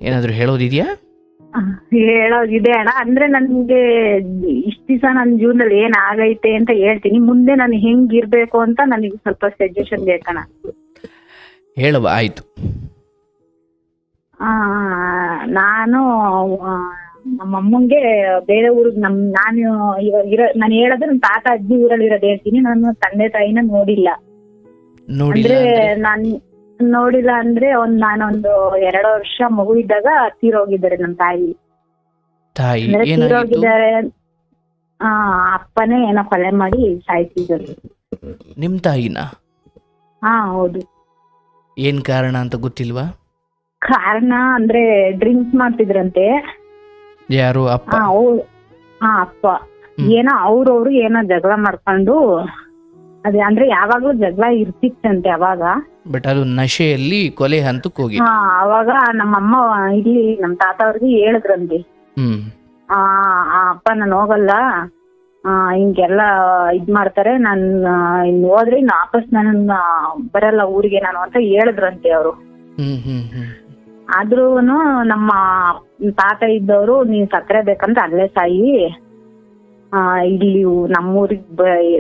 ಏನಾದರೂ ಹೇಳೋದಿದೆಯಾ? ಹೇಳೋದಿದೆ ಅಣ್ಣ. ಅಂದ್ರೆ ನನ್ಗೆ ಇಷ್ಟ ದಿವಸ ನನ್ನ ಜೀವನದಲ್ಲಿ ಏನ್ ಆಗೈತೆ ಅಂತ ಹೇಳ್ತೀನಿ. ಮುಂದೆ ನಾನು ಹೆಂಗಿರ್ಬೇಕು ಅಂತ ನನಗೆ ಸ್ವಲ್ಪ ಸಜೆಷನ್ ಬೇಕಣ್ಣ. ಹೇಳುವ, ಆಯ್ತು. ನಾನು ನಮ್ಮ ಅಮ್ಮಂಗೆ ಬೇರೆ ಊರಿಗೆ ನಾನು ಇವಾಗ ನಾನು ಹೇಳೋದು ನನ್ನ ತಾತ ಅಜ್ಜಿ ಊರಲ್ಲಿ ಇರೋದು ಹೇಳ್ತೀನಿ. ನಾನು ತಂದೆ ತಾಯಿನ ನೋಡಿಲ್ಲ. ಅಂದ್ರೆ ನಾನ್ ನೋಡಿಲ್ಲ ಅಂದ್ರೆ ನಾನೊಂದು 2 ವರ್ಷ ಮಗು ಇದ್ದಾಗ ತೀರೋಗಿದ್ದಾರೆ ನಮ್ಮ ತಾಯಿ. ತೀರೋಗಿದ್ದಾರೆ. ಅಪ್ಪನೇ ಏನೋ ಕೊಲೆ ಮಾಡಿ ಸಾಯಿಸಿದ್ರು. ನಿಮ್ ತಾಯಿನ? ಹೌದು. ಏನ್ ಕಾರಣ ಅಂತ ಗೊತ್ತಿಲ್ವಾ? ಕಾರಣ ಅಂದ್ರೆ ಡ್ರಿಂಕ್ಸ್ ಮಾಡ್ತಿದ್ರಂತೆ. ಯಾರು? ಅಪ್ಪ? ಅಪ್ಪ ಏನೋ ಅವ್ರವ್ರು ಏನೋ ಜಗಳ ಮಾಡ್ಕೊಂಡು, ಅದೇ ಅಂದ್ರೆ ಯಾವಾಗ್ಲೂ ಜಗಳ ಇರ್ತಿತ್ತಂತೆ ಅವಾಗ. ಬಟ್ ಅದು ನಶೆಯಲ್ಲಿ ಕೊಲೆ ಹಂತಕ್ಕೆ ಹೋಗಿ. ಅವಾಗ ನಮ್ಮಮ್ಮ ಇಲ್ಲಿ ನಮ್ ತಾತ ಅವ್ರಿಗೆ ಹೇಳಿದ್ರಂತೆ, ಆ ಅಪ್ಪ ನಾನು ಹೋಗಲ್ಲ, ಹಿಂಗೆಲ್ಲ ಇದ್ ಮಾಡ್ತಾರೆ, ನಾನು ಇನ್ ಹೋದ್ರೆ ಇನ್ನು ವಾಪಸ್ ನನ್ನ ಬರಲ್ಲ ಊರಿಗೆ ನಾನು ಅಂತ ಹೇಳಿದ್ರಂತೆ ಅವರು. ಆದ್ರೂನು ನಮ್ಮ ತಾತ ಇದ್ದವರು ನೀನ್ ಸಕ್ಕರೆ ಬೇಕಂತ ಅಲ್ಲೇ ಸಾಯಿ, ಇಲ್ಲಿ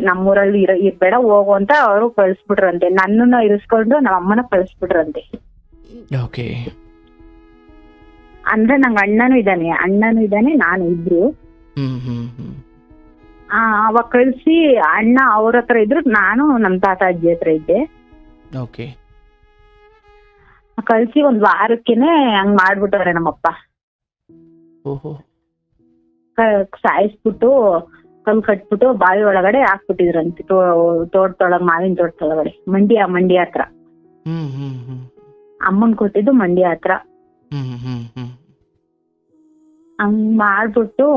ನಮ್ಮೂರಲ್ಲಿ ಇರ್ಬೇಡ ಹೋಗು ಅಂತ ಅವರು ಕಳಿಸ್ಬಿಟ್ರಂತೆ. ನನ್ನನ್ನ ಇರಿಸ್ಕೊಂಡು ನಮ್ಮ ಅಮ್ಮನ ಕಳಿಸ್ಬಿಟ್ರಂತೆ. ಅಂದ್ರೆ ನಂಗೆ ಅಣ್ಣನೂ ಇದ್ದಾನೆ ನಾನು ಇಬ್ರು. ಅವಾಗ ಕಳ್ಸಿ ಅಣ್ಣ ಅವ್ರ ಹತ್ರ ಇದ್ರು, ನಾನು ನಮ್ ತಾತ ಅಜ್ಜಿ ಹತ್ರ ಇದ್ದೆ. ಕಳ್ಸಿ 1 ವಾರಕ್ಕೆನೆ ಹಂಗ್ ಮಾಡ್ಬಿಟ್ಟವ್ರೆ ನಮ್ಮಪ್ಪ. ಸಾಯಿಸ್ಬಿಟ್ಟು ಕಲ್ ಕಟ್ಬಿಟ್ಟು ಬಾವಿ ಒಳಗಡೆ ಹಾಕ್ಬಿಟ್ಟಿದ್ರಂತೆ. ತೋಟದೊಳಗ್, ಮಾವಿನ ತೋಟದೊಳಗಡೆ, ಮಂಡ್ಯ ಹತ್ರ. ಅಮ್ಮನ್ ಕೊಟ್ಟಿದ್ದು ಮಂಡ್ಯ ಹತ್ರ. ಹಂಗ್ ಮಾಡ್ಬಿಟ್ಟು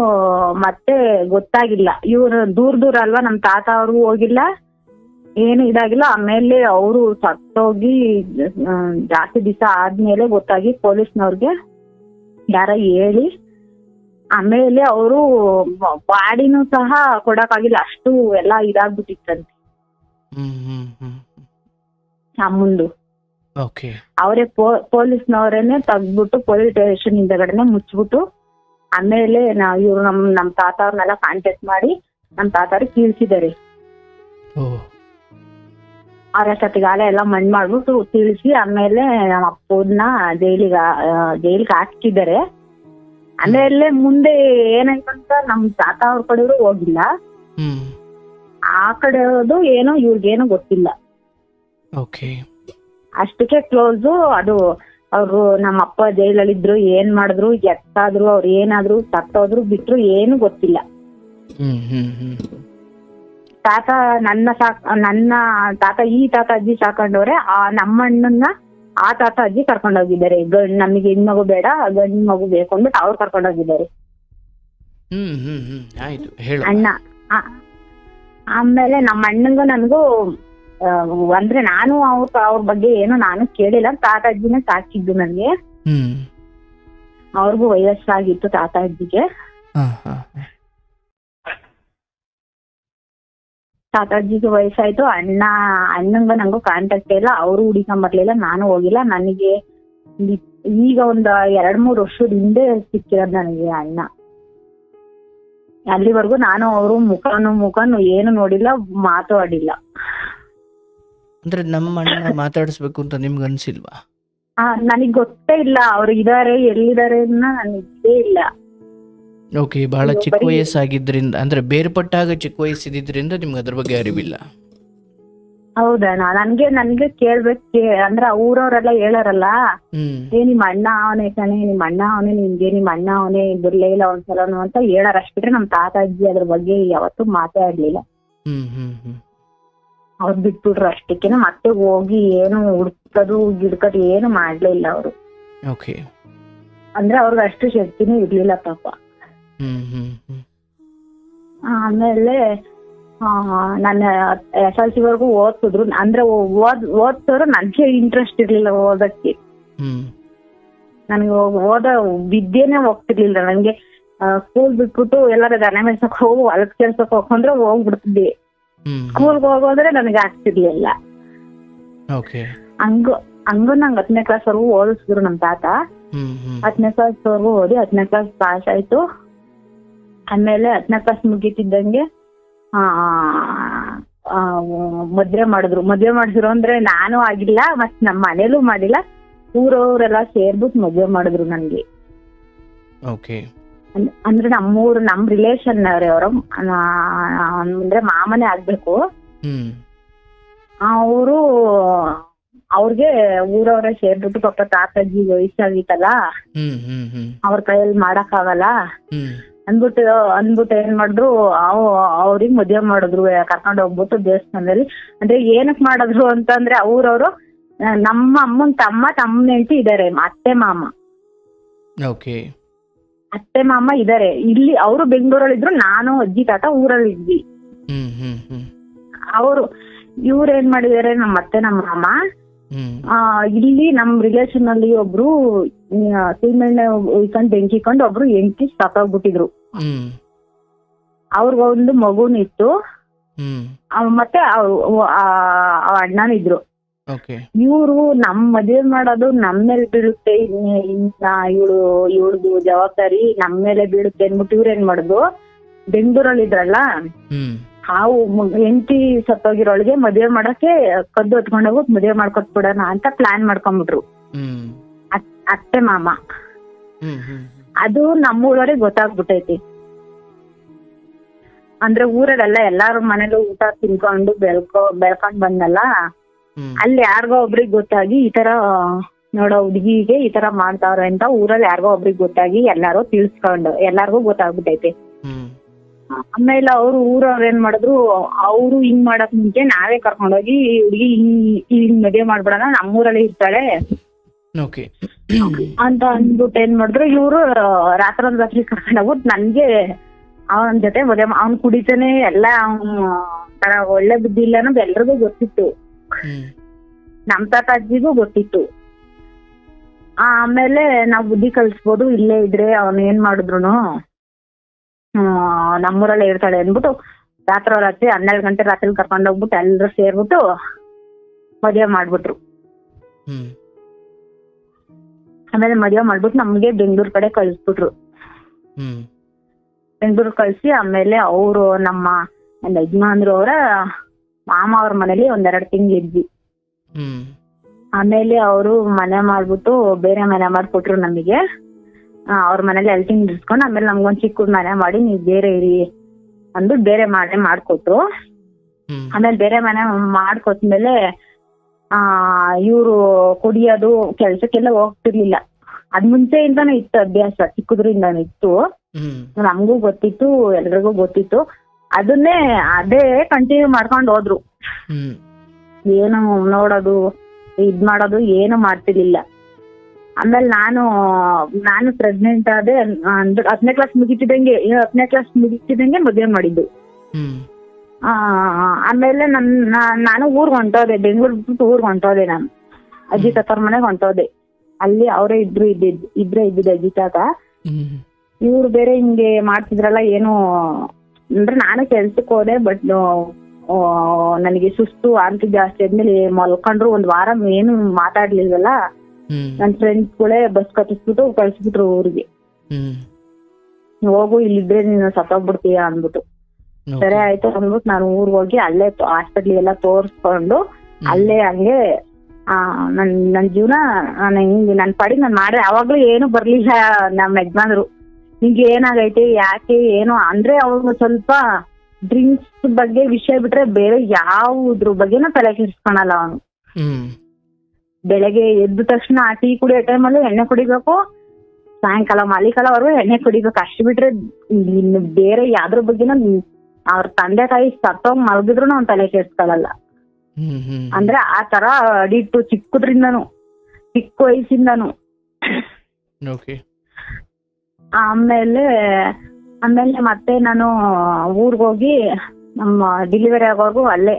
ಮತ್ತೆ ಗೊತ್ತಾಗಿಲ್ಲ. ಇವ್ರು ದೂರ ಅಲ್ವಾ, ನಮ್ ತಾತ ಅವ್ರು ಹೋಗಿಲ್ಲ, ಏನು ಇದಾಗಿಲ್ಲ. ಆಮೇಲೆ ಅವರು ಸತ್ತೋಗಿ ಜಾಸ್ತಿ ದಿವಸ ಆದ್ಮೇಲೆ ಗೊತ್ತಾಗಿ ಪೊಲೀಸ್ನವ್ರಿಗೆ ಯಾರ ಹೇಳಿ, ಆಮೇಲೆ ಅವರು ಬಾಡಿನೂ ಸಹ ಕೊಡಕ್ಕಾಗಿಲ್ಲ, ಅಷ್ಟು ಎಲ್ಲ ಇದಾಗ್ಬಿಟ್ಟಿತ್ತಂತೆ ಅಮ್ಮಂದು. ಅವರೇ ಪೊಲೀಸ್ನವರೇನೆ ತೆಗ್ದ್ಬಿಟ್ಟು ಪೊಲೀಸ್ ಸ್ಟೇಷನ್ ಹಿಂದಗಡೆನೆ ಮುಚ್ಬಿಟ್ಟು, ಆಮೇಲೆ ಇವ್ರು ನಮ್ ತಾತ ಅವ್ರನ್ನೆಲ್ಲ ಕಾಂಟ್ಯಾಕ್ಟ್ ಮಾಡಿ ನಮ್ ತಾತ ಅವ್ರಿಗೆ ತಿಳಿಸಿದಾರೆ. ಅವರಷ್ಟೊತ್ತಿಗಾಲ ಎಲ್ಲ ಮಣ್ಣು ಮಾಡ್ಬಿಟ್ಟು ತಿಳಿಸಿ, ಆಮೇಲೆ ನಮ್ಮ ಅಪ್ಪನ ಜೈಲಿಗೆ ಹಾಕಿದ್ದಾರೆ. ಆಮೇಲೆ ಮುಂದೆ ಏನಾಯ್ತಂತ ನಮ್ ತಾತ ಅವ್ರ ಕಡೆಯವರು ಹೋಗಿಲ್ಲ, ಆ ಕಡೆಯದು ಏನೋ ಇವ್ರಿಗೇನೋ ಗೊತ್ತಿಲ್ಲ. ಅಷ್ಟಕ್ಕೆ ಕ್ಲೋಸು. ಅದು ಅವ್ರು ನಮ್ಮ ಅಪ್ಪ ಜೈಲಲ್ಲಿ ಇದ್ರು, ಏನ್ ಮಾಡಿದ್ರು, ಎತ್ತಾದ್ರು, ಅವ್ರು ಏನಾದ್ರು ಸತ್ತೋದ್ರು ಬಿಟ್ರು ಏನು ಗೊತ್ತಿಲ್ಲ. ತಾತ ನನ್ನ ತಾತ ಈ ತಾತ ಅಜ್ಜಿ ಸಾಕೊಂಡವ್ರೆ. ನಮ್ಮ ಅಣ್ಣನ್ನ ಆ ತಾತ ಅಜ್ಜಿ ಕರ್ಕೊಂಡೋಗಿದ್ದಾರೆ. ನಮಗೆ ಹೆಣ್ಮಗು ಬೇಡ, ಗಂಡ್ ಮಗು ಬೇಕು ಅಂದ್ಬಿಟ್ಟು ಅವ್ರು ಕರ್ಕೊಂಡೋಗಿದ್ದಾರೆ ಅಣ್ಣ. ಆಮೇಲೆ ನಮ್ಮ ಅಣ್ಣಂಗೂ ನನ್ಗೂ ಅಂದ್ರೆ ನಾನು ಅವ್ರ ಬಗ್ಗೆ ಏನು ನಾನು ಕೇಳಿಲ್ಲ. ತಾತ ಅಜ್ಜಿನ ಸಾಕಿದ್ದು ನನ್ಗೆ. ಅವ್ರಿಗೂ ವಯಸ್ಸಾಗಿತ್ತು ತಾತ ಅಜ್ಜಿಗೆ. ತಾತ ಅಜ್ಜಿಗೆ ವಯಸ್ಸಾಯ್ತು. ಅಣ್ಣಂಗ ನಂಗೂ ಕಾಂಟ್ಯಾಕ್ಟ್ ಇಲ್ಲ, ಅವರು ಹುಡಿಕೊಂಬರ್ಲಿಲ್ಲ, ನಾನು ಹೋಗಿಲ್ಲ. ನನಗೆ ಈಗ ಒಂದ್ 2-3 ವರ್ಷದ ಹಿಂದೆ ಸಿಕ್ಕಿರೋದು ನನಗೆ ಅಣ್ಣ. ಅಲ್ಲಿವರೆಗೂ ನಾನು ಅವರು ಮುಖನು ಏನು ನೋಡಿಲ್ಲ, ಮಾತು ಆಡಿಲ್ಲ. ಅಂದ್ರೆ ನಮ್ಮ ಅಣ್ಣ ಮಾತಾಡಿಸ್ಬೇಕು ಅಂತ ನಿಮ್ಗೆ ಅನ್ಸಿಲ್ವಾ? ನನಗ್ ಗೊತ್ತೇ ಇಲ್ಲ ಅವ್ರು ಇದಾರೆ ಎಲ್ಲಿದ್ದಾರೆ ನನಗೆ ಇಲ್ಲ. ಬಹಳ ಚಿಕ್ಕ ವಯಸ್ಸಾಗಿದ್ರಿಂದ, ಅಂದ್ರೆ ಬೇರ್ಪಟ್ಟಾಗ ಚಿಕ್ಕ ವಯಸ್ಸಿದ್ರಿಂದ ನಿಮ್ಗೆ ಅದ್ರ ಬಗ್ಗೆ ಅರಿವಿಲ್ಲ. ಹೌದಣ್ಣ. ನನ್ಗೆ ಕೇಳ್ಬೇಕು ಅಂದ್ರೆ ಊರವ್ರೆಲ್ಲ ಹೇಳಾರಲ್ಲ, ನಿಮ್ಮ ಅಣ್ಣ ಅವನೇ ಕಣೆ, ನಿಮ್ಮ ಅಣ್ಣ ಅವನೇ, ನಿಮ್ಮ ಅಣ್ಣ ಅವನೇ, ಬಿಡ್ಲೇ ಇಲ್ಲ ಒಂದ್ಸಲನು ಅಂತ ಹೇಳಾರ. ಅಷ್ಟ್ಬಿಟ್ರೆ ನಮ್ ತಾತ ಅಜ್ಜಿ ಅದ್ರ ಬಗ್ಗೆ ಯಾವತ್ತೂ ಮಾತಾಡ್ಲಿಲ್ಲ. ಅವ್ರು ಬಿಟ್ಬಿಟ್ರು ಅಷ್ಟಕ್ಕೇನೆ. ಮತ್ತೆ ಹೋಗಿ ಏನು ಹುಡ್ಕದು ಗಿಡ್ಕದು ಏನು ಮಾಡ್ಲೇ ಇಲ್ಲ ಅವರು. ಅಂದ್ರೆ ಅವ್ರಿಗೆ ಅಷ್ಟು ಶಕ್ತಿನೂ ಇರ್ಲಿಲ್ಲ ಪಾಪ. ಆಮೇಲೆ ನನ್ನ SLC ವರ್ಗು ಓದ್ತಿದ್ರು. ಅಂದ್ರೆ ಓದ್ತವ್ರು ನನ್ಗೆ ಇಂಟ್ರೆಸ್ಟ್ ಇರ್ಲಿಲ್ಲ ಓದಕ್ಕೆ. ನನ್ಗೆ ವಿದ್ಯೆನೆ ಹೋಗ್ತಿರ್ಲಿಲ್ಲ. ನನ್ಗೆ ಸ್ಕೂಲ್ ಬಿಟ್ಬಿಟ್ಟು ಎಲ್ಲಾರ ದನ ಮೇಯ್ಸಕ್ ಹೋಗು, ಹೊಲಕ್ ಕೆಲ್ಸಕ್ ಹೋಗಂದ್ರೆ ಹೋಗ್ಬಿಡ್ತಿದ್ದೆ. ಸ್ಕೂಲ್ಗೆ ಹೋಗೋದ್ರೆ ನನಗೆ ಆಗ್ತಿರ್ಲಿಲ್ಲ. ಹಂಗು ನಂಗೆ 10ನೇ ಕ್ಲಾಸ್ ವರ್ಗು ಓದಿಸಿದ್ರು ನಮ್ ತಾತ. 10ನೇ ಕ್ಲಾಸ್ವರೆಗೂ ಓದಿ 10ನೇ ಕ್ಲಾಸ್ ಪಾಸ್ ಆಯ್ತು. ಆಮೇಲೆ 10ನೇ ಕ್ಲಾಸ್ ಮುಗೀತಿದ್ದಂಗೆ ಮದ್ವೆ ಮಾಡಿದ್ರು ಅಂದ್ರೆ ನಾನು ಆಗಿಲ್ಲ, ಮತ್ ನಮ್ಮ ಮನೇಲೂ ಮಾಡಿಲ್ಲ, ಊರವ್ರೆಲ್ಲ ಸೇರ್ಬಿಟ್ಟು ಮದ್ವೆ ಮಾಡಿದ್ರು ನನ್ಗೆ. ಅಂದ್ರೆ ನಮ್ ರಿಲೇಷನ್ ಅವರು, ಅಂದ್ರೆ ಮಾಮನೇ ಆಗ್ಬೇಕು. ಅವರು ಅವ್ರಿಗೆ ಊರವ್ರೆ ಸೇರ್ಬಿಟ್ಟು ಪಾಪ ತಾತಾಜಿ ವಯಸ್ಸಾಗಿತ್ತಲ್ಲ, ಅವ್ರ ಕೈಯಲ್ಲಿ ಮಾಡಕ್ ಆಗಲ್ಲ ಅಂದ್ಬಿಟ್ಟು ಏನ್ ಮಾಡಿದ್ರು, ಅವ್ರಿಗೆ ಮದ್ವೆ ಮಾಡಿದ್ರು ಕರ್ಕೊಂಡ್ ಹೋಗ್ಬಿಟ್ಟು ದೇವಸ್ಥಾನದಲ್ಲಿ. ಅಂದ್ರೆ ಏನಕ್ ಮಾಡಿದ್ರು ಅಂತಂದ್ರೆ ಊರವ್ರು ನಮ್ಮ ಅಮ್ಮನ್ ತಮ್ಮನ ಹೆಂಡತಿ ಇದಾರೆ, ಅತ್ತೆ ಮಾಮ ಇದಾರೆ ಇಲ್ಲಿ. ಅವರು ಬೆಂಗಳೂರಲ್ಲಿ ಇದ್ರು, ನಾನು ಅಜ್ಜಿ ತಾತ ಊರಲ್ಲಿ ಇದ್ವಿ. ಇವ್ರು ಏನ್ ಮಾಡಿದಾರೆ, ನಮ್ಮ ಅತ್ತೆ ನಮ್ಮ ಮಾಮ ಇಲ್ಲಿ ನಮ್ ರಿಲೇಷನ್ ಅಲ್ಲಿ ಒಬ್ರು ಸೀಮೆಣ್ಣೆ ಉಯ್ಕೊಂಡ್ ಬೆಂಕಿ ಇಕ್ಕೊಂಡು ಒಬ್ರು ಹೆಂಡತಿ ಸತ್ತೋಗ್ಬಿಟ್ಟಿದ್ರು. ಅವ್ರಿಗೊಂದು ಮಗುನಿತ್ತು, ಮತ್ತೆ ಅಣ್ಣನಿದ್ರು. ಇವ್ರು ನಮ್ ಮದ್ವೆ ಮಾಡೋದು ನಮ್ ಮೇಲೆ ಬೀಳುತ್ತೆ, ಇವಳ್ದು ಜವಾಬ್ದಾರಿ ನಮ್ ಮೇಲೆ ಬೀಳುತ್ತೆ ಅನ್ಬಿಟ್ಟು ಇವ್ರ ಏನ್ ಮಾಡುದು, ಬೆಂಗಳೂರಲ್ಲಿ ಇದ್ರಲ್ಲ ಹೆಂಡತಿ ಸತ್ತೋಗಿರೋಳಿಗೆ ಮದ್ವೆ ಮಾಡಕ್ಕೆ ಕದ್ದು ಹೊತ್ಕೊಂಡೋಗ್ಬಿಟ್ಟು ಮದ್ವೆ ಮಾಡ್ಕೊಟ್ಬಿಡೋಣ ಅಂತ ಪ್ಲಾನ್ ಮಾಡ್ಕೊಂಡ್ಬಿಟ್ರು ಅತ್ತೆ ಮಾಮ. ಅದು ನಮ್ಮೂರವರೆಗೆ ಗೊತ್ತಾಗ್ಬಿಟ್ಟೈತಿ. ಅಂದ್ರೆ ಊರಲ್ಲೆಲ್ಲ ಎಲ್ಲಾರ ಮನೇಲೂ ಊಟ ತಿನ್ಕೊಂಡು ಬೆಳ್ಕೊಂಡ್ ಬಂದಲ್ಲ, ಅಲ್ಲಿ ಯಾರಿಗೋ ಒಬ್ರಿಗೆ ಗೊತ್ತಾಗಿ ಈ ತರ ನೋಡೋ ಹುಡ್ಗಿಗೆ ಈ ತರ ಮಾಡ್ತಾವ್ರೆ ಅಂತ ಊರಲ್ಲಿ ಯಾರಿಗೋ ಒಬ್ರಿಗೆ ಗೊತ್ತಾಗಿ ಎಲ್ಲಾರ್ಗೂ ಗೊತ್ತಾಗ್ಬಿಟ್ಟೈತಿ. ಆಮೇಲೆ ಊರವ್ರ ಏನ್ ಮಾಡಿದ್ರು, ಅವ್ರು ಹಿಂಗ್ ಮಾಡಕ್ ಮುಂಚೆ ನಾವೇ ಕರ್ಕೊಂಡೋಗಿ ಹುಡುಗಿ ಹಿಂಗ್ ಮದ್ವೆ ಮಾಡ್ಬಿಡೋಣ, ನಮ್ಮೂರಲ್ಲಿ ಇರ್ತಾಳೆ ಅಂತ ಅಂದ್ಬಿಟ್ಟು ಏನ್ ಮಾಡಿದ್ರು, ಇವ್ರು ರಾತ್ರಿ ಕರ್ಕೊಂಡೋಗ್ಬಿಟ್ಟು ನನ್ಗೆ ಅವನ ಜೊತೆ ಮದ್ವೆ, ಅವ್ನ್ ಕುಡಿತಾನೆ ಎಲ್ಲ, ತರ ಒಳ್ಳೆ ಬುದ್ಧಿ ಇಲ್ಲ ಅನ್ನೋದು ಎಲ್ರಿಗೂ ಗೊತ್ತಿತ್ತು, ನಮ್ ತಾತ ಅಜ್ಜಿಗೂ ಗೊತ್ತಿತ್ತು. ಆಮೇಲೆ ನಾವ್ ಬುದ್ಧಿ ಕಲ್ಸ್ಬೋದು, ಇಲ್ಲೇ ಇದ್ರೆ ಅವ್ನ ಏನ್ ಮಾಡಿದ್ರು ನಮ್ಮೂರಲ್ಲೇ ಇರ್ತಾಳೆ ಅಂದ್ಬಿಟ್ಟು ರಾತ್ರಿ 12 ಗಂಟೆ ರಾತ್ರಿ ಕರ್ಕೊಂಡೋಗ್ಬಿಟ್ಟು ಎಲ್ರು ಸೇರ್ಬಿಟ್ಟು ಮದ್ವೆ ಮಾಡ್ಬಿಟ್ರು. ಆಮೇಲೆ ಮದ್ವೆ ಮಾಡ್ಬಿಟ್ಟು ನಮ್ಗೆ ಬೆಂಗ್ಳೂರ್ ಕಡೆ ಕಳ್ಸ್ಬಿಟ್ರು. ಬೆಂಗ್ಳೂರ್ ಕಳ್ಸಿ ಆಮೇಲೆ ಅವರು ನಮ್ಮ ಯಜಮಾನ್ರು ಅವರ ಮಾಮ ಅವ್ರ ಮನೇಲಿ 1-2 ತಿಂಗ್ಳು ಇದ್ವಿ. ಆಮೇಲೆ ಅವರು ಮನೆ ಮಾಡ್ಬಿಟ್ಟು ಬೇರೆ ಮನೆ ಮಾಡ್ಕೊಟ್ರು ನಮಗೆ. ಅವ್ರ ಮನೇಲಿ 2 ತಿಂಗ್ಳು ಇರ್ಸ್ಕೊಂಡು ಆಮೇಲೆ ನಮ್ಗೊಂದ್ ಚಿಕ್ಕ ಮನೆ ಮಾಡಿ ನೀವ್ ಬೇರೆ ಇರಿ ಅಂದು ಬೇರೆ ಮನೆ ಮಾಡ್ಕೊಟ್ರು. ಆಮೇಲೆ ಬೇರೆ ಮನೆ ಮಾಡ್ಕೊಟ್ಮೇಲೆ ಇವ್ರು ಕುಡಿಯೋದು ಕೆಲ್ಸಕ್ಕೆಲ್ಲ ಹೋಗ್ತಿರ್ಲಿಲ್ಲ. ಅದ್ ಮುಂಚೆಯಿಂದಾನು ಇತ್ತು ಅಭ್ಯಾಸ, ಚಿಕ್ಕದ್ರಿಂದಾನು ಇತ್ತು, ನಮ್ಗೂ ಗೊತ್ತಿತ್ತು, ಎಲ್ರಿಗೂ ಗೊತ್ತಿತ್ತು. ಅದೇ ಕಂಟಿನ್ಯೂ ಮಾಡ್ಕೊಂಡು ಹೋದ್ರು. ಏನು ನೋಡೋದು ಇದ್ ಮಾಡೋದು ಏನು ಮಾಡ್ತಿರ್ಲಿಲ್ಲ. ಆಮೇಲೆ ನಾನು ಪ್ರೆಗ್ನೆಂಟ್ ಆದೆ. 10ನೇ ಕ್ಲಾಸ್ ಮುಗಿತಿದ್ದಂಗೆ ಮದ್ವೆ ಮಾಡಿದ್ದು. ಆಮೇಲೆ ನಾನು ಊರ್ಗ್ ಹೊಂಟೋದೆ, ಬೆಂಗ್ಳೂರ್ ಬಿಟ್ಟು ಊರ್ಗ್ ಹೊಂಟೋದೆ. ನಾನು ಅಜ್ಜಿ ತಾತವ್ರ ಮನೆಗ್ ಹೊಂಟೋದೆ. ಅಲ್ಲಿ ಅವರೇ ಇಬ್ರೇ ಇದ್ದಿದ್ದು ಅಜ್ಜಿ ತಾತ. ಇವ್ರು ಬೇರೆ ಹಿಂಗೆ ಮಾಡ್ತಿದ್ರಲ್ಲ, ಏನು ಅಂದ್ರೆ ನಾನು ಕೆಲ್ಸಕ್ಕೆ ಹೋದೆ. ಬಟ್ ನನಗೆ ಸುಸ್ತು ವಾಂತಿ ಜಾಸ್ತಿ ಆದ್ಮೇಲೆ ಮಲ್ಕೊಂಡ್ರು. 1 ವಾರ ಏನು ಮಾತಾಡ್ಲಿಲ್ವಲ್ಲ. ನನ್ ಫ್ರೆಂಡ್ಸ್ಗಳೇ ಬಸ್ ಕಟ್ಟಿಸ್ಬಿಟ್ಟು ಕಳ್ಸಿಬಿಟ್ರು ಊರಿಗೆ. ಹೋಗು, ಇಲ್ಲಿದ್ರೆ ನೀನು ಸತ್ತೋಗ್ಬಿಡ್ತೀಯ ಅಂದ್ಬಿಟ್ಟು. ಸರಿ ಆಯ್ತು ಅಂದ್ಬಿಟ್ಟು ನಾನು ಊರ್ಗ್ ಹೋಗಿ ಅಲ್ಲೇ ಹಾಸ್ಪಿಟ್ಲಿಗೆಲ್ಲ ತೋರ್ಸ್ಕೊಂಡು ಅಲ್ಲೇ ಹಂಗೆ ನನ್ ಜೀವನ ನನ್ ಪಾಡಿಗೆ ನಾನ್ ಮಾಡ್ದೆ. ಅವಾಗ್ಲೂ ಏನು ಬರ್ಲಿಲ್ಲ ನಮ್ಮ ಯಜಮಾನ್ರು. ನಿಂಗೆ ಏನಾಗೈತೆ ಯಾಕೆ ಏನು ಅಂದ್ರೆ, ಅವ್ರು ಸ್ವಲ್ಪ ಡ್ರಿಂಕ್ಸ್ ಬಗ್ಗೆ ವಿಷಯ ಬಿಟ್ರೆ ಬೇರೆ ಯಾವುದ್ರ ಬಗ್ಗೆನೂ ತಲೆ ಕೆಡಿಸ್ಕೊಳಲ್ಲ ಅವನು. ಬೆಳಗ್ಗೆ ಎದ್ದ ತಕ್ಷಣ ಟೀ ಕುಡಿಯೋ ಟೈಮಲ್ಲೂ ಎಣ್ಣೆ ಕುಡಿಬೇಕು, ಸಾಯಂಕಾಲ ಮಾಲಿಕಾಲವರೆಗೂ ಎಣ್ಣೆ ಕುಡಿಬೇಕು. ಅಷ್ಟು ಬಿಟ್ರೆ ಇನ್ನು ಬೇರೆ ಯಾವ್ದ್ರ ಬಗ್ಗೆನೂ ಅವ್ರ ತಂದೆ ತಾಯಿ ಸತ್ತೋಗ್ ಮಲಗಿದ್ರು ಅವ್ನ್ ತಲೆ ಕೆಡ್ಸ್ಕೊಳಲ್ಲ. ಅಂದ್ರೆ ಆ ತರ ಅಡಿಟ್ಟು ಚಿಕ್ಕ ವಯಸ್ಸಿಂದಾನು. ಆಮೇಲೆ ಮತ್ತೆ ನಾನು ಊರ್ಗ್ ಹೋಗಿ ನಮ್ಮ ಡೆಲಿವರಿ ಆಗೋರ್ಗು ಅಲ್ಲೇ,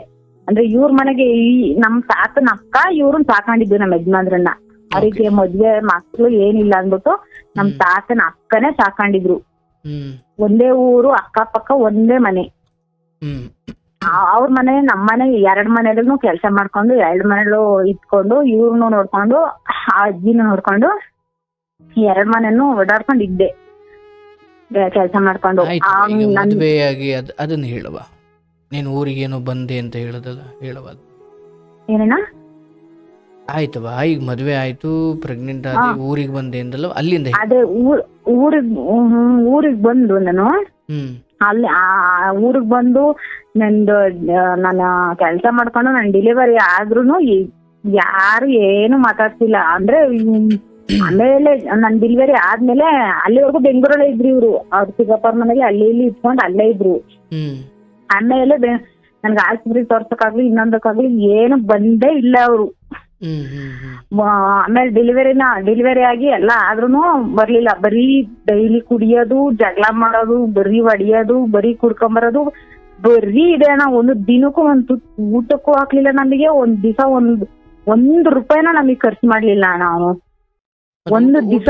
ಅಂದ್ರೆ ಇವ್ರ ಮನೆಗೆ ನಮ್ ತಾತನ ಅಕ್ಕ ಇವ್ರನ್ನ ಸಾಕೊಂಡಿದ್ವಿ ನಮ್ಮ ಯಜಮಾನ್ರನ್ನ. ಅವರಿಗೆ ಮದ್ವೆ ಮಕ್ಳು ಏನಿಲ್ಲ ಅಂದ್ಬಿಟ್ಟು ನಮ್ ತಾತನ ಅಕ್ಕನೇ ಸಾಕೊಂಡಿದ್ರು. ಒಂದೇ ಊರು, ಅಕ್ಕಪಕ್ಕ ಒಂದೇ ಮನೆ. ಅವ್ರ ಮನೆ ನಮ್ಮ ಮನೆ 2 ಮನೆಯಲ್ಲೂ ಕೆಲ್ಸ ಮಾಡ್ಕೊಂಡು 2 ಮನೆಯಲ್ಲೂ ಇದ್ಕೊಂಡು ಇವ್ರನ್ನು ನೋಡ್ಕೊಂಡು ಆ ಅಜ್ಜಿನೂ ನೋಡ್ಕೊಂಡು 2 ಮನೆನೂ ಓಡಾಡ್ಕೊಂಡ್ ಇದ್ದೆ ಕೆಲ್ಸ ಮಾಡ್ಕೊಂಡು. ಆಯ್ತು, ಈಗ ಮದುವೆಯಾಗಿ ಅದನ್ನ ಹೇಳುವ. ನೀನು ಊರಿಗೇನೋ ಬಂದೆ ಅಂತ ಹೇಳೋದಲ್ಲ, ಹೇಳುವ ಅದು. ಏನೇನ ಆಯ್ತವಾ, ಈಗ ಮದುವೆ ಆಯ್ತು, ಪ್ರೆಗ್ನೆಂಟ್ ಆಗಿ ಊರಿಗೆ ಬಂದೆ ಅಂದಲ್ಲ, ಅಲ್ಲಿಂದ ಹೇಳು. ಅದೇ ಊರಿಗ್ ಬಂದು ನಾನು ಅಲ್ಲಿ ಊರಿಗ್ ಬಂದು ನಂದು ನಾನು ಕೆಲ್ಸ ಮಾಡ್ಕೊಂಡು ನನ್ ಡೆಲಿವರಿ ಆದ್ರೂನು ಯಾರು ಏನು ಮಾತಾಡ್ತಿಲ್ಲ. ಅಂದ್ರೆ ಆಮೇಲೆ ನನ್ ಡೆಲಿವರಿ ಆದ್ಮೇಲೆ ಅಲ್ಲಿವರೆಗೂ ಬೆಂಗಳೂರಲ್ಲೇ ಇದ್ರು ಇವ್ರು. ಅವ್ರ ಚಿಕ್ಕಪ್ಪರ ಮನೇಲಿ ಅಲ್ಲಿ ಇಲ್ಲಿ ಇಟ್ಕೊಂಡು ಅಲ್ಲೇ ಇದ್ರು. ಆಮೇಲೆ ನನ್ಗೆ ಆಸ್ಪತ್ರೆಗೆ ತೋರ್ಸಕ್ಕಾಗ್ಲಿ ಇನ್ನೊಂದಕ್ಕಾಗ್ಲಿ ಏನು ಬಂದೇ ಇಲ್ಲ ಅವ್ರು. ಆಮೇಲೆ ಡೆಲಿವರಿ ಆಗಿ ಎಲ್ಲ ಆದ್ರೂನು ಬರ್ಲಿಲ್ಲ. ಬರೀ ಡೈಲಿ ಕುಡಿಯೋದು, ಜಗಳ ಮಾಡೋದು, ಬರೀ ಹೊಡಿಯೋದು, ಬರೀ ಕುಡ್ಕೊಂಬರೋದು, ಬರೀ ಇದೆ ಅಣ್ಣ. ಒಂದು ದಿನಕ್ಕೂ ಒಂದು ಊಟಕ್ಕೂ ಹಾಕ್ಲಿಲ್ಲ ನಮಗೆ. ಒಂದ್ ದಿವಸ ಒಂದ್ ರೂಪಾಯಿನ ನಮಗ್ ಖರ್ಚು ಮಾಡ್ಲಿಲ್ಲ ಅಣ್ಣ ಅವನು. ಒಂದು ದಿವಸ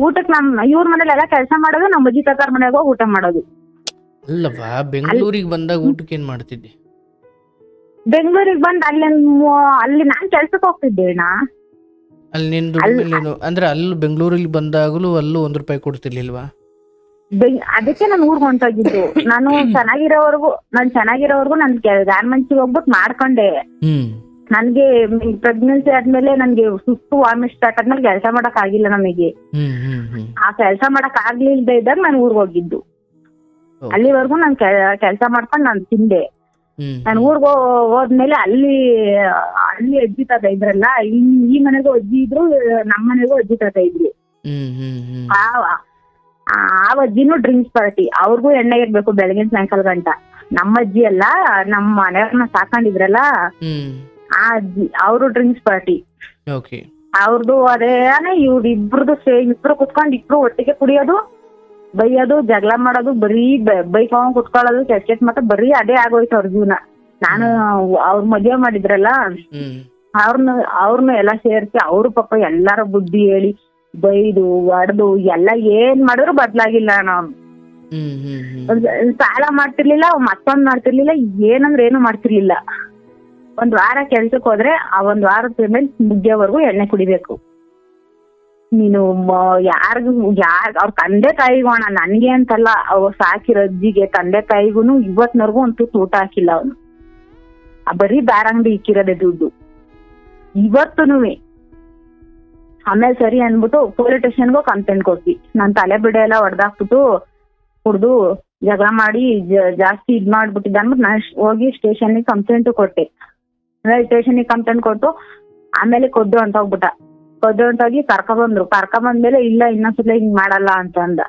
ಊಟಕ್ ಇವ್ರ ಮನೇಲಿ ಎಲ್ಲ ಕೆಲಸ ಮಾಡೋದು, ನಮ್ಮ ಅಜ್ಜಿ ತಾತಾರ ಮನೆಯಾಗ ಹೋಗಿ ಊಟ ಮಾಡೋದು. ಅಲ್ಲವಾ, ಬೆಂಗಳೂರಿಗೆ ಬಂದಾಗ ಊಟಕ್ಕೆ ಏನ್ ಮಾಡ್ತಿದ್ದೆ? ಬೆಂಗಳೂರಿಗೆ ಬಂದ್ ಅಲ್ಲಿ ನಾನ್ ಕೆಲ್ಸಕ್ಕೆ ಹೋಗ್ತಿದ್ದೆ ಅಣ್ಣ. ಅಲ್ಲಿ ನಿಂದು ಅಂದ್ರೆ ಅಲ್ಲಿ ಬೆಂಗಳೂರಿಗೆ ಬಂದಾಗಲೂ ಅಲ್ಲೂ 1 ರೂಪಾಯಿ ಕೊಡ್ತಿರ್ಲಿಲ್ವಾ? ಅದಕ್ಕೆ ನಾನು ಊರ್ಗ್ ಹೊಂಟೋಗಿದ್ದು. ನಾನು ಚೆನ್ನಾಗಿರೋವರೆಗೂ ನನ್ ಗಾರ್ಮೆಂಟ್ಸ್ ಹೋಗ್ಬಿಟ್ಟು ಮಾಡ್ಕೊಂಡೆ. ನನ್ಗೆ ಪ್ರೆಗ್ನೆನ್ಸಿ ಆದ್ಮೇಲೆ ನನ್ಗೆ ಸುಸ್ತು ವಾಮಿಟ್ ಸ್ಟಾರ್ಟ್ ಆದ್ಮೇಲೆ ಕೆಲಸ ಮಾಡಕ್ ಆಗಿಲ್ಲ ನಮಗೆ. ಆ ಕೆಲಸ ಮಾಡಕ್ ಆಗ್ಲಿಲ್ದ ಇದ್ದಾಗ ನಾನು ಊರ್ಗ್ ಹೋಗಿದ್ದು. ಅಲ್ಲಿವರೆಗೂ ನಾನ್ ಕೆಲ್ಸ ಮಾಡ್ಕೊಂಡ್ ನಾನು ತಿಂದೆ. ನಾನು ಊರ್ಗ್ ಹೋದ್ಮೇಲೆ ಅಲ್ಲಿ ಅಜ್ಜಿ ತಾತ ಇದ್ರಲ್ಲ, ಈ ಮನೆಗೂ ಅಜ್ಜಿ ಇದ್ರು, ನಮ್ಮ ಮನೆಗೂ ಅಜ್ಜಿ ತಾತ ಇದ್ರು. ಆ ಅಜ್ಜಿನೂ ಡ್ರಿಂಕ್ಸ್ ಪಾರ್ಟಿ. ಅವ್ರಿಗೂ ಎಣ್ಣೆ ಇರ್ಬೇಕು ಬೆಳಗಿನ ಸಾಯಂಕಾಲ ಗಂಟ. ನಮ್ಮ ಅಜ್ಜಿ ಅಲ್ಲ, ನಮ್ಮ ಮನೆಯವ್ರನ್ನ ಸಾಕೊಂಡಿದ್ರಲ್ಲ ಆ ಅಜ್ಜಿ, ಅವರು ಡ್ರಿಂಕ್ಸ್ ಪಾರ್ಟಿ. ಅವ್ರದ್ದು ಅದೇನೆ ಇಬ್ರು ಕುತ್ಕೊಂಡು ಇಬ್ರು ಒಟ್ಟಿಗೆ ಕುಡಿಯೋದು, ಬೈಯೋದು, ಜಗಳ ಮಾಡೋದು, ಬರೀ ಬೈಕೊಂಡ್ ಕುತ್ಕೊಳ್ಳೋದು, ಕೆಟ್ಟ ಮಾತ್ರ ಬರೀ ಅದೇ ಆಗೋಯ್ತು ಅವ್ರ ಜೀವನ. ನಾನು ಅವ್ರ ಮದ್ವೆ ಮಾಡಿದ್ರಲ್ಲ, ಅವ್ರನ್ನ ಎಲ್ಲ ಸೇರ್ಸಿ ಅವ್ರು ಪಾಪ ಎಲ್ಲಾರ ಬುದ್ಧಿ ಹೇಳಿ ಬೈದು ಹೊಡೆದು ಎಲ್ಲ ಏನ್ ಮಾಡಿದ್ರು ಬದ್ಲಾಗಿಲ್ಲ. ನಾವು ಸಾಲ ಮಾಡ್ತಿರ್ಲಿಲ್ಲ, ಮತ್ತೊಂದ್ ಮಾಡ್ತಿರ್ಲಿಲ್ಲ, ಏನಂದ್ರೆ ಏನು ಮಾಡ್ತಿರ್ಲಿಲ್ಲ. 1 ವಾರ ಕೆಲ್ಸಕ್ಕೆ ಹೋದ್ರೆ ಆ 1 ವಾರದ ಮೇಲೆ ಮುಗ್ಯೋವರೆಗೂ ಎಣ್ಣೆ ಕುಡಿಬೇಕು. ನೀನು ಅವ್ರ ತಂದೆ ತಾಯಿಗೋಣ, ನನ್ಗೆ ಅಂತಲ್ಲ, ಅವ್ರು ಸಾಕಿರೋ ಅಜ್ಜಿಗೆ ತಂದೆ ತಾಯಿಗೂನು ಇವತ್ನವರೆಗೂ ಒಂದು ಊಟ ಹಾಕಿಲ್ಲ ಅವನು. ಬರೀ ದಾರಂಗಡಿ ಇಕ್ಕಿರೋದೆ ದುಡ್ಡು ಇವತ್ತುನುವೆ. ಆಮೇಲೆ ಸರಿ ಅನ್ಬಿಟ್ಟು ಪೊಲೀಸ್ ಸ್ಟೇಷನ್ಗೂ ಕಂಪ್ಲೇಂಟ್ ಕೊಟ್ವಿ. ನಾನ್ ತಲೆ ಬಿಡ ಎಲ್ಲ ಹೊಡೆದಾಕ್ಬಿಟ್ಟು ಕುಡ್ದು ಜಗಳ ಮಾಡಿ ಜಾಸ್ತಿ ಇದ್ ಮಾಡ್ಬಿಟ್ಟಿದ್ದ ಅನ್ಬಿಟ್ಟು ನಾನು ಹೋಗಿ ಸ್ಟೇಷನ್ಗೆ ಕಂಪ್ಲೇಂಟ್ ಕೊಟ್ಟೆ. ಸ್ಟೇಷನ್ಗೆ ಕಂಪ್ಲೇಂಟ್ ಕೊಟ್ಟು ಆಮೇಲೆ ಕೊದ್ದು ಹೊಂಟೋಗಿ ಕರ್ಕೊಂಡ್ಬಂದ್ಮೇಲೆ ಇಲ್ಲ ಇನ್ನೊಂದ್ಸಲ ಹಿಂಗ್ ಮಾಡಲ್ಲ ಅಂತ ಅಂದ.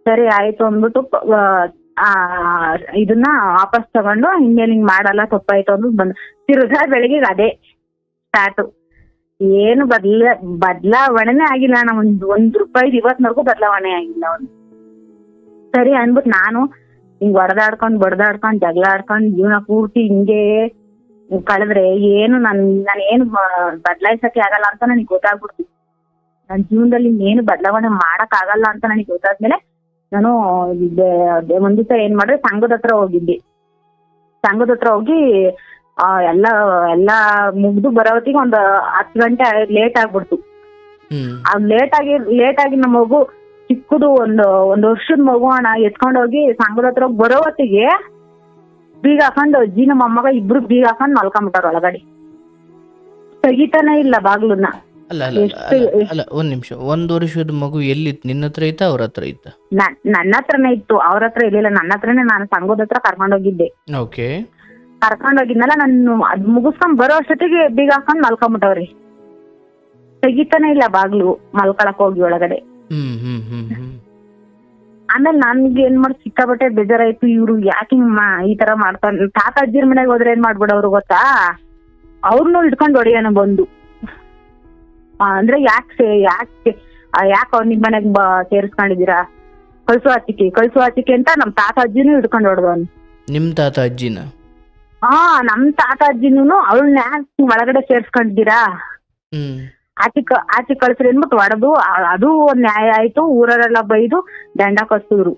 ಸರಿ ಆಯ್ತು ಅಂದ್ಬಿಟ್ಟು ಇದನ್ನ ವಾಪಸ್ ತಗೊಂಡು ಇನ್ಮೇಲೆ ಹಿಂಗ್ ಮಾಡಲ್ಲ, ತಪ್ಪಾಯ್ತು ಅಂದ್ಬಿಟ್ಟು ಬಂದ. ತಿರ್ಗಾ ಬೆಳಿಗ್ಗೆ ಅದೇ ಸ್ಟಾರ್ಟು. ಏನು ಬದಲಾವಣೆನೇ ಆಗಿಲ್ಲ ಅಣ್ಣ. ಒಂದ್ ರೂಪಾಯಿ ಇವತ್ನವರೆಗೂ ಬದಲಾವಣೆ ಆಗಿಲ್ಲ ಅವನು. ಸರಿ ಅನ್ಬಿಟ್ಟು ನಾನು ಹಿಂಗ್ ಬಡ್ದಾಡ್ಕೊಂಡ್ ಜಗಳ ಆಡ್ಕೊಂಡ್ ಜೀವನ ಪೂರ್ತಿ ಹಿಂಗೆ ಕಳೆದ್ರೆ ಏನು ನಾನೇನು ಬದಲಾಯಿಸಕ್ಕೆ ಆಗಲ್ಲ ಅಂತ ನನಗೆ ಗೊತ್ತಾಗ್ಬಿಡ್ತು. ನನ್ನ ಜೀವನದಲ್ಲಿ ಏನು ಬದಲಾವಣೆ ಮಾಡಕ್ ಆಗಲ್ಲ ಅಂತ ನನಗೆ ಗೊತ್ತಾದ್ಮೇಲೆ ನಾನು ಒಂದ್ ದಿವಸ ಏನ್ ಮಾಡಿದೆ, ಸಂಘದ ಹತ್ರ ಹೋಗಿದ್ದೆ. ಸಂಘದ ಹತ್ರ ಹೋಗಿ ಎಲ್ಲ ಮುಗ್ದು ಬರೋತ್ತಿಗೆ ಒಂದು 10 ಗಂಟೆ ಲೇಟ್ ಆಗ್ಬಿಡ್ತು. ಲೇಟ್ ಆಗಿ ನಮ್ಮ ಮಗು ಚಿಕ್ಕದು ಒಂದು ವರ್ಷದ ಮಗು ಅಣ್ಣ ಎತ್ಕೊಂಡೋಗಿ ಸಂಘದ ಹತ್ರ ಬರೋ ಹೊತ್ತಿಗೆ ಬೀಗ ಹಾಕೊಂಡು ಅಜ್ಜಿ ನಮ್ಮ ಅಮ್ಮಗ ಇಬ್ರು ಬೀಗ ಹಾಕೊಂಡ್ ಮಲ್ಕೊಂಬಿಟ್ಟಾರ ಒಳಗಡೆ. ತೆಗಿತಾನೆ ಇಲ್ಲ ಬಾಗ್ಲನ್ನ. ಅಲ್ಲ ಒಂದ್ ನಿಮಿಷ, 1 ವರ್ಷದ ಮಗು ಎಲ್ಲಿತ್ತು? ನಿನ್ನ ಹತ್ರ ಇತ್ತ ಅವ್ರ ಹತ್ರ ಇತ್ತ? ನನ್ನ ಹತ್ರನೇ ಇತ್ತು, ಅವ್ರ ಹತ್ರ ಇರ್ಲಿಲ್ಲ. ನನ್ನ ಹತ್ರನೇ ನಾನು ಸಂಘದ ಹತ್ರ ಕರ್ಕೊಂಡೋಗಿದ್ದೆ. ಕರ್ಕೊಂಡೋಗಿದ್ನಲ್ಲ, ನಾನು ಅದ್ ಮುಗಿಸ್ಕೊಂಡ್ ಬರೋ ಅಷ್ಟೊತ್ತಿಗೆ ಬೀಗ ಹಾಕೊಂಡ್ ಮಲ್ಕೊಂಬಿಟ್ಟವ್ರಿ. ತೆಗಿತಾನೆ ಇಲ್ಲ ಬಾಗ್ಲು, ಮಲ್ಕೊಳಕ್ ಹೋಗಿ ಒಳಗಡೆ. ಆಮೇಲೆ ನನ್ಗೆ ಏನ್ ಮಾಡಿ ಸಿಕ್ಕಾಬಟ್ಟೆ ಬೇಜಾರಾಯ್ತು. ಇವ್ರು ಯಾಕೆ ಈ ತರ ಮಾಡ್ತಾರ. ತಾತ ಅಜ್ಜಿರ್ ಮನೆಗೆ ಹೋದ್ರೆ ಏನ್ ಮಾಡ್ಬಿಡವ್ರು ಗೊತ್ತಾ, ಅವ್ರನ್ನೂ ಇಟ್ಕೊಂಡ್ ಹೊಡಿಯೋಣ ಬಂದು. ಅಂದ್ರೆ ಯಾಕೆ ಅವ್ರ ನಿಮ್ ಮನೆಗ್ ಸೇರಿಸ್ಕೊಂಡಿದೀರಾ, ಕಳ್ಸು ಆಚಿಕೆ ಅಂತ ನಮ್ ತಾತ ಅಜ್ಜಿನೂ ಹಿಡ್ಕೊಂಡ್ ಹೊಡ್ದವನು. ನಿಮ್ ತಾತ ಅಜ್ಜಿನ? ನಮ್ ತಾತ ಅಜ್ಜಿನೂ ಅವಳನ್ನ ಯಾಕೆ ಒಳಗಡೆ ಸೇರ್ಸ್ಕೊಂಡಿದ್ದೀರಾ, ಆಚೆ ಕಳ್ಸ್ರಿ ಅಂದ್ಬಿಟ್ಟು ಹೊಡೆದು, ಅದು ಒಂದ್ ನ್ಯಾಯ ಆಯ್ತು. ಊರರೆಲ್ಲ ಬೈದು ದಂಡ ಕಳ್ಸಿದ್ರು.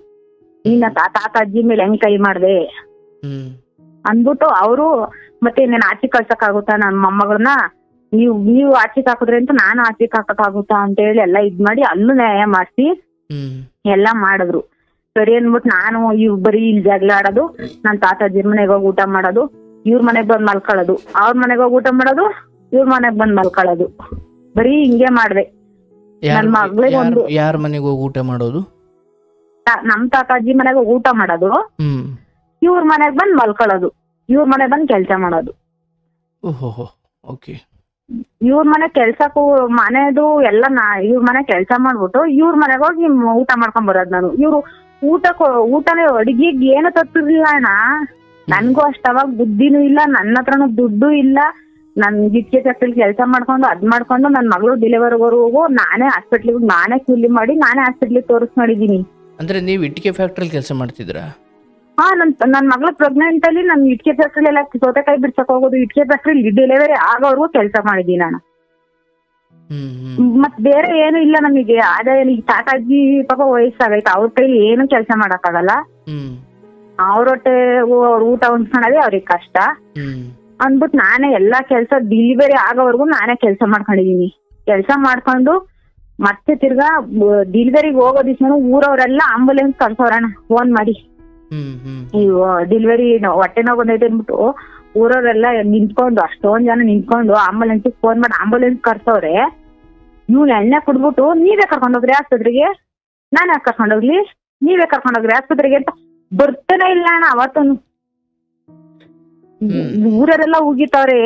ನಿನ್ನ ತಾತ ಅಜ್ಜಿ ಮೇಲೆ ಹೆಂಗ್ ಕೈ ಮಾಡ್ದೆ ಅಂದ್ಬಿಟ್ಟು ಅವರು ಮತ್ತೆ ನಾನು ಆಚೆ ಕಳ್ಸಕ್ ಆಗುತ್ತಾ ನನ್ನ ಮೊಮ್ಮಗಳನ್ನ ನೀವು ಆಚೆಗೆ ಹಾಕಿದ್ರೆ ಅಂತ ನಾನು ಆಚೆಗೆ ಹಾಕಕ್ಕಾಗುತ್ತಾ ಅಂತ ಹೇಳಿ ಎಲ್ಲ ಇದ್ ಮಾಡಿ ಅಲ್ಲೂ ನ್ಯಾಯ ಮಾಡಿಸಿ ಎಲ್ಲ ಮಾಡಿದ್ರು. ಸರಿ ಅಂದ್ಬಿಟ್ಟು ನಾನು ಇವ್ ಬರೀ ಇಲ್ಲಿ ಜಗಳ ಆಡೋದು, ನನ್ ತಾತಾಜಿ ಮನೆಗೆ ಹೋಗಿ ಊಟ ಮಾಡೋದು, ಇವ್ರ ಮನೆಗ್ ಬಂದ್ ಮಲ್ಕೊಳ್ಳೋದು, ಅವ್ರ ಮನೆಗ್ ಹೋಗಿ ಊಟ ಮಾಡೋದು, ಇವ್ರ ಮನೆಗ್ ಬಂದ್ ಮಲ್ಕೊಳ್ಳೋದು, ಬರೀ ಹಿಂಗೆ ಮಾಡ್ದೆ. ನನ್ ಮಗಳಿಗೆ ಒಂದು ಯಾರ ಮನೆಗೆ ಹೋಗಿ ಊಟ ಮಾಡೋದು? ನಮ್ ತಾತಾಜಿ ಮನೆಗೆ ಹೋಗಿ ಊಟ ಮಾಡೋದು, ಇವ್ರ ಮನೆಗ್ ಬಂದ್ ಮಲ್ಕೊಳ್ಳೋದು, ಇವ್ರ ಮನೆಗ್ ಬಂದ್ ಕೆಲ್ಸ ಮಾಡೋದು. ಇವ್ರ ಮನೆ ಕೆಲ್ಸಕ್ಕೂ ಮನೆದು ಎಲ್ಲ ಇವ್ರ ಮನೆ ಕೆಲ್ಸ ಮಾಡ್ಬಿಟ್ಟು ಇವ್ರ ಮನೆಗೆ ಹೋಗಿ ಊಟ ಮಾಡ್ಕೊಂಡ್ ಬರೋದು ನಾನು. ಇವ್ರು ಊಟನೇ ಅಡಿಗೆಗ್ ಏನು ತಪ್ಪಿರ್ಲಿಲ್ಲ ಅಣ್ಣ. ನನ್ಗೂ ಅಷ್ಟವಾಗ ಬುದ್ಧಿನೂ ಇಲ್ಲ, ನನ್ನ ಹತ್ರನೂ ದುಡ್ಡು ಇಲ್ಲ. ನನ್ ಗಿಟ್ಕೆ ಫ್ಯಾಕ್ಟ್ರಿ ಕೆಲಸ ಮಾಡ್ಕೊಂಡು ಅದ್ ಮಾಡ್ಕೊಂಡು ನನ್ ಮಗಳು ಡೆಲಿವರಿವರೆಗೂ ನಾನೇ ಹಾಸ್ಪಿಟ್ಲಿಗೆ ನಾನೇ ಕೂಲಿ ಮಾಡಿ ನಾನೇ ಹಾಸ್ಪಿಟ್ಲಿಗೆ ತೋರಿಸ್ ಮಾಡಿದೀನಿ. ಅಂದ್ರೆ ನೀವು ಇಟ್ಟಿಗೆ ಫ್ಯಾಕ್ಟ್ರಿ ಕೆಲಸ ಮಾಡ್ತಿದ್ರಾ? ಹಾ, ನನ್ ಮಗಳು ಪ್ರೆಗ್ನೆಂಟ್ ಅಲ್ಲಿ ನನ್ ಇಟ್ಕೆ ಫ್ಯಾಕ್ಟ್ರಿ ಎಲ್ಲ ಸೌತೆಕಾಯಿ ಬಿಡ್ಸಕ್ ಹೋಗೋದು, ಇಟ್ಕೆ ಫ್ಯಾಕ್ಟ್ರಿ ಡೆಲಿವರಿ ಆಗೋವರೆಗೂ ಕೆಲಸ ಮಾಡಿದೀನಿ ನಾನು. ಮತ್ ಬೇರೆ ಏನು ಇಲ್ಲ ನಮಗೆ. ಅದೇ ಈಗ ತಾತಾಜಿ ಪಾಪ ವಯಸ್ಸಾಗೈತೆ, ಅವ್ರ ಕೈಲಿ ಏನು ಕೆಲಸ ಮಾಡಕ್ಕಾಗಲ್ಲ. ಅವ್ರೊಟ್ಟೆ ಅವ್ರ ಊಟ ಉಣ್ಸ್ಕೊಳ್ಳೋದೇ ಅವ್ರಿಗೆ ಕಷ್ಟ ಅಂದ್ಬಿಟ್ಟು ನಾನೇ ಎಲ್ಲಾ ಕೆಲ್ಸ ಡೆಲಿವರಿ ಆಗೋವರೆಗೂ ನಾನೇ ಕೆಲ್ಸ ಮಾಡ್ಕೊಂಡಿದೀನಿ. ಕೆಲ್ಸ ಮಾಡ್ಕೊಂಡು ಮತ್ತೆ ತಿರ್ಗಾ ಡೆಲಿವರಿಗೆ ಹೋಗೋ ದಿವ್ಸ ಊರವ್ರೆಲ್ಲ ಆಂಬುಲೆನ್ಸ್ ಕಳ್ಸೋರಣ ಫೋನ್ ಮಾಡಿ, ಡೆಲಿವರಿ ಹೊಟ್ಟೆ ನೋವು ಬಂದೈತೆ ಅಂದ್ಬಿಟ್ಟು ಊರವ್ರೆಲ್ಲ ನಿಂತ್ಕೊಂಡು ಅಷ್ಟೊಂದ್ ಜನ ನಿಂತ್ಕೊಂಡು ಆಂಬುಲೆನ್ಸ್ ಫೋನ್ ಮಾಡಿ ಆಂಬುಲೆನ್ಸ್ ಕರ್ಸವ್ರೆ. ಇವ್ನ ಎಣ್ಣೆ ಕುಡ್ಬಿಟ್ಟು ನೀವೇ ಕರ್ಕೊಂಡೋಗ್ರಿ ಆಸ್ಪತ್ರೆಗೆ, ನಾನೇ ಕರ್ಕೊಂಡೋಗ್ಲಿ, ನೀವೇ ಕರ್ಕೊಂಡೋಗ್ರಿ ಆಸ್ಪತ್ರೆಗೆ ಅಂತ ಬರ್ತಾನೆ ಇಲ್ಲ ಅಣ್ಣ. ಅವತ್ತನು ಊರರೆಲ್ಲ ಉಗಿತವ್ರೆ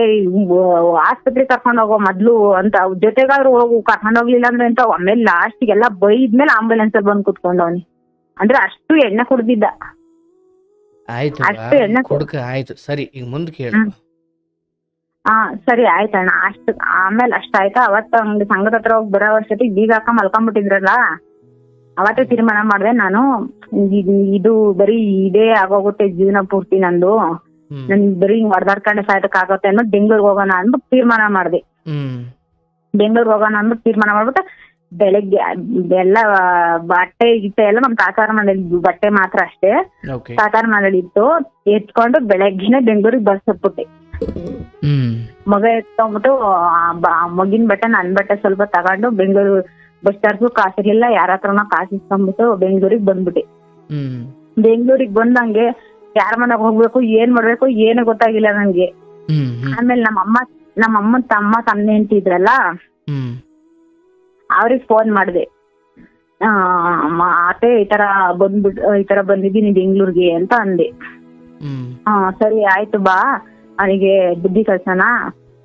ಆಸ್ಪತ್ರೆಗೆ ಕರ್ಕೊಂಡ್ ಹೋಗೋ ಮೊದ್ಲು ಅಂತ, ಜೊತೆಗಾದ್ರು ಹೋಗು, ಕರ್ಕೊಂಡೋಗ್ಲಿಲ್ಲ ಅಂದ್ರೆ ಅಂತ. ಆಮೇಲೆ ಲಾಸ್ಟಿಗೆಲ್ಲ ಬೈದ್ಮೇಲೆ ಆಂಬುಲೆನ್ಸ್ ಅಲ್ಲಿ ಬಂದ್ ಕುತ್ಕೊಂಡವನಿ. ಅಂದ್ರೆ ಅಷ್ಟು ಎಣ್ಣೆ ಕುಡ್ದಿದ್ದ. ಅಷ್ಟು ಎಣ್ಣೆ ಆಯ್ತು. ಸರಿ, ಈಗ ಮುಂದೆ ಕೇಳು. ಸರಿ ಆಯ್ತಣ್ಣ. ಆಮೇಲೆ ಅಷ್ಟಾಯ್ತಾ. ಅವತ್ತು ಹಂಗ ಸಂಘದ ಹತ್ರ ಹೋಗಿ ಬರೋ ವರ್ಷಕ್ಕೆ ಬೀಗ ಹಾಕ ಮಲ್ಕೊಂಡ್ಬಿಟ್ಟಿದ್ರಲ್ಲ, ಅವತ್ತೇ ತೀರ್ಮಾನ ಮಾಡ್ದೆ ನಾನು, ಇದು ಬರೀ ಇದೇ ಆಗೋಗುತ್ತೆ ಜೀವನ ಪೂರ್ತಿ ನಂದು, ನನ್ ಬರೀ ಹಿಂಗ್ ಹೊಡೆದಾಡ್ಕೊಂಡೆ ಸಾಯ್ತಕ್ ಆಗುತ್ತೆ ಅನ್ನೋ ಬೆಂಗ್ಳೂರ್ಗ್ ಹೋಗೋಣ ಅಂದ್ಬಿಟ್ಟು ತೀರ್ಮಾನ ಮಾಡ್ದೆ. ಬೆಂಗ್ಳೂರ್ಗ್ ಹೋಗೋಣ ಅಂದ್ಬಿಟ್ಟು ತೀರ್ಮಾನ ಮಾಡ್ಬಿಟ್ಟು ಬೆಳಗ್ಗೆ ಎಲ್ಲ ಬಟ್ಟೆ ಗಿಟ್ಟೆ ಎಲ್ಲ ನಮ್ ತಾತಾರ ಮನೇಲಿ ಬಟ್ಟೆ ಮಾತ್ರ ಅಷ್ಟೇ ತಾತಾರ ಮನೇಲಿ ಇತ್ತು, ಎತ್ಕೊಂಡು ಬೆಳಗ್ಗೆನೆ ಬೆಂಗ್ಳೂರಿಗೆ ಬಸ್ ಹತ್ಬಿಟ್ಟೆ. ಮಗ ಎತ್ಕೊಂಡ್ಬಿಟ್ಟು ಮಗಿನ ಬಟ್ಟೆ ನನ್ ಬಟ್ಟೆ ಸ್ವಲ್ಪ ತಗೊಂಡು ಬೆಂಗ್ಳೂರು ಬಸ್ ಚಾರ್ಜು ಕಾಸಿರ್ಲಿಲ್ಲ, ಯಾರ ಹತ್ರನ ಕಾಸು ಇಸ್ಕೊಂಡ್ಬಿಟ್ಟು ಬೆಂಗ್ಳೂರಿಗೆ ಬಂದ್ಬಿಟ್ಟೆ. ಬೆಂಗ್ಳೂರಿಗೆ ಬಂದಂಗೆ ಯಾರ ಮನೆಗ್ ಹೋಗ್ಬೇಕು ಏನ್ ಮಾಡ್ಬೇಕು ಏನು ಗೊತ್ತಾಗಿಲ್ಲ ನಂಗೆ. ಆಮೇಲೆ ನಮ್ಮಮ್ಮನ್ ತಮ್ಮ ಹೆಂಡ್ತಿದ್ರಲ್ಲ, ಅವ್ರಿಗೆ ಫೋನ್ ಮಾಡ್ದೆ, ಅತ್ತೆ ಈ ತರ ಬಂದಿದ್ದೀನಿ ಬೆಂಗ್ಳೂರ್ಗೆ ಅಂತ ಅಂದೆ. ಸರಿ ಆಯ್ತು ಬಾ, ಅವನಿಗೆ ಬುದ್ಧಿ ಕಳ್ಸೋಣ,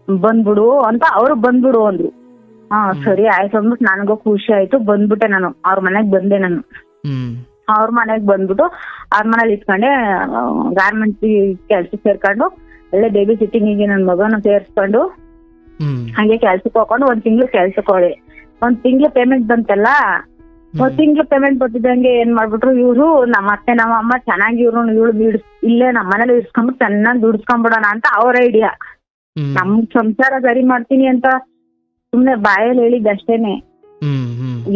ಬಂದ್ಬಿಡು ಅಂತ ಅವ್ರು ಬಂದ್ಬಿಡು ಅಂದ್ರು. ಸರಿ ಆಯ್ತು ಅಂದ್ಬಿಟ್ಟು ನನಗೂ ಖುಷಿ ಆಯ್ತು. ಬಂದ್ಬಿಟ್ಟೆ ನಾನು ಅವ್ರ ಮನೆಗ್ ಬಂದೆ. ನಾನು ಅವ್ರ ಮನೆಗ್ ಬಂದ್ಬಿಟ್ಟು ಅವ್ರ ಮನೇಲಿ ಇಟ್ಕೊಂಡೆ. ಗಾರ್ಮೆಂಟ್ ಕೆಲ್ಸ ಸೇರ್ಕೊಂಡು ಒಳ್ಳೆ ಬೇಬಿ ಸಿಟ್ಟಿಂಗಿಗೆ ನನ್ ಮಗನ ಸೇರ್ಸ್ಕೊಂಡು ಹಂಗೆ ಕೆಲ್ಸಕ್ಕೆ ಹೋಗ್ಕೊಂಡು 1 ತಿಂಗ್ಳು ಕೆಲ್ಸಕ್ಕೆ ಹೋದೆ. 1 ತಿಂಗ್ಳು ಪೇಮೆಂಟ್ ಬಂತಲ್ಲ, 1 ತಿಂಗ್ಳು ಪೇಮೆಂಟ್ ಬರ್ತಿದ್ದಂಗೆ ಏನ್ ಮಾಡ್ಬಿಟ್ರು ಇವ್ರು, ನಮ್ಮ ಅತ್ತೆ ನಮ್ಮ ಅಮ್ಮ ಚೆನ್ನಾಗಿ ಇವಳು ಇಲ್ಲೇ ನಮ್ಮ ಮನೇಲಿ ಇರ್ಸ್ಕೊಂಡ್ಬಿಟ್ಟು ಚೆನ್ನಾಗಿ ದುಡಿಸ್ಕೊಂಡ್ಬಿಡೋಣ ಅಂತ ಅವ್ರ ಐಡಿಯಾ. ನಮ್ ಸಂಸಾರ ಸರಿ ಮಾಡ್ತೀನಿ ಅಂತ ಸುಮ್ನೆ ಬಾಯಲ್ಲಿ ಹೇಳಿದ್ದ ಅಷ್ಟೇನೆ.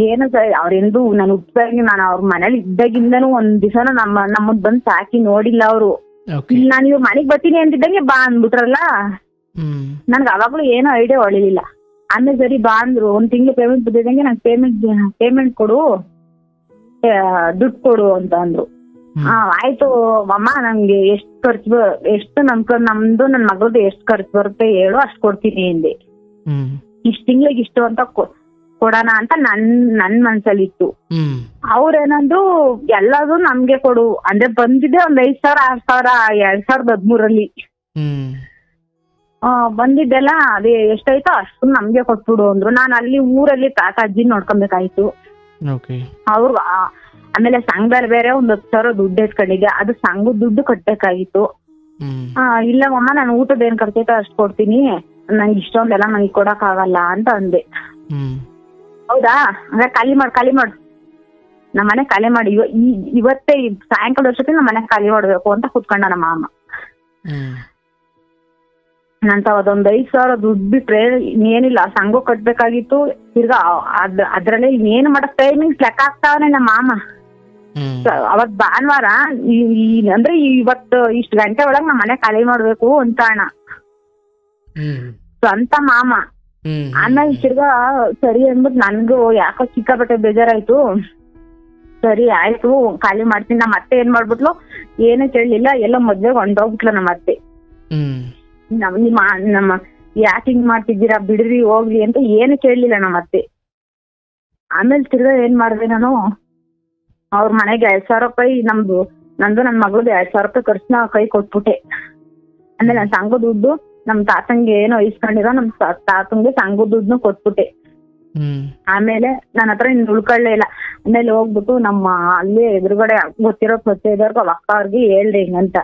ಏನು ಅವ್ರೆಂದು ನಾನು ಹುಟ್ಟಿದಾಗಿ ನಾನು ಅವ್ರ ಮನೇಲಿ ಇದ್ದಾಗಿಂದನೂ ಒಂದ್ ದಿವಸನೂ ನಮ್ಮದ್ ಬಂದ್ ಸಾಕಿ ನೋಡಿಲ್ಲ ಅವ್ರು. ಇಲ್ಲಿ ನಾನು ಇವ್ರ ಮನೆಗ್ ಬರ್ತೀನಿ ಅಂತಿದ್ದಂಗೆ ಬಾ ಅಂದ್ಬಿಟ್ರಲ್ಲ, ನನ್ಗೆ ಅವಾಗ್ಲೂ ಏನೋ ಐಡಿಯಾ ಹೊಳಿಲಿಲ್ಲ. ಆಮೇಲೆ ಸರಿ ಬಾ ಅಂದ್ರು. 1 ತಿಂಗ್ಳು ಪೇಮೆಂಟ್ ಬಿದ್ದಿದ್ದಂಗೆ ನಂಗೆ ಪೇಮೆಂಟ್ ಕೊಡು, ದುಡ್ಡು ಕೊಡು ಅಂತ ಅಂದ್ರು. ಆಯ್ತು ಅಮ್ಮ, ನಂಗೆ ಎಷ್ಟು ನಮ್ದು ನನ್ ಮಗಳದ್ದು ಎಷ್ಟು ಖರ್ಚು ಬರುತ್ತೆ ಹೇಳು, ಅಷ್ಟ್ ಕೊಡ್ತೀನಿ ಅಂದೆ. ಇಷ್ಟ್ ತಿಂಗ್ಳಿಗೆ ಇಷ್ಟು ಅಂತ ಕೊಡೋಣ ಅಂತ ನನ್ ಮನ್ಸಲ್ಲಿ ಇತ್ತು. ಅವ್ರೇನಂದ್ರು ಎಲ್ಲದು ನಮ್ಗೆ ಕೊಡು ಅಂದ್ರೆ ಬಂದಿದೆ ಒಂದ್ 5,000 6,000 2013 ಬಂದಿದ್ದೆಲ್ಲ ಅದೇ ಎಷ್ಟಾಯ್ತೋ ಅಷ್ಟು ನಮ್ಗೆ ಕೊಟ್ಬಿಡು ಅಂದ್ರು. ನಾನ್ ಅಲ್ಲಿ ಊರಲ್ಲಿ ತಾತ ಅಜ್ಜಿ ನೋಡ್ಕೊಬೇಕಾಯ್ತು. ಅವ್ರು ಆಮೇಲೆ ಸಂಘದಲ್ಲಿ ಬೇರೆ 10,000 ದುಡ್ಡು ಎತ್ಕೊಂಡಿದ್ದೆ, ಅದು ಸಂಘದ ದುಡ್ಡು ಕಟ್ಬೇಕಾಗಿತ್ತು. ಇಲ್ಲ ಅಮ್ಮ, ನಾನು ಊಟದ ಏನ್ ಖರ್ಚೈತೋ ಅಷ್ಟು ಕೊಡ್ತೀನಿ, ನಂಗೆ ಇಷ್ಟೊಂದೆಲ್ಲ ನಂಗೆ ಕೊಡಕ್ ಆಗಲ್ಲ ಅಂತ ಅಂದೆ. ಹೌದಾ, ಹಂಗ ಖಾಲಿ ಮಾಡು, ನಮ್ಮ ಮನೆ ಖಾಲಿ ಮಾಡಿ, ಇವತ್ತೇ ಸಾಯಂಕಾಲ ವರ್ಷಕ್ಕೆ ನಮ್ಮ ಮನೆ ಖಾಲಿ ಮಾಡ್ಬೇಕು ಅಂತ ಕುತ್ಕೊಂಡ ನಮ್ಮ ಮಾಮ. ನಂತ ಅದೊಂದ್ 5,000 ದುಡ್ಡು ಬಿಟ್ರೆ ಇನ್ನೇನಿಲ್ಲ, ಸಂಘ ಕಟ್ಬೇಕಾಗಿತ್ತು. ತಿರ್ಗಾ ಅದ್ರಲ್ಲಿ ಇನ್ನೇನು ಮಾಡಕ್ ಟೈಮಿಂಗ್ಸ್ ಲೆಕ್ಕ ಆಗ್ತಾವನೆ ನಮ್ಮ ಮಾಮ. ಅವತ್ ಭಾನುವಾರ ಅಂದ್ರೆ ಇವತ್ತು ಇಷ್ಟು ಗಂಟೆ ಒಳಗ್ ನಮ್ಮ ಮನೆ ಖಾಲಿ ಮಾಡ್ಬೇಕು ಅಂತ ಅಣ್ಣ. ಸ್ವಂತ ಮಾಮ ಹ್ಮ್ ಆಮೇಲೆ ತಿರ್ಗಾ ಸರಿ ಅಂದ್ಬಿಟ್ಟು ನನ್ಗೂ ಯಾಕೋ ಸಿಕ್ಕಾಪಟ್ಟೆ ಬೇಜಾರಾಯ್ತು. ಸರಿ ಆಯ್ತು ಖಾಲಿ ಮಾಡ್ತೀನಿ. ನಮ್ಮ ಅತ್ತೆ ಏನ್ ಮಾಡ್ಬಿಟ್ಲು, ಏನೂ ಕೇಳಲಿಲ್ಲ, ಎಲ್ಲ ಮದ್ವೆಗೆ ಹೊಂಟೋಗ್ಬಿಟ್ಲು ನಮ್ಮ ಅತ್ತೆ. ಹ್ಮ್ ನಮ್ಮ ಯಾಕೆ ಹಿಂಗ್ ಮಾಡ್ತಿದ್ದೀರಾ ಬಿಡ್ರಿ ಹೋಗ್ಲಿ ಅಂತ ಏನು ಕೇಳಲಿಲ್ಲ ನಮ್ಮ ಅತ್ತೆ. ಆಮೇಲೆ ತಿರ್ಗಾ ಏನ್ ಮಾಡ್ದೆ ನಾನು, ಅವ್ರ ಮನೆಗೆ 2,000 ರೂಪಾಯಿ ನಂದು ನನ್ನ ಮಗಳಿಗೆ 2,000 ರೂಪಾಯಿ ಖರ್ಚನ್ನ ಕೈ ಕೊಟ್ಬಿಟ್ಟೆ. ಆಮೇಲೆ ನನ್ನ ಸಂಘದ ದುಡ್ಡು ನಮ್ ತಾತಂಗೆ ಏನೋ ಇಸ್ಕೊಂಡಿರೋ ನಮ್ ತಾತಂಗೆ ಸಂಘದ ದುಡ್ಡನ್ನು ಕೊಟ್ಬಿಟ್ಟೆ. ಆಮೇಲೆ ನನ್ನ ಹತ್ರ ಇನ್ನು ಉಳ್ಕೊಳ್ಳೇ ಇಲ್ಲ. ಆಮೇಲೆ ಹೋಗ್ಬಿಟ್ಟು ನಮ್ಮ ಅಲ್ಲಿ ಎದುರುಗಡೆ ಗೊತ್ತಿರೋ ಇದ್ದವ್ರಿಗೆ ಅಕ್ಕ ಅವ್ರಿಗೆ ಹೇಳ್ದೆ ಹಿಂಗಂತ,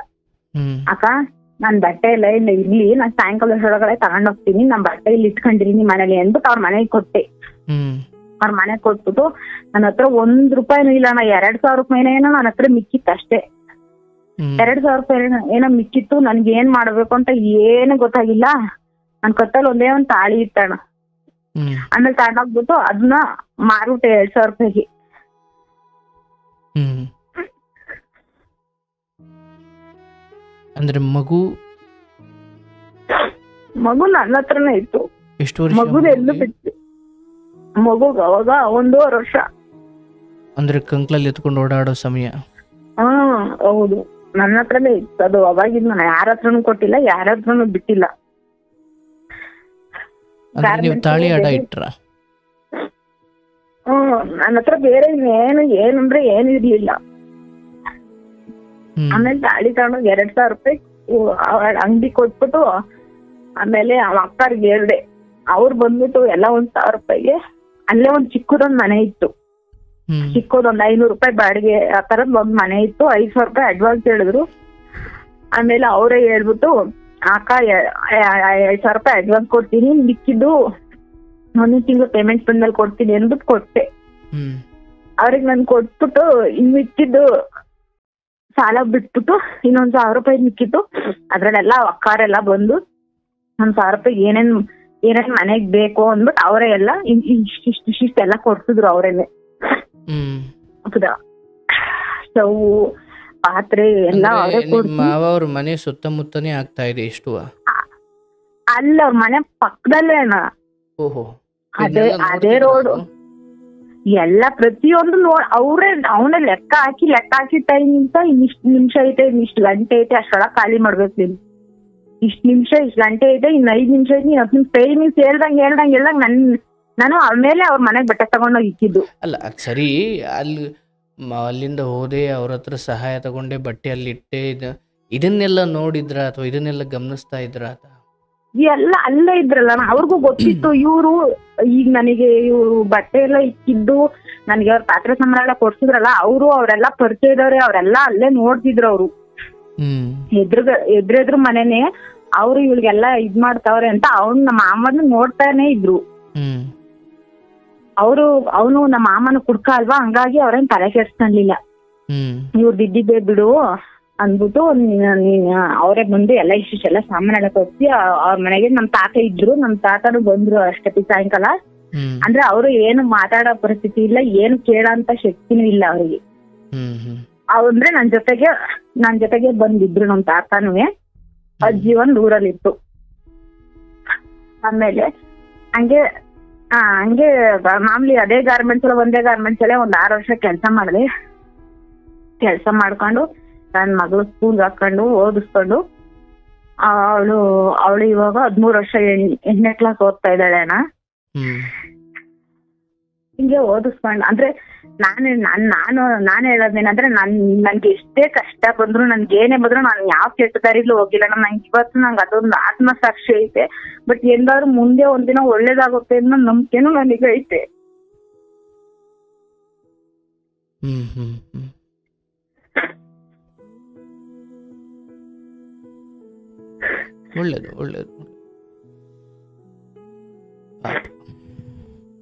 ಅಕ್ಕ ನನ್ ಬಟ್ಟೆ ಎಲ್ಲ ಇಲ್ಲ ಇರ್ಲಿ, ನಾನ್ ಸಾಯಂಕಾಲ ಒಳಗಡೆ ತಗೊಂಡೋಗ್ತೀನಿ, ನಮ್ ಬಟ್ಟೆ ಇಲ್ಲಿ ಇಟ್ಕೊಂಡಿrini ಮನೇಲಿ ಅಂದ್ಬಿಟ್ಟು ಅವ್ರ ಮನೆಗೆ ಕೊಟ್ಟೆ. ಅವ್ರ ಮನೆಗೆ ಕೊಟ್ಬಿಟ್ಟು ನನ್ನ ಹತ್ರ ₹1 ಇಲ್ಲ ಅಣ್ಣ, 2,000 ರೂಪಾಯಿನ ಏನೋ ನನ್ನ ಹತ್ರ ಮಿಕ್ಕಿತ್ತು ಅಷ್ಟೇ. 2,000 ರೂಪಾಯಿ ಏನೋ ಮಿಕ್ಕಿತ್ತು. ನನ್ಗೆ ಏನ್ ಮಾಡ್ಬೇಕು ಅಂತ ಏನು ಗೊತ್ತಾಗಿಲ್ಲ. ನನ್ ಕತ್ತಲ್ಲಿ ಒಂದೇ ಒಂದ್ ತಾಳಿ ಇತ್ತಣ್ಣ. ಆಮೇಲೆ ತಗೊಂಡೋಗ್ಬಿಟ್ಟು ಅದನ್ನ ಮಾರ್ಬಿಟ್ಟೆ 2,000 ರೂಪಾಯಿಗೆ. ಅಂದ್ರೆ ಮಗು ನನ್ನ ಹತ್ರನೇ ಇತ್ತು. ಎಷ್ಟು ವರ್ಷ ಮಗುದ ಎಲ್ಲೂ ಬಿಟ್ಟು ಮಗುಗ ಅವಾಗ 1.5 ವರ್ಷ. ಅಂದ್ರೆ ಕಂಕ್ಲಲ್ಲಿ ಎತ್ಕೊಂಡು ಓಡಾಡೋ ಸಮಯ. ಹೌದು, ನನ್ನ ಹತ್ರನೇ ಇತ್ತು ಅದು. ಅವಾಗಿಂದ ನಾನು ಯಾರ ಹತ್ರನೂ ಕೊಟ್ಟಿಲ್ಲ, ಯಾರ ಹತ್ರನೂ ಬಿಟ್ಟಿಲ್ಲ. ನೀವು ತಾಳಿ ಆಡ ಇಟ್ರ? ನನ್ನ ಹತ್ರ ಬೇರೆ ಏನಂದ್ರೆ ಏನು ಇರ್ಲಿಲ್ಲ. ಆಮೇಲೆ ತಾಳಿ ತಗೊಂಡೋಗಿ 2,000 ರೂಪಾಯಿ ಅಂಗಡಿ ಕೊಟ್ಬಿಟ್ಟು ಆಮೇಲೆ ಅಕ್ಕರ್ಗೆ ಹೇಳ್ದೆ. ಅವ್ರು ಬಂದ್ಬಿಟ್ಟು ಎಲ್ಲ 1,000 ರೂಪಾಯಿಗೆ ಅಲ್ಲೇ ಒಂದ್ ಚಿಕ್ಕದೊಂದ್ ಮನೆ ಇತ್ತು. ಚಿಕ್ಕದೊಂದ್ 500 ರೂಪಾಯಿ ಬಾಡಿಗೆ ಆ ತರದ್ ಒಂದ್ ಮನೆ ಇತ್ತು. 5,000 ರೂಪಾಯಿ ಅಡ್ವಾನ್ಸ್ ಹೇಳಿದ್ರು. ಆಮೇಲೆ ಅವರೇ ಹೇಳ್ಬಿಟ್ಟು ಅಕ್ಕ 2,000 ರೂಪಾಯಿ ಅಡ್ವಾನ್ಸ್ ಕೊಡ್ತೀನಿ, ಮಿಕ್ಕಿದ್ದು ಒಂದೊಂದ್ ತಿಂಗಳು ಪೇಮೆಂಟ್ ಬಂದ್ಮೇಲೆ ಕೊಡ್ತೀನಿ ಅಂದ್ಬಿಟ್ಟು ಕೊಟ್ಟೆ. ಅವ್ರಿಗೆ ನಾನು ಕೊಟ್ಬಿಟ್ಟು ಇನ್ ಮಿಕ್ಕಿದ್ದು ಸಾಲ ಬಿಟ್ಬಿಟ್ಟು ಇನ್ನೊಂದ್ 1,000 ರೂಪಾಯಿ ಮಿಕ್ಕಿತ್ತು. ಅದ್ರಲ್ಲೆಲ್ಲ ಅಕ್ಕಾರೆಲ್ಲ ಬಂದು 1,000 ರೂಪಾಯಿ ಏನೇನ್ ಮನೆಗ್ ಬೇಕು ಅಂದ್ಬಿಟ್ಟು ಅವರೇ ಎಲ್ಲ ಇಷ್ಟೆಲ್ಲ ಕೊಡ್ಸಿದ್ರು ಅವರೇನೆ. ಸ್ಟವ್ ಪಾತ್ರೆ ಎಲ್ಲ ಮಾವ ಅವ್ರ ಮನೆ ಸುತ್ತಮುತ್ತನೇ ಆಗ್ತಾ ಇದೆ ಎಷ್ಟು? ಅಲ್ಲ ಅವ್ರ ಮನೆ ಪಕ್ಕದಲ್ಲೇ ಅಣ್ಣ. ಓಹೋ, ಅದೇ ರೋಡು ಎಲ್ಲ ಪ್ರತಿಯೊಂದು ಅವನೇ ಲೆಕ್ಕ ಹಾಕಿ ಟೈಮಿಂದ ಇನ್ನಿಷ್ಟು ನಿಮಿಷ ಐತೆ, ಇನ್ನಿಷ್ಟು ಗಂಟೆ ಐತೆ, ಅಷ್ಟೊಳಗೆ ಖಾಲಿ ಮಾಡ್ಬೇಕು ನೀನು. ಇಷ್ಟು ನಿಮಿಷ ಇಷ್ಟು ಗಂಟೆ ಐತೆ, ಇನ್ನು 5 ನಿಮಿಷ ಐತಿ, 10 ನಿಮಿಷ ಟೈಮಿಂಗ್ಸ್ ಹೇಳ್ದಂಗೆ ನಾನು ಆಮೇಲೆ ಅವ್ರ ಮನೆಗೆ ಬಟ್ಟೆ ತಗೊಂಡೋಗಿ ಇಕ್ಕಿದ್ದು. ಅಲ್ಲ ಸರಿ, ಅಲ್ಲಿಂದ ಹೋದೆ, ಅವ್ರ ಹತ್ರ ಸಹಾಯ ತಗೊಂಡೆ, ಬಟ್ಟೆ ಅಲ್ಲಿ ಇಟ್ಟೆ, ಇದನ್ನೆಲ್ಲ ನೋಡಿದ್ರ ಅಥವಾ ಇದನ್ನೆಲ್ಲ ಗಮನಿಸ್ತಾ ಇದ್ರ? ಎಲ್ಲ ಅಲ್ಲೇ ಇದ್ರಲ್ಲ, ಅವ್ರಿಗೂ ಗೊತ್ತಿತ್ತು. ಈಗ ನನಗೆ ಇವ್ರು ಬಟ್ಟೆ ಎಲ್ಲ ಇಕ್ಕಿದ್ದು, ನನಗೆ ಅವ್ರ ಪಾತ್ರೆ ಸಾಮಾನು ಎಲ್ಲ ಕೊಡ್ಸಿದ್ರಲ್ಲ, ಅವರೆಲ್ಲ ಪರಿಚಯ ಇದವ್ರೆ, ಅವರೆಲ್ಲ ಅಲ್ಲೇ ನೋಡ್ತಿದ್ರು. ಅವರು ಎದುರೆದ್ರು ಮನೆನೆ, ಅವ್ರು ಇವ್ರಿಗೆಲ್ಲ ಇದ್ ಮಾಡ್ತಾವ್ರೆ ಅಂತ ನಮ್ಮ ಮಾಮನ ನೋಡ್ತಾನೆ ಇದ್ರು. ಅವನು ನಮ್ಮ ಮಾಮನ ಕುಡ್ಕ ಅಲ್ವಾ, ಹಂಗಾಗಿ ಅವ್ರೇನ್ ತಲೆ ಕೆಡ್ಸ್ಕೊಂಡ್ಲಿಲ್ಲ. ಇವ್ರದ್ದು ಇದ್ದಿದ್ದೆ ಬಿಡು ಅಂದ್ಬಿಟ್ಟು ಅವರೇ ಬಂದು ಎಲ್ಲ ಇಷ್ಟೆಲ್ಲ ಸಾಮಾನೆಲ್ಲ ಕೊಡ್ಸಿ ಅವ್ರ ಮನೆಗೆ ನಮ್ ತಾತ ಇದ್ರು. ನಮ್ ತಾತನು ಬಂದ್ರು ಅಷ್ಟೊತ್ತಿ ಸಾಯಂಕಾಲ. ಅಂದ್ರೆ ಅವರು ಏನು ಮಾತಾಡೋ ಪರಿಸ್ಥಿತಿ ಇಲ್ಲ, ಏನು ಕೇಳೋಂತ ಶಕ್ತಿನೂ ಇಲ್ಲ ಅವ್ರಿಗೆ. ಅಂದ್ರೆ ನನ್ ಜೊತೆಗೆ ಬಂದಿದ್ರು ನಮ್ ತಾತನೂ. ಅಜ್ಜಿ ಒಂದ್ ಊರಲ್ಲಿತ್ತು. ಆಮೇಲೆ ಹಂಗೆ ಮಾಮೂಲಿ ಅದೇ ಒಂದೇ ಗಾರ್ಮೆಂಟ್ಸ್ ಅಲ್ಲೇ ಒಂದ್ 6 ವರ್ಷ ಕೆಲ್ಸ ಮಾಡ್ಕೊಂಡು ನನ್ ಮಗಳು ಸ್ಕೂಲ್ ಹಾಕೊಂಡು ಓದಿಸ್ಕೊಂಡು ಅವಳು ಇವಾಗ 13 ವರ್ಷ 8ನೇ ಕ್ಲಾಸ್ ಓದ್ತಾ ಇದ್ದಾಳೆ ಅಣ್ಣ. ಹಿಂಗೆ ಓದಿಸ್ಕೊಂಡು ಅಂದ್ರೆ ನಾನು ಹೇಳೋದೇನಂದ್ರೆ ನನ್ಗೆ ಎಷ್ಟೇ ಕಷ್ಟ ಬಂದ್ರು, ನನ್ಗೆ ಏನೇ ಬಂದ್ರು ನಾನು ಯಾವ ಕೆಟ್ಟ ದಾರಿಲೂ ಹೋಗಿಲ್ಲ. ನಂಗೆ ಇವತ್ತು ನಂಗೆ ಅದೊಂದು ಆತ್ಮಸಾಕ್ಷಿ ಐತೆ. ಬಟ್ ಎಲ್ಲಾದ್ರೂ ಮುಂದೆ ಒಂದಿನ ಒಳ್ಳೇದಾಗುತ್ತೆ ಅನ್ನೋ ನಂಬಿಕೆನೂ ನನಗೆ ಐತೆ. ಒಳ್ಳೇದು.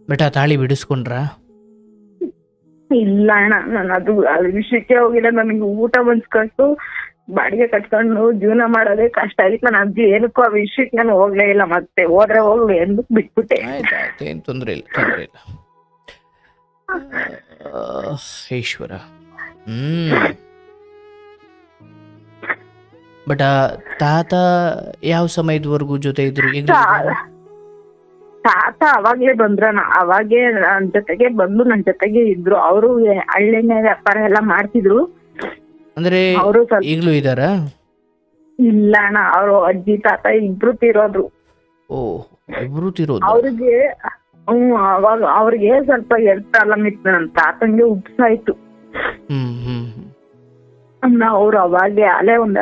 ಬಟ್ ಆ ತಾಳಿ ಬಿಡಿಸ್ಕೊಂಡ್ರ? ಇಲ್ಲ ಅಣ್ಣ, ನಾನು ಅದು ವಿಷಯಕ್ಕೆ ಹೋಗಿಲ್ಲ. ನನಗೆ ಊಟ ಕಟ್ಟು ಬಾಡಿಗೆ ಕಟ್ಕೊಂಡು ಜೀವನ ಮಾಡೋದೇ ಕಷ್ಟ ಆಗಿತ್ತು. ನಾನು ಅಜ್ಜಿ ಏನಕ್ಕೂ ಆ ವಿಷಯಕ್ಕೆ ನಾನು ಹೋಗ್ಲೇ ಇಲ್ಲ. ಮತ್ತೆ ಹೋದ್ರೆ ಹೋಗ್ಲಿ ಎಂದು ಬಿಟ್ಬಿಟ್ಟೆ. ಏನ್ ತೊಂದ್ರೆ ಇಲ್ಲ. ಈಶ್ವರ. ಬಟ್ ಆ ತಾತ ಯಾವ ಸಮಯದವರೆಗೂ ಜೊತೆ ಇದ್ರು? ತಾತ ಅವಾಗ್ಲೇ ಬಂದ್ರಣ, ಅವಾಗೇ ನನ್ ಜೊತೆಗೆ ಬಂದು ನನ್ ಜೊತೆಗೆ ಇದ್ರು. ಅವರು ಹಳ್ಳೆಣ್ಣೆ ವ್ಯಾಪಾರ ಎಲ್ಲ ಮಾಡ್ತಿದ್ರು. ಅಂದ್ರೆ ಅವರು ಸ್ವಲ್ಪ ಈಗಲೂ ಇದಾರಾ? ಇಲ್ಲ ಅಣ್ಣ, ಅವ್ರು ಅಜ್ಜಿ ತಾತ ಇಬ್ರು ತೀರೋದ್ರು. ಓ, ಇಬ್ರು ತಿರೋದು. ಅವ್ರಿಗೆ ಅವಾಗ ಅವ್ರಿಗೆ ಸ್ವಲ್ಪ ಹೆಲ್ತ್ ಪ್ರಾಬ್ಲಮ್ ಇತ್ತು. ನನ್ ತಾತಂಗೆ ಉಪ್ಸಾಯ್ತು. ಹ್ಮ್ ಹ್ಮ್ ಅವ್ರು ಅವಾಗೆ ಅಲ್ಲೇ ಒಂದ್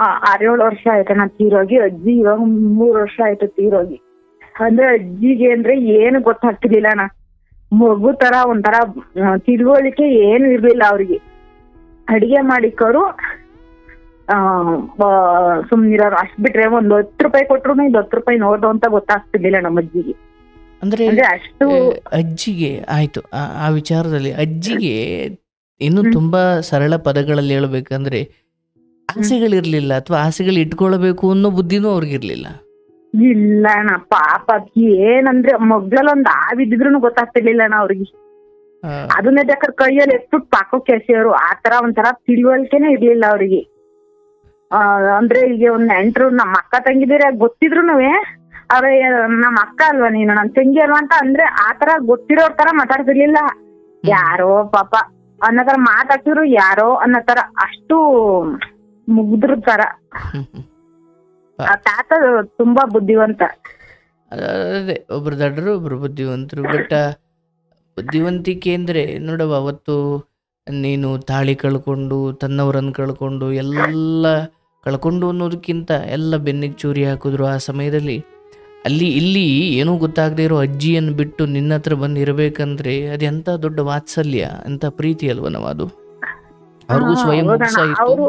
6-7 ವರ್ಷ ಆಯ್ತು ನಾ ತೀರೋಗಿ. ಅಜ್ಜಿ ಇವಾಗ 3 ವರ್ಷ ಆಯ್ತು ತೀರೋಗಿ. ಅಂದ್ರೆ ಅಜ್ಜಿಗೆ ಅಂದ್ರೆ ಏನು ಗೊತ್ತಾಗ್ತಿರ್ಲಿಲ್ಲ ಅಣ್ಣ. ಮಗು ತರ ಒಂಥರ ತಿಳುವಳಿಕೆ ಏನು ಇರ್ಲಿಲ್ಲ ಅವ್ರಿಗೆ. ಅಡಿಗೆ ಮಾಡಿಕೋರು ಸುಮ್ನಿರೋರು. ಅಷ್ಟ್ ಬಿಟ್ರೆ ಒಂದ್ 10 ರೂಪಾಯಿ ಕೊಟ್ರು ಇದು 10 ರೂಪಾಯಿ ನೋಡ್ದು ಅಂತ ಗೊತ್ತಾಗ್ತಿರ್ಲಿಲ್ಲ ನಮ್ಮ ಅಜ್ಜಿಗೆ. ಅಂದ್ರೆ ಅಷ್ಟು ಅಜ್ಜಿಗೆ ಆಯ್ತು. ಆ ವಿಚಾರದಲ್ಲಿ ಅಜ್ಜಿಗೆ ಇನ್ನು ತುಂಬಾ ಸರಳ ಪದಗಳಲ್ಲಿ ಹೇಳ್ಬೇಕಂದ್ರೆ ಆಸೆಗಳಿರ್ಲಿಲ್ಲ, ಅಥವಾ ಆಸೆಗಳು ಇಟ್ಕೊಳ್ಬೇಕು ಅನ್ನೋ ಬುದ್ಧಿನೂ ಅವ್ರಿಗಿರ್ಲಿಲ್ಲ. ಇಲ್ಲ ಅಣ್ಣ, ಪಾಪ ಏನಂದ್ರೆ ಮಗ್ಳಲ್ಲಿ ಒಂದ್ ಆವಿದ್ರು ಗೊತ್ತಾಗ್ತಿರ್ಲಿಲ್ಲ ಅಣ್ಣ ಅವ್ರಿಗೆ. ಅದನ್ನೇ ಬೇಕಾದ್ರೆ ಕೈಯಲ್ಲಿ ಎತ್ಬಿಟ್ಟು ಪಾಕೋಕೆ ಎಸೆಯೋರು. ಆತರ ಒಂಥರ ತಿಳುವಳಿಕೆನೆ ಇರ್ಲಿಲ್ಲ ಅವ್ರಿಗೆ. ಅಂದ್ರೆ ಈಗ ಒಂದ್ ನೆಂಟ್ರು ನಮ್ಮ ಅಕ್ಕ ತಂಗಿದಿರ ಗೊತ್ತಿದ್ರುನುವೆ ಅವ್ರ ನಮ್ಮ ಅಕ್ಕ ಅಲ್ವಾ ನೀನು, ನನ್ ತಂಗಿ ಅಲ್ವಾ ಅಂತ ಅಂದ್ರೆ ಆತರ ಗೊತ್ತಿರೋರ್ ತರ ಮಾತಾಡ್ತಿರ್ಲಿಲ್ಲ. ಯಾರೋ ಪಾಪ ಅನ್ನೋ ತರ ಮಾತಾಡ್ತಿದ್ರು, ಯಾರೋ ಅನ್ನೋ ತರ, ಅಷ್ಟು ಮುಗ್ದ್ರ ತರ. ಆ ತಾತ ತುಂಬಾ ಬುದ್ಧಿವಂತ. ಅದೇ, ಒಬ್ರು ದಡ್ರು ಒಬ್ರು ಬುದ್ಧಿವಂತರು. ಬಟ್ ಬುದ್ಧಿವಂತಿಕೆ ಅಂದ್ರೆ ನೋಡವ, ಅವತ್ತು ನೀನು ತಾಳಿ ಕಳ್ಕೊಂಡು, ತನ್ನವರನ್ನು ಕಳ್ಕೊಂಡು, ಎಲ್ಲ ಕಳ್ಕೊಂಡು ಅನ್ನೋದಕ್ಕಿಂತ ಎಲ್ಲ ಬೆನ್ನಿಗೆ ಚೂರಿ ಹಾಕಿದ್ರು ಆ ಸಮಯದಲ್ಲಿ. ಇಲ್ಲಿ ಏನೂ ಗೊತ್ತಾಗದೇ ಇರೋ ಅಜ್ಜಿಯನ್ನು ಬಿಟ್ಟು ನಿನ್ನ ಹತ್ರ ಬಂದು ಇರಬೇಕಂದ್ರೆ ಅದೆಂತ ದೊಡ್ಡ ವಾತ್ಸಲ್ಯ, ಎಂತ ಪ್ರೀತಿ ಅಲ್ವ ನಾವು. ಅದು ಅವ್ರಿಗೂ ಸ್ವಯಂ ಅವರು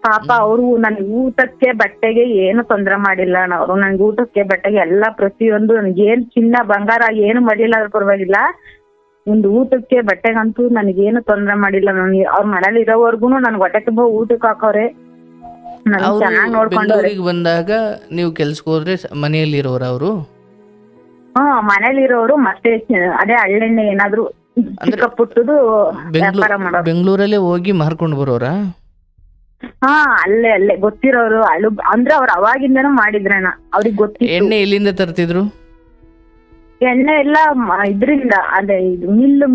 ಪಾಪ ಅವರು ನನ್ಗೆ ಊಟಕ್ಕೆ ಬಟ್ಟೆಗೆ ಏನು ತೊಂದರೆ ಮಾಡಿಲ್ಲ ಅಣ್ಣ. ಅವರು ನನ್ಗೆ ಊಟಕ್ಕೆ ಬಟ್ಟೆಗೆ ಎಲ್ಲ ಪ್ರತಿಯೊಂದು, ನನ್ಗೇನ್ ಚಿನ್ನ ಬಂಗಾರ ಏನು ಮಾಡಿಲ್ಲ ಅದ್ರ ಪರವಾಗಿಲ್ಲ. ಒಂದು ಊಟಕ್ಕೆ ಬಟ್ಟೆಗಂತೂ ನನಗೇನು ತೊಂದರೆ ಮಾಡಿಲ್ಲ. ನನ್ಗೆ ಅವ್ರ ಮನೇಲಿ ಇರೋವರ್ಗುನು ನನ್ಗೆ ಹೊಟ್ಟೆ ತುಂಬಾ ಊಟಕ್ಕೆ ಹಾಕೋರೆ, ನನ್ ಚೆನ್ನಾಗಿ ನೋಡ್ಕೊಂಡವ್ರೆ. ಬೆಂಗಳೂರಿಗೆ ಬಂದಾಗ ನೀವು ಕೆಲ್ಸಕ್ಕೆ ಹೋದ್ರೆ ಮನೆಯಲ್ಲಿ ಇರೋರು ಅವರು? ಮನೇಲಿ ಇರೋರು ಮತ್ತೆ ಅದೇ ಹಳ್ಳೆಣ್ಣೆ ಏನಾದ್ರು ಚಿಕ್ಕ ಪುಟ್ಟದು ವ್ಯಾಪಾರ ಮಾಡೋರು. ಬೆಂಗಳೂರಲ್ಲೇ ಹೋಗಿ ಮಾರ್ಕೊಂಡು ಬರೋರಾ? ಅಲ್ಲೇ ಗೊತ್ತಿರೋರು. ಅಂದ್ರೆ ಅವ್ರು ಅವಾಗಿಂದನೂ ಮಾಡಿದ್ರಣ್ಣ, ಅವ್ರಿಗೆ ಗೊತ್ತಿತ್ತು. ಎಣ್ಣೆ ಎಲ್ಲಿಂದ ತರ್ತಿದ್ರು? ಎಣ್ಣೆ ಎಲ್ಲ ಇದ್ರಿಂದ, ಅದೇ ಇದು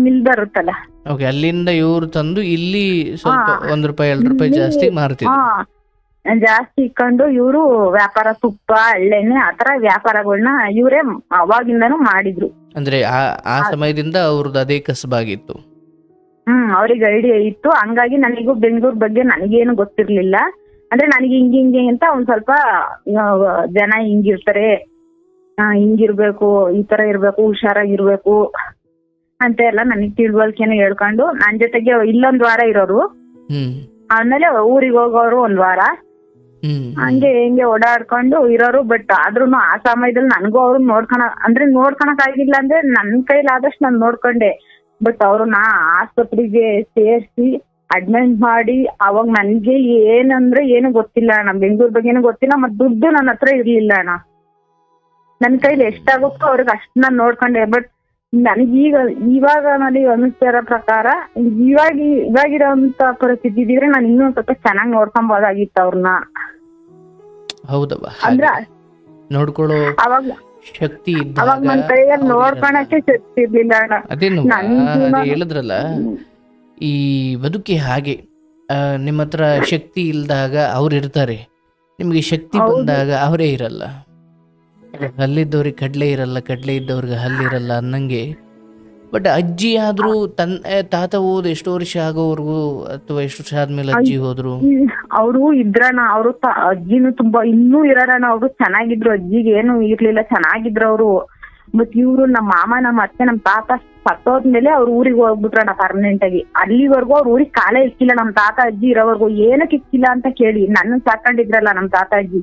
ಮಿಲ್ ಬರುತ್ತಲ್ಲ, ಓಕೆ, ಅಲ್ಲಿಂದ ಇವ್ರು ತಂದು ಇಲ್ಲಿ ಸ್ವಲ್ಪ 1 ರೂಪಾಯಿ 2 ರೂಪಾಯಿ ಜಾಸ್ತಿ ಮಾರ್ತಿದ್ರು. ಜಾಸ್ತಿ ಇಕ್ಕೊಂಡು ಇವ್ರು ವ್ಯಾಪಾರ, ತುಪ್ಪ ಹಳ್ಳೆಣ್ಣೆ ಆತರ ವ್ಯಾಪಾರಗಳನ್ನ ಇವರೇ ಅವಾಗಿಂದನೂ ಮಾಡಿದ್ರು. ಅಂದ್ರೆ ಆ ಸಮಯದಿಂದ ಅವ್ರದ್ದು ಅದೇ ಕಸಬಾಗಿತ್ತು. ಅವ್ರಿಗೆ ಐಡಿಯಾ ಇತ್ತು. ಹಂಗಾಗಿ ನನಗೂ ಬೆಂಗಳೂರು ಬಗ್ಗೆ ನನಗೇನು ಗೊತ್ತಿರ್ಲಿಲ್ಲ. ಅಂದ್ರೆ ನನಗೆ ಹಿಂಗೆ ಅಂತ ಒಂದ್ ಸ್ವಲ್ಪ ಜನ ಹಿಂಗಿರ್ತಾರೆ, ಹಿಂಗಿರ್ಬೇಕು, ಈ ತರ ಇರ್ಬೇಕು, ಹುಷಾರಾಗಿರ್ಬೇಕು ಅಂತ ಎಲ್ಲ ನನಗ್ ತಿಳುವಳಿಕೆನ ಹೇಳ್ಕೊಂಡು ನನ್ ಜೊತೆಗೆ ಇಲ್ಲೊಂದ್ ವಾರ ಇರೋರು, ಆಮೇಲೆ ಊರಿಗೆ ಹೋಗೋರು 1 ವಾರ, ಹಂಗೆ ಹಿಂಗೆ ಓಡಾಡ್ಕೊಂಡು ಇರೋರು. ಬಟ್ ಆದ್ರೂನು ಆ ಸಮಯದಲ್ಲಿ ನನ್ಗೂ ಅವ್ರು ನೋಡ್ಕೊಳಕ್ ಆಗಿಲ್ಲ. ಅಂದ್ರೆ ನನ್ ಕೈಲಾದಷ್ಟು ನಾನ್ ನೋಡ್ಕೊಂಡೆ. ಬಟ್ ಅವ್ರನ್ನ ಆಸ್ಪತ್ರೆಗೆ ಸೇರ್ಸಿ ಅಡ್ಮಿಟ್ ಮಾಡಿ, ಅವಾಗ ನನ್ಗೆ ಏನಂದ್ರೆ ಏನು ಗೊತ್ತಿಲ್ಲ ಅಣ್ಣ, ಬೆಂಗಳೂರು ಬಗ್ಗೆನೂ ಗೊತ್ತಿಲ್ಲ, ಮತ್ ದುಡ್ಡು ನನ್ನ ಹತ್ರ ಇರ್ಲಿಲ್ಲ ಅಣ್ಣ. ನನ್ ಕೈಲಿ ಎಷ್ಟಾಗುತ್ತೋ ಅವ್ರಿಗೆ ಅಷ್ಟ್ ನಾನ್ ನೋಡ್ಕೊಂಡೆ. ಬಟ್ ನನಗೀಗ ಇವಾಗ ನನಗೆ ಅನಿಸ್ತಿರೋ ಪ್ರಕಾರ ಇವಾಗಿರೋಂತ ಪರಿಸ್ಥಿತಿ ಇದ್ರೆ ನಾನು ಇನ್ನೂ ಸ್ವಲ್ಪ ಚೆನ್ನಾಗಿ ನೋಡ್ಕೊಬೋದಾಗಿತ್ತು ಅವ್ರನ್ನ. ಹೌದವ್ವ, ಅಂದ್ರ ನೋಡ್ಕೊಳ್ಳೋ ಅವಾಗ ಶಕ್ತಿ ಅವಾಗ ನನ್ ಕೈಯಲ್ಲಿ ನೋಡ್ಕೊಳಕ್ಕೆ ಶಕ್ತಿ ಇರ್ಲಿಲ್ಲ ಅಣ್ಣ. ಅದೇನು ಹೇಳಿದ್ರಲ್ಲ, ಈ ಬದುಕಿ ಹಾಗೆ ನಿಮ್ಮ ಹತ್ರ ಶಕ್ತಿ ಇಲ್ದಾಗ ಅವ್ರು ಇರ್ತಾರೆ, ನಿಮ್ಗೆ ಶಕ್ತಿ ಬಂದಾಗ ಅವರೇ ಇರಲ್ಲ. ಹಲ್ಲಿದ್ದವ್ರಿಗೆ ಕಡ್ಲೆ ಇರಲ್ಲ, ಕಡ್ಲೆ ಇದ್ದವ್ರಿಗೆ ಹಲ್ಲಿರಲ್ಲ ಅನ್ನಂಗೆ. ಬಟ್ ಅಜ್ಜಿ ಆದ್ರೂ ತಾತ ಹೋದ್ ಎಷ್ಟು ವರ್ಷ ಆಗೋವರ್ಗು, ಅಥವಾ ಎಷ್ಟು ವರ್ಷ ಆದ್ಮೇಲೆ ಅಜ್ಜಿ ಹೋದ್ರು? ಅವರು ಇದ್ರಣ್ಣ, ಅವರು ಅಜ್ಜಿನೂ ತುಂಬಾ ಇನ್ನೂ ಇರೋಣ. ಅವರು ಚೆನ್ನಾಗಿದ್ರು, ಅಜ್ಜಿಗೆ ಏನು ಇರ್ಲಿಲ್ಲ, ಚೆನ್ನಾಗಿದ್ರು ಅವರು. ಮತ್ ಇವ್ರು ನಮ್ಮ ಮಾಮ, ನಮ್ಮ ಅತ್ತೆ, ನಮ್ಮ ತಾತ ಸತ್ತೋದ್ಮೇಲೆ ಅವ್ರ ಊರಿಗೆ ಹೋಗ್ಬಿಟ್ರಣ್ಣ ಪರ್ಮನೆಂಟ್ ಆಗಿ. ಅಲ್ಲಿವರೆಗೂ ಅವ್ರ ಊರಿಗೆ ಕಾಲೇ ಇಕ್ಕಿಲ್ಲ ನಮ್ಮ ತಾತ ಅಜ್ಜಿ ಇರೋವರೆಗೂ. ಏನಕ್ಕೆ ಇಕ್ಕಿಲ್ಲ ಅಂತ ಕೇಳಿ, ನನ್ನ ಸಾಕೊಂಡಿದ್ರಲ್ಲ ನಮ್ಮ ತಾತ ಅಜ್ಜಿ,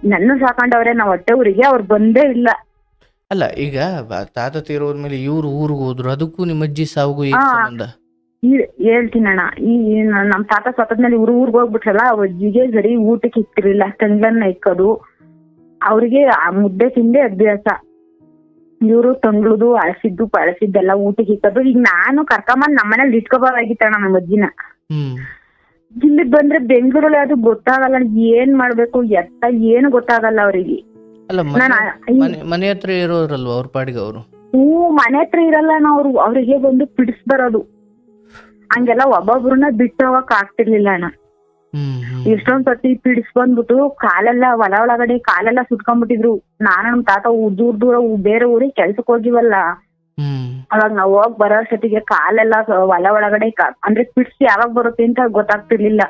ನನ್ನ ಸಾಕೊಂಡವ್ರೆ. ನಾವ್ ಹೊಟ್ಟೆ ಊರಿಗೆ ಅವ್ರು ಬಂದೇ ಇಲ್ಲ. ಅಲ್ಲ, ಈಗ ತಾತ ತೀರೋದ್ಮೇಲೆ ಇವ್ರು ಊರಿಗೆ ಹೋದ್ರು, ಅದಕ್ಕೂ ನಿಮ್ಮ ಅಜ್ಜಿ ಸಾವುಗೂ ಏನ್ ಸಂಬಂಧ? ಹೇಳ್ತೀನಣ್ಣ, ಈ ನಮ್ ತಾತ ಸತ್ತದ್ಮೇಲೆ ಇವ್ರು ಊರ್ಗ್ ಹೋಗ್ಬಿಟ್ರಲ್ಲ, ಅವ್ರ ಅಜ್ಜಿಗೆ ಸರಿ ಊಟಕ್ಕೆ ಇಕ್ತಿರ್ಲಿಲ್ಲ, ತಂಗ್ಳನ್ನ ಇಕ್ಕೋದು. ಅವ್ರಿಗೆ ಆ ಮುದ್ದೆ ತಿಂದೆ ಅಭ್ಯಾಸ. ಇವ್ರು ತಂಗ್ಳುದು ಅಳಸಿದ್ದು ಪಳಸಿದ್ದೆಲ್ಲ ಊಟಕ್ಕೆ ಇಕ್ಕೋದು. ಈಗ ನಾನು ಕರ್ಕೊಂಬಂದ್ ನಮ್ಮನೇಲಿ ಇಟ್ಕೋಬೋದಾಗಿತ್ತಣ್ಣ ನಮ್ಮ ಅಜ್ಜಿನ. ಇಲ್ಲಿ ಬಂದ್ರೆ ಬೆಂಗಳೂರಲ್ಲಿ ಅದು ಗೊತ್ತಾಗಲ್ಲ, ಏನ್ ಮಾಡ್ಬೇಕು ಎತ್ತ ಏನು ಗೊತ್ತಾಗಲ್ಲ ಅವ್ರಿಗೆ. ಅಲ್ಲ ನಾನು ಮನೆ ಹತ್ರ ಇರೋರಲ್ವಾ ಅವ್ರ ಪಾಡಿಗೆ ಅವರು? ಮನೆ ಹತ್ರ ಇರಲ್ಲ ಅಣ್ಣ. ಅವ್ರಿಗೆ ಬಂದು ಪಿಡಿಸ್ ಬರೋದು. ಹಂಗೆಲ್ಲ ಒಬ್ಬೊಬ್ರನ್ನ ಬಿಟ್ಟು ಹೋಗಕ್ ಆಗ್ತಿರ್ಲಿಲ್ಲ ಅಣ್ಣ. ಎಷ್ಟೊಂದ್ ಸತಿ ಪಿಡಿಸ್ ಬಂದ್ಬಿಟ್ಟು ಕಾಲೆಲ್ಲ ಒಳಗಡೆ ಕಾಲೆಲ್ಲ ಸುಟ್ಕೊಂಡ್ಬಿಟ್ಟಿದ್ರು. ನಾನು ನಮ್ ತಾತ ದೂರ ಬೇರೆ ಊರಿಗೆ ಕೆಲ್ಸಕ್ ಹೋಗಿವಲ್ಲ, ಅವಾಗ ನಾವ್ ಹೋಗ್ ಬರೋ ಅಷ್ಟೊತ್ತಿಗೆ ಕಾಲೆಲ್ಲ ಒಳಗಡೆ ಅಂದ್ರೆ ಪಿಡ್ಸ್ ಯಾವಾಗ ಬರುತ್ತೆ ಅಂತ ಗೊತ್ತಾಗ್ತಿರ್ಲಿಲ್ಲ.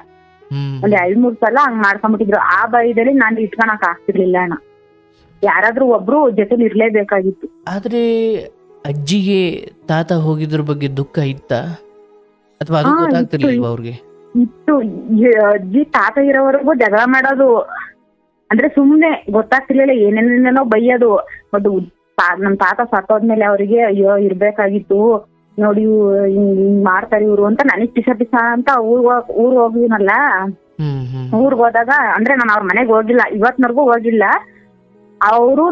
ಒಂದ್ 2-3 ಸಲ ಹಂಗ್ ಮಾಡ್ಕೊಂಡ್ಬಿಟ್ಟಿದ್ರು. ಆ ಭಯದಲ್ಲಿ ನಾನು ಇಟ್ಕೊಳಕ್ ಆಗ್ತಿರ್ಲಿಲ್ಲ ಅಣ್ಣ. ಯಾರಾದ್ರೂ ಒಬ್ರು ಜೊತೆಲಿ ಇರ್ಲೇಬೇಕಾಗಿತ್ತು. ಆದ್ರೆ ಅಜ್ಜಿಗೆ ತಾತ ಹೋಗಿದ್ರ ಬಗ್ಗೆ ದುಃಖ ಇತ್ತ ಅಥವಾ ಅದು ಗೊತ್ತಾಗ್ತಿರ್ಲಿಲ್ವಾ ಅವ್ರಿಗೆ? ಇತ್ತು. ಅಜ್ಜಿ ತಾತ ಇರೋವರೆಗೂ ಜಗಳ ಮಾಡೋದು, ಅಂದ್ರೆ ಸುಮ್ನೆ ಗೊತ್ತಾಗ್ತಿರ್ಲಿಲ್ಲ, ಏನೇನೇನೋ ಬೈಯೋದು. ಅದು ನಮ್ ತಾತ ಸತ್ತೋದ್ಮೇಲೆ ಅವ್ರಿಗೆ ಅಯ್ಯೋ ಇರ್ಬೇಕಾಗಿತ್ತು ನೋಡಿ ಹಿಂಗ್ ಮಾಡ್ತಾರೆ ಇವ್ರು ಅಂತ ನನಗ್ ಪಿಸ ಅಂತ ಊರ್ ಹೋಗಿನಲ್ಲ. ಊರ್ಗ್ ಹೋದಾಗ ಅಂದ್ರೆ ನಾನು ಅವ್ರ ಮನೆಗ್ ಹೋಗಿಲ್ಲ, ಇವತ್ನವರೆಗೂ ಹೋಗಿಲ್ಲ. ಅವರು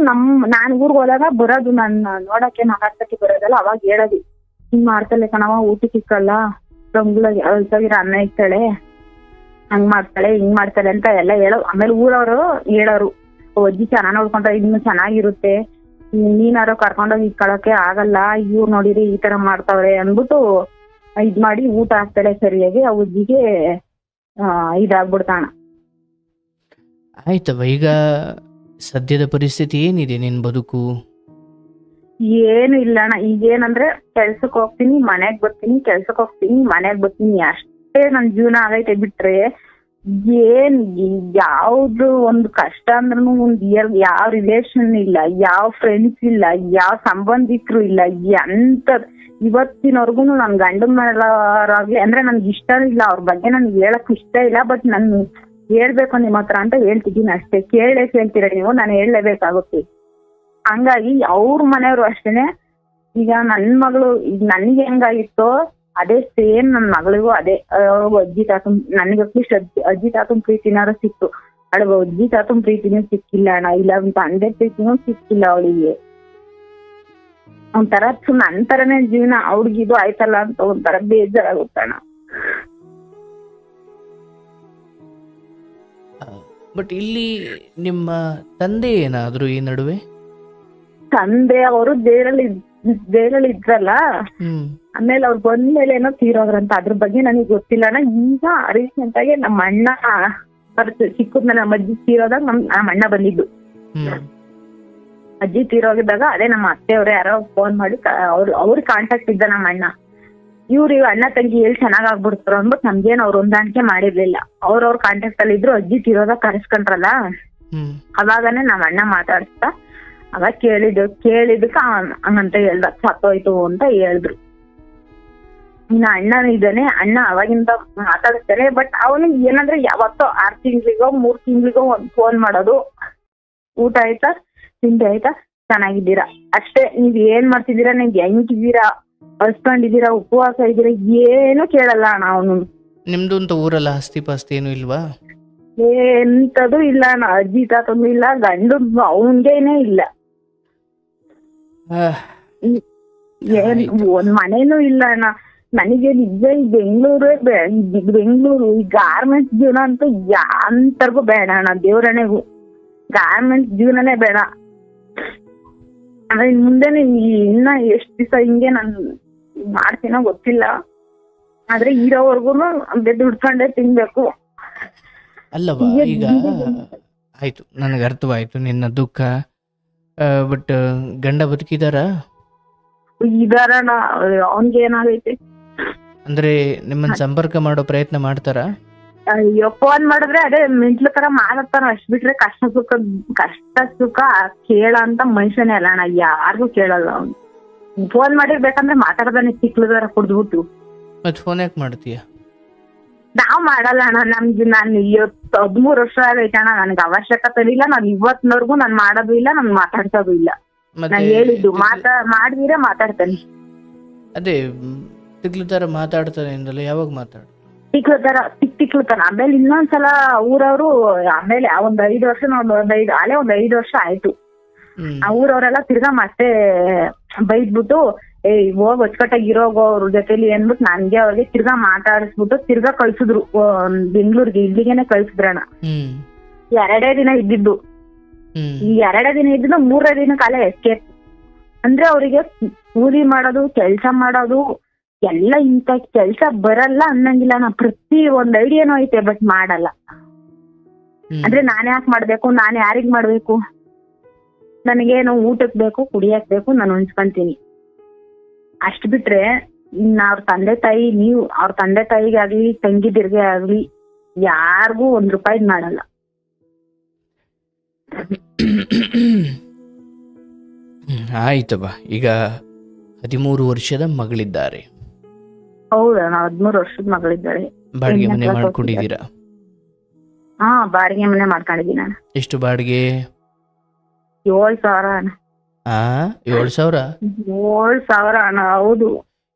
ನಾನ್ ಊರ್ಗ್ ಹೋದಾಗ ಬರೋದು, ನನ್ನ ನೋಡಕ್ಕೆ ಮಾತಾಡ್ಸಕ್ಕೆ ಬರೋದಲ್ಲ, ಅವಾಗ ಹೇಳೋದು ಹಿಂಗ್ ಮಾಡ್ತಾಳೆ ಕಣವ, ಊಟಕ್ಕೆ ಇಕ್ಕಲ್ಲ, ರಂಗುಲಾಗಿ ಅಳ್ತಾಗಿರ ಅನ್ನ ಇಕ್ತಾಳೆ, ಹಂಗ್ ಮಾಡ್ತಾಳೆ ಹಿಂಗ್ ಮಾಡ್ತಾಳೆ ಅಂತ ಎಲ್ಲ ಹೇಳೋ. ಆಮೇಲೆ ಊರವರು ಹೇಳೋರು, ಅಜ್ಜಿ ಚೆನ್ನಾಗ್ ನೋಡ್ಕೊಂಡ್ರೆ ಇನ್ನು ಚೆನ್ನಾಗಿರುತ್ತೆ, ನೀನಾರು ಕರ್ಕೊಂಡೋಗಿ ಇಕ್ಕೊಳಕ್ಕೆ ಆಗಲ್ಲ, ಇವ್ರು ನೋಡಿರಿ ಈ ತರ ಮಾಡ್ತಾವ್ರೆ ಅಂದ್ಬಿಟ್ಟು ಇದ್ ಮಾಡಿ ಊಟ ಹಾಕ್ತಾಳೆ ಸರಿಯಾಗಿ. ಆ ಅಜ್ಜಿಗೆ ಇದಾಗ್ಬಿಡ್ತಾಣ. ಆಯ್ತವ, ಈಗ ಸದ್ಯದ ಪರಿಸ್ಥಿತಿ ಏನಿದೆ ನಿನ್ ಬದುಕು? ಏನು ಇಲ್ಲ ಅಣ್ಣ. ಈಗೇನಂದ್ರೆ ಕೆಲ್ಸಕ್ ಹೋಗ್ತೀನಿ, ಮನೆಗ್ ಬರ್ತೀನಿ, ಕೆಲ್ಸಕ್ ಹೋಗ್ತೀನಿ, ಮನೆಗ್ ಬರ್ತೀನಿ, ಅಷ್ಟೇ ನನ್ ಜೀವನ ಆಗೈತೆ. ಬಿಟ್ರೆ ಏನ್ ಯಾವ್ದು ಒಂದು ಕಷ್ಟ ಅಂದ್ರೂ ಒಂದ್ ಯಾವ ರಿಲೇಷನ್ ಇಲ್ಲ, ಯಾವ ಫ್ರೆಂಡ್ಸ್ ಇಲ್ಲ, ಯಾವ ಸಂಬಂಧಿಕರು ಇಲ್ಲ, ಎಂತ ಇವತ್ತಿನವರ್ಗು ನನ್ ಗಂಡನ್ ಮೇಲಾಗ್ಲಿ ಅಂದ್ರೆ ನನ್ಗೆ ಇಷ್ಟ ಇಲ್ಲ, ಅವ್ರ ಬಗ್ಗೆ ನನ್ಗೆ ಹೇಳಕ್ ಇಷ್ಟ ಇಲ್ಲ. ಬಟ್ ನನ್ ಹೇಳ್ಬೇಕು ನಿಮ್ ಹತ್ರ ಅಂತ ಹೇಳ್ತಿದ್ದೀನಿ ಅಷ್ಟೇ. ಕೇಳ್ತೀರ ನೀವು, ನಾನು ಹೇಳಲೇಬೇಕಾಗುತ್ತೆ. ಹಂಗಾಗಿ ಅವ್ರ ಮನೆಯವರು ಅಷ್ಟೇನೆ. ಈಗ ನನ್ ಮಗಳು ಈಗ ನನಗೆ ಹೆಂಗಾಗಿತ್ತೋ ಅದೇ ಸೇಮ್ ನನ್ ಮಗಳಿಗೂ ಅದೇ. ಅಜ್ಜಿ ತಾತನ್ ನನಗೆ ಅಟ್ಲೀಸ್ಟ್ ಅಜ್ಜಿ ತಾತನ್ ಪ್ರೀತಿನಾರು ಸಿಕ್ತು, ಅವಳಿಗೆ ಅಜ್ಜಿ ತಾತನ್ ಪ್ರೀತಿನೂ ಸಿಕ್ಕಿಲ್ಲ ಅಣ್ಣ. ಇಲ್ಲ ತಂದೆ ಪ್ರೀತಿನೂ ಸಿಕ್ಕಿಲ್ಲ ಅವಳಿಗೆ. ಒಂಥರ ನನ್ ತರನೇ ಜೀವನ, ಅವ್ರಿಗಿದು ಆಯ್ತಲ್ಲ ಅಂತ ಒಂಥರ ಬೇಜಾರಾಗುತ್ತಣ್ಣ. ಬಟ್ ಇಲ್ಲಿ ನಿಮ್ಮ ತಂದೆ ಏನಾದ್ರು ಈ ನಡುವೆ? ತಂದೆ ಅವರು ದೇರಲ್ಲಿ ಇದ್ರಲ್ಲ, ಆಮೇಲೆ ಅವ್ರು ಬಂದ್ಮೇಲೆ ಏನೋ ತೀರೋದ್ರಂತ. ಅದ್ರ ಬಗ್ಗೆ ನನಗೆ ಗೊತ್ತಿಲ್ಲ ಅಣ್ಣ. ಈಗ ರೀಸೆಂಟ್ ಆಗಿ ನಮ್ಮ ಅಣ್ಣ ಚಿಕ್ಕದ್ಮೇಲೆ ನಮ್ಮ ಅಜ್ಜಿ ತೀರೋದಾಗ ನಮ್ಮ ಅಣ್ಣ ಬಂದಿದ್ದು. ಅಜ್ಜಿ ತೀರೋಗಿದ್ದಾಗ ಅದೇ ನಮ್ಮ ಅತ್ತೆಯವ್ರು ಯಾರೋ ಫೋನ್ ಮಾಡಿ ಅವ್ರ ಕಾಂಟ್ಯಾಕ್ಟ್ ಇದ್ದ ನಮ್ಮ ಅಣ್ಣ. ಇವ್ರು ಅಣ್ಣ ತಂಗಿ ಎಲ್ಲಿ ಚೆನ್ನಾಗಾಗ್ಬಿಡ್ತಾರ ಅಂದ್ಬಿಟ್ಟು ನಮ್ಗೇನ್ ಅವ್ರು ಹೊಂದಾಣಿಕೆ ಮಾಡಿರ್ಲಿಲ್ಲ. ಅವ್ರವ್ರ ಕಾಂಟ್ಯಾಕ್ಟ್ ಅಲ್ಲಿ ಇದ್ರು. ಅಜ್ಜಿ ತೀರೋದಾಗ ಕರೆಸ್ಕೊಂಡ್ರಲ್ಲ, ಅವಾಗನೇ ನಮ್ಮ ಅಣ್ಣ ಮಾತಾಡ್ಸ್ತಾ ಅವಾಗ ಕೇಳಿದಕ್ಕ ಹಂಗಂತ ಹೇಳ್ದ, ಸತ್ತೋಯ್ತು ಅಂತ ಹೇಳಿದ್ರು. ಇನ್ನ ಅಣ್ಣ ಇದ್ದಾನೆ, ಅಣ್ಣ ಅವಾಗಿಂದ ಮಾತಾಡಿಸ್ತಾನೆ. ಬಟ್ ಅವನು ಏನಂದ್ರೆ ಯಾವತ್ತೋ 6 ತಿಂಗಳಿಗೋ 3 ತಿಂಗಳಿಗೋ ಒಂದ್ ಫೋನ್ ಮಾಡೋದು, ಊಟ ಆಯ್ತಾ, ತಿಂಡಿ ಆಯ್ತಾ, ಚೆನ್ನಾಗಿದ್ದೀರಾ ಅಷ್ಟೇ. ನೀವ್ ಏನ್ ಮಾಡ್ತಿದ್ದೀರಾ, ನೀವ್ ಹೆಂಗಿದ್ದೀರಾ, ಹಸ್ಕೊಂಡಿದ್ದೀರಾ, ಉಪವಾಸ ಇದ್ದೀರಾ, ಏನು ಕೇಳಲ್ಲ ಅಣ್ಣ ಅವನು. ನಿಮ್ದು ಅಂತ ಊರಲ್ಲ ಆಸ್ತಿ ಪಾಸ್ತಿ ಏನು ಇಲ್ವಾ? ಎಂತದು ಇಲ್ಲ ಅಣ್ಣ. ಅಜ್ಜಿ ತಾತನು ಇಲ್ಲ, ಗಂಡು ಅವನ್ಗೇನೆ ಇಲ್ಲ, ಒಂದ್ ಮನೇನು ಇಲ್ಲ ಅಣ್ಣ. ನನಗೆ ನಿಜ ಈ ಬೆಂಗಳೂರು ಈ ಗಾರ್ಮೆಂಟ್ಸ್ ಜೀವನ ಅಂತೂ ಅಂತರ್ಗೂ ಬೇಡ ಅಣ್ಣ. ದೇವ್ರಣೆಗೂ ಗಾರ್ಮೆಂಟ್ಸ್ ಜೀವನನೇ ಬೇಡ. ಅಂದ್ರೆ ಮುಂದೆನೆ ಇನ್ನ ಎಷ್ಟ್ ದಿವಸ ಹಿಂಗೆ ನಾನ್ ಮಾಡ್ತೀನೋ ಗೊತ್ತಿಲ್ಲ. ಆದ್ರೆ ಇರೋವರ್ಗುನು ದುಡ್ಕೊಂಡೇ ತಿನ್ಬೇಕು. ಅಲ್ಲವಾ, ಈಗ ಆಯ್ತು, ನನಗೆ ಅರ್ಥವಾಯ್ತು ನಿನ್ನ ದುಃಖ. ಬಟ್ ಗಂಡ ಬದುಕಿದಾರ? ಇದಾರಣ್ಣ. ಅವನ್ಗೆ ಏನಾಗೈತೆ ಅಂದ್ರೆ ನಿಮ್ಮನ್ನ ಸಂಪರ್ಕ ಮಾಡೋ ಪ್ರಯತ್ನ ಮಾಡ್ತಾರ? ಅಯ್ಯೋ, ಫೋನ್ ಮಾಡಿದ್ರೆ ಅದೇ ಮೆಂಟ್ಲು ತರ ಮಾಡತ್ತಾನ. ಅಷ್ಟ್ ಬಿಟ್ರೆ ಕಷ್ಟ ಸುಖ ಕೇಳ ಅಂತ ಮನುಷ್ಯನೇ ಅಲ್ಲ ಅಣ್ಣ. ಯಾರಿಗೂ ಕೇಳಲ್ಲ ಅವ್ನು. ಫೋನ್ ಮಾಡಿರ್ಬೇಕಂದ್ರೆ ಮಾತಾಡ್ದಾನೆ ತಿಕ್ಲದಾರ ಕುಡ್ದ್ಬಿಟ್ಟು. ಮತ್ ಫೋನ್ ಯಾಕೆ ಮಾಡ್ತೀಯ? ನಾವ್ ಮಾಡಲ್ಲ ಅಣ್ಣ. ನಾನು 13 ವರ್ಷ ಆಗೈತೆ ಅಣ್ಣ. ನನ್ಗೆ ಅವಶ್ಯಕತೆ ಇಲ್ಲ. ನಾನು ಇವತ್ತಿನವರೆಗೂ ನಾನ್ ಮಾಡೋದು ಇಲ್ಲ, ನಾನ್ ಮಾತಾಡ್ಸೋದು ಇಲ್ಲ. ನಾನ್ ಹೇಳಿದ್ದು ಮಾಡಿದ್ರೆ ಮಾತಾಡ್ತಾನೆ. ಅದೇ ತಿಕ್ಲು ತರ ಮಾತಾಡ್ತಾನೆ ಅಂದಲ್ಲ, ಯಾವಾಗ ತಿಕ್ಲುತ್ತಾನ. ಆಮೇಲೆ ಇನ್ನೊಂದ್ಸಲ ಊರವ್ರು ಆಮೇಲೆ ಒಂದ್ 5 ವರ್ಷ ಒಂದ್ 5 ವರ್ಷ ಆಯ್ತು. ಆ ಊರವ್ರೆಲ್ಲ ತಿರ್ಗಾ ಮತ್ತೆ ಬೈದ್ಬಿಟ್ಟು ಹೋಗ್ ಅಚ್ಚುಕಟ್ಟಾಗಿ ಇರೋಗೋ ಅವ್ರ ಜೊತೆಲಿ ಅಂದ್ಬಿಟ್ಟು ನನ್ಗೆ ಅವ್ರಿಗೆ ತಿರ್ಗಾ ಮಾತಾಡಿಸ್ಬಿಟ್ಟು ತಿರ್ಗಾ ಕಳ್ಸಿದ್ರು ಬೆಂಗ್ಳೂರ್ಗೆ. ಇಲ್ಲಿಗೇನೆ ಕಳ್ಸಿದ್ರಣ್ಣ. 2 ದಿನ ಇದ್ದಿದ್ದು. ಈ 2 ದಿನ ಇದ್ದು 3 ದಿನ ಕಾಲ ಎಸ್ಕೇಪ್. ಅಂದ್ರೆ ಅವರಿಗೆ ಕೂಲಿ ಮಾಡೋದು, ಕೆಲಸ ಮಾಡೋದು ಎಲ್ಲ ಇಂಥ ಕೆಲ್ಸ ಬರಲ್ಲ ಅನ್ನಂಗಿಲ್ಲ. ನಾ ಪ್ರತಿ ಒಂದ್ ಐಡಿಯಾನು ಐತೆ, ಬಟ್ ಮಾಡಲ್ಲ. ಅಂದ್ರೆ ನಾನ್ ಯಾಕೆ ಮಾಡ್ಬೇಕು, ನಾನ್ ಯಾರಿಗ್ ಮಾಡ್ಬೇಕು, ನನಗೇನು ಊಟಕ್ ಬೇಕು, ಕುಡಿಯಕ್ ಬೇಕು, ನಾನು ಹೊಂಚ್ಕೊಂತೀನಿ. ಅಷ್ಟ್ ಬಿಟ್ರೆ ಇನ್ನ ಅವ್ರ ತಂದೆ ತಾಯಿ, ಅವ್ರ ತಂದೆ ತಾಯಿಗಾಗ್ಲಿ ತಂಗಿದಿರ್ಗೆ ಆಗ್ಲಿ ಯಾರಿಗೂ ₹1 ಮಾಡಲ್ಲ. ಆಯ್ತಪ್ಪ. ಈಗ 13 ವರ್ಷದ ಮಗಳಿದ್ದಾರೆ. ಹೌದಾ, 13 ವರ್ಷದ ಮಗಳಿದ್ದಾರೆ. ಬಾಡಿಗೆ ಮನೆ ಮಾಡ್ಕೊಂಡಿದ್ದೀರಾ? ಹಾ, ಬಾಡಿಗೆ ಮನೆ ಮಾಡ್ಕೊಂಡಿದ್ದೀನಿ ನಾನು. ಎಷ್ಟು ಬಾಡಿಗೆ? 7,000 ಅಣ್ಣ. 7,000? 7,000 ಅಣ್ಣ. ಹೌದು.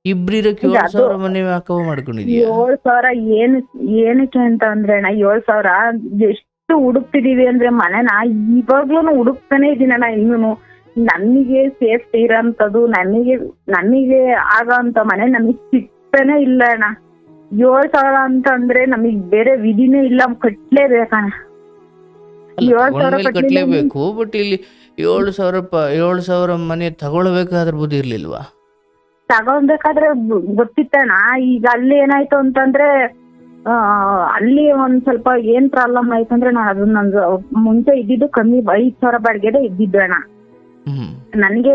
ಇಬ್ರಿರಕ್ಕೆ 7,000 ಮನೆ ಮಾಡ್ಕೊಂಡಿದೀಯ? 7,000 ಏನಕ್ಕೆ ಅಂತ ಅಂದ್ರೆ ಅಣ್ಣ, 7,000 ಎಷ್ಟು ಹುಡುಕ್ತಿದೀವಿ ಅಂದ್ರೆ ಮನೆನ ಇವಾಗ್ಲೂ ಹುಡುಕ್ತಾನೆ ಇದೀನಿ ಅಣ್ಣ. ಇನ್ನೂ ನಮಗೆ ಸೇಫ್ಟಿ ಇರೋಂಥದ್ದು, ನಮಗೆ ಆಗಂತ ಮನೆ ನಮಗ್ ಸಿಗ್ತಾನೆ ಇಲ್ಲ ಅಣ್ಣ. 7,000 ಅಂತ ಅಂದ್ರೆ ನಮಗ್ ಬೇರೆ ವಿಧಿನೇ ಇಲ್ಲ, ಕಟ್ಲೇಬೇಕಣ್ಣ. 7,000 ಕಟ್ಲೇಬೇಕು. ಬಟ್ ಇಲ್ಲಿ 7,000 ಮನೆ ತಗೊಳ್ಬೇಕಾದ್ರ ಬುದ್ಧಿ ಇರ್ಲಿಲ್ವಾ? ತಗೊಳ್ಬೇಕಾದ್ರೆ ಗೊತ್ತಿತ್ತಣ್ಣ. ಈಗ ಅಲ್ಲಿ ಏನಾಯ್ತು ಅಂತಂದ್ರೆ, ಅಲ್ಲಿ ಒಂದ್ ಸ್ವಲ್ಪ ಏನ್ ಪ್ರಾಬ್ಲಮ್ ಆಯ್ತು ಅಂದ್ರೆ, ನಾನು ಅದನ್ನ ಮುಂಚೆ ಇದ್ದಿದ್ದು ಕಮ್ಮಿ 5,000 ಬಾಡಿಗೆದೆ ಇದ್ದಿದ್ದು ಅಣ್ಣ. ನನ್ಗೆ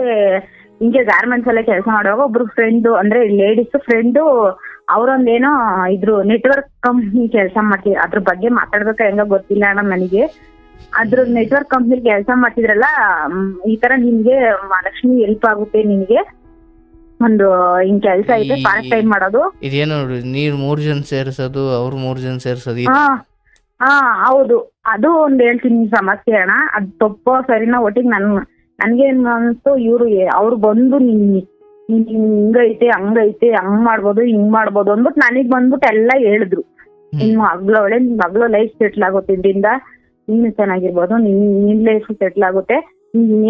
ಹಿಂಗೆ ಗಾರ್ಮೆಂಟ್ಸ್ ಅಲ್ಲೇ ಕೆಲಸ ಮಾಡುವಾಗ ಒಬ್ರು ಫ್ರೆಂಡ್, ಅಂದ್ರೆ ಲೇಡೀಸ್ ಫ್ರೆಂಡು, ಅವ್ರೊಂದೇನೋ ಇದ್ರು ನೆಟ್ವರ್ಕ್ ಕಂಪ್ನಿ ಕೆಲಸ ಮಾಡ್ತಿದ್ರು. ಅದ್ರ ಬಗ್ಗೆ ಮಾತಾಡ್ಬೇಕ ಹೆಂಗ ಗೊತ್ತಿಲ್ಲ ಅಣ್ಣ ನನಗೆ. ಅದ್ರ ನೆಟ್ವರ್ಕ್ ಕಂಪ್ನಿ ಕೆಲಸ ಮಾಡ್ತಿದ್ರಲ್ಲ, ಈ ತರ ನಿನ್ಗೆ ಮಹಾಲಕ್ಷ್ಮಿ ಹೆಲ್ಪ್ ಆಗುತ್ತೆ, ನಿನ್ಗೆ ಒಂದು ಹಿಂಗ್ ಕೆಲ್ಸ ಐತೆ ಪಾರ್ಟ್ ಟೈಮ್ ಮಾಡೋದು. ಇದೇನೋ ನೀರ್ 3 ಜನ ಸೇರ್ಸೋದು, ಅವ್ರು 3 ಜನ ಸೇರ್ಸೋದು. ಹಾ ಹೌದು, ಅದು ಒಂದ್ ಹೇಳ್ತೀನಿ ಸಮಸ್ಯೆ ಅಣ್ಣ. ಅದ್ ತಪ್ಪೋ ಸರಿನಾ ಒಟ್ಟಿಗೆ ನನ್ಗೇನ್ ಅನ್ಸ್ತು, ಅವ್ರು ಬಂದು ಹಿಂಗೈತೆ ಹಂಗೈತೆ, ಹಂಗ್ ಮಾಡ್ಬೋದು ಹಿಂಗ್ ಮಾಡ್ಬೋದು ಅಂದ್ಬಿಟ್ಟು ನನಗ್ ಬಂದ್ಬಿಟ್ಟು ಎಲ್ಲಾ ಹೇಳಿದ್ರು. ನಿನ್ ಮಗಳು ಲೈಫ್ ಸೆಟ್ಲ್ ಆಗುತ್ತೆ, ಇದರಿಂದ ನೀನು ಚೆನ್ನಾಗಿರ್ಬೋದು, ನಿನ್ ಲೈಫ್ ಸೆಟ್ಲ್ ಆಗುತ್ತೆ,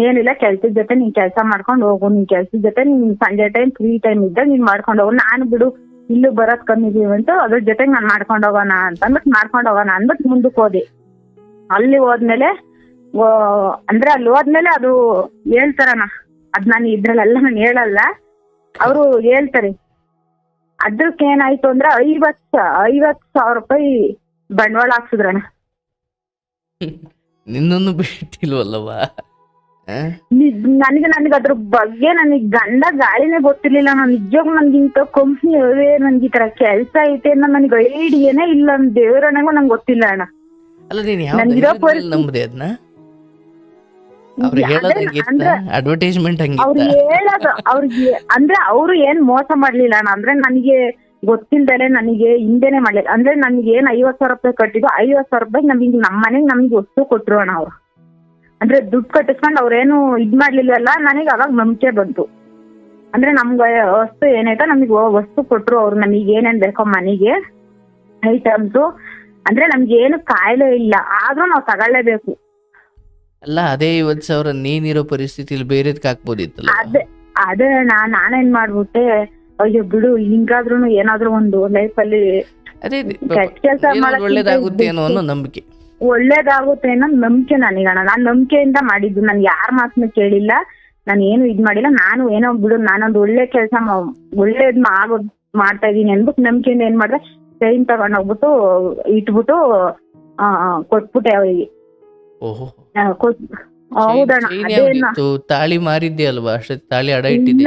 ಏನಿಲ್ಲ ಕೆಲ್ಸದ ಜೊತೆ ನೀನ್ ಕೆಲ್ಸ ಮಾಡ್ಕೊಂಡು ಹೋಗು, ನಿನ್ ಕೆಲ್ಸದ ಜೊತೆ ನೀನ್ ಸಂಜೆ ಟೈಮ್ ಫ್ರೀ ಟೈಮ್ ಇದ್ದಾಗ ನೀನ್ ಮಾಡ್ಕೊಂಡು ಹೋಗು. ನಾನು ಬಿಡು ಇಲ್ಲೂ ಬರೋದ್ ಕಮ್ಮಿ ಅಂತ ಅದ್ರ ಜೊತೆಗೆ ನಾನ್ ಮಾಡ್ಕೊಂಡ್ ಹೋಗೋಣ ಅಂತ ಅಂದ್ಬಿಟ್ಟು ಮಾಡ್ಕೊಂಡ್ ಹೋಗೋಣ ಅಂದ್ಬಿಟ್ಟು ಮುಂದಕ್ಕೆ ಹೋದೆ. ಅಲ್ಲಿ ಹೋದ್ಮೇಲೆ ಅಂದ್ರೆ ಅಲ್ಲಿ ಹೋದ್ಮೇಲೆ ಅದು ಹೇಳ್ತಾರಣ್ಣ, ಅದ್ ನಾನು ಇದ್ರಲ್ಲೆಲ್ಲ ನಾನು ಹೇಳಲ್ಲ, ಅವರು ಹೇಳ್ತಾರೆ. ಅದಕ್ಕೆ ಏನಾಯ್ತು ಅಂದ್ರೆ 50,000 ರೂಪಾಯಿ ಬಂಡವಾಳ ಹಾಕ್ಸಿದ್ರಣ್ಣ. ನಿನ್ನನ್ನು ಬಿಟ್ಟಿಲ್ವಲ್ಲವ? ನನಗೆ ಅದ್ರ ಬಗ್ಗೆ ಗಂಡ ಗಾಳಿನೇ ಗೊತ್ತಿರ್ಲಿಲ್ಲ. ನಾನು ನಿಜವಾಗ್ ನನ್ಗಿಂತ ಕಂಪ್ನಿ ನನ್ಗೆ ಈ ತರ ಕೆಲ್ಸ ಐತೆ ಅನ್ನೋ ನನಗೆ ಐಡಿಯಾನೇ ಇಲ್ಲ. ದೇವರಣ್ಣಗೂ ನಂಗೆ ಗೊತ್ತಿಲ್ಲ ಅಣ್ಣ. ಅಲ್ಲ, ನೀನ್ ಯಾವ ನಂಬದೆ ಅದನ್ನ? ಅಡ್ವರ್ಟೈಸ್ಮೆಂಟ್ ಅವ್ರು ಹೇಳೋದು ಅವ್ರಿಗೆ ಅಂದ್ರೆ ಅವ್ರು ಏನ್ ಮೋಸ ಮಾಡ್ಲಿಲ್ಲ ಅಣ್ಣ. ಅಂದ್ರೆ ನನಗೆ ಗೊತ್ತಿಲ್ದಲೆ ನನಗೆ ಹಿಂದೆನೆ ಮಾಡ್ಲಿಲ್ಲ. ಅಂದ್ರೆ ನನ್ಗೆ ಏನ್ 50,000 ರೂಪಾಯಿ ಕಟ್ಟಿದ್ದು, 50,000 ರೂಪಾಯಿ ನಮ್ಮ ಮನೆಗೆ ನಮ್ಗೆ ವಸ್ತು ಕೊಟ್ರು ಅಣ್ಣ ಅವ್ರು. ಅಂದ್ರೆ ದುಡ್ಡು ಕಟ್ಟಿಸ್ಕೊಂಡು ಅವ್ರೇನು ಇದ್ ಮಾಡ್ಲಿಲ್ವಲ್ಲ, ನನಗೆ ಅವಾಗ ನಂಬಿಕೆ ಬಂತು. ಅಂದ್ರೆ ನಮ್ಗೆ ವಸ್ತು ಏನಾಯ್ತಾ ನಮಗ್ ವಸ್ತು ಕೊಟ್ರು ಅವ್ರು. ನಮಗ್ ಏನೇನ್ ಬೇಕೋ ಮನೆಗೆ ಐಟಮ್ಸು, ಅಂದ್ರೆ ನಮ್ಗೆ ಏನು ಕಾಯಿಲೆ ಇಲ್ಲ, ಆದ್ರೂ ನಾವ್ ತಗೊಳ್ಳೇಬೇಕು. ಅಲ್ಲ, ಅದೇ 50,000 ನೀನಿರೋ ಪರಿಸ್ಥಿತಿಲಿ ಬೇರೆದ್ಕ್ ಹಾಕ್ಬೋದಿತ್ತಲ್ಲ. ಅದೇ ನಾನೇನ್ ಮಾಡ್ಬಿಟ್ಟೆ, ಅಯ್ಯೋ ಬಿಡು, ಹಿಂಗಾದ್ರೂ ಏನಾದ್ರೂ ಒಂದು ಲೈಫ್ ಅಲ್ಲಿ ಕೆಟ್ಟ ಕೆಲಸ ಒಳ್ಳೇದಾಗುತ್ತೆ ಅನ್ನೋ ನಂಬಿಕೆ, ಒಳ್ಳೇದಾಗುತ್ತೆ ಅನ್ನೋ ನಂಬಿಕೆ ನನಗಣ. ನಾನ್ ನಂಬಿಕೆಯಿಂದ ಮಾಡಿದ್ದು, ನನ್ ಯಾರ ಮಾತನ್ನು ಕೇಳಿಲ್ಲ, ನಾನು ಏನು ಇದ್ ಮಾಡಿಲ್ಲ. ನಾನು ಏನೋ ಬಿಡು, ನಾನೊಂದು ಒಳ್ಳೆ ಕೆಲಸ ಒಳ್ಳೇದ್ ಮಾಡ್ತಾ ಇದೀನಿ ಅನ್ಬಿಟ್ಟು ನಂಬಿಕೆಯಿಂದ ಏನ್ ಮಾಡ್ದೆ, ಚೈನ್ ತಗೊಂಡೋಗ್ಬಿಟ್ಟು ಇಟ್ಬಿಟ್ಟು ಕೊಟ್ಬಿಟ್ಟೆ ಅವರಿಗೆ. ಹೌದಣ್ಣ. ತಾಳಿ ಮಾರಿದ್ದೆ ಅಲ್ವಾ? ಅಷ್ಟೇ ತಾಳಿ ಅಡ ಇಟ್ಟಿದ್ದೆ.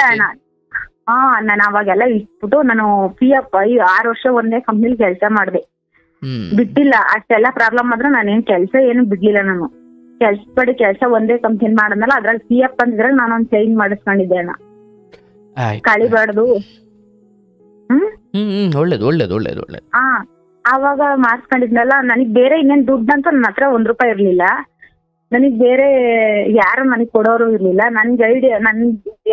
ನಾನು ಅವಾಗೆಲ್ಲ ಇಟ್ಬಿಟ್ಟು ನಾನು PF 6 ವರ್ಷ ಒಂದೇ ಕಂಪ್ನಿಲಿ ಕೆಲಸ ಮಾಡ್ದೆ, ಬಿಟ್ಟಿಲ್ಲ. ಅಷ್ಟೆಲ್ಲ ಪ್ರಾಬ್ಲಮ್ ಆದ್ರೆ ನಾನೇನ್ ಕೆಲಸ ಏನು ಬಿಡ್ಲಿಲ್ಲ. ನಾನು ಕೆಲಸ ಒಂದೇ ಕಂಪ್ನಿ ಮಾಡದ್ನಲ್ಲ, ಅದ್ರಲ್ಲಿ PF ಅಂದಿದ್ರೆ ನಾನೊಂದ್ ಚೈನ್ ಮಾಡಿಸ್ಕೊಂಡಿದ್ದೆ ಅಣ್ಣ, ಕಳಿಬಾರ್ದು. ಒಳ್ಳೇದು ಒಳ್ಳೇದು ಒಳ್ಳೇದು ಒಳ್ಳೇದು. ಆವಾಗ ಮಾಡಿಸ್ಕೊಂಡಿದ್ನಲ್ಲ, ನನಗ್ ಬೇರೆ ಇನ್ನೇನ್ ದುಡ್ಡು ಅಂತ ನನ್ನ ಹತ್ರ ₹1 ಇರ್ಲಿಲ್ಲ. ನನಗ್ ಬೇರೆ ಯಾರು ನನಗ್ ಕೊಡೋರು ಇರ್ಲಿಲ್ಲ. ನನ್ಗೆ ಐಡಿಯಾ, ನನ್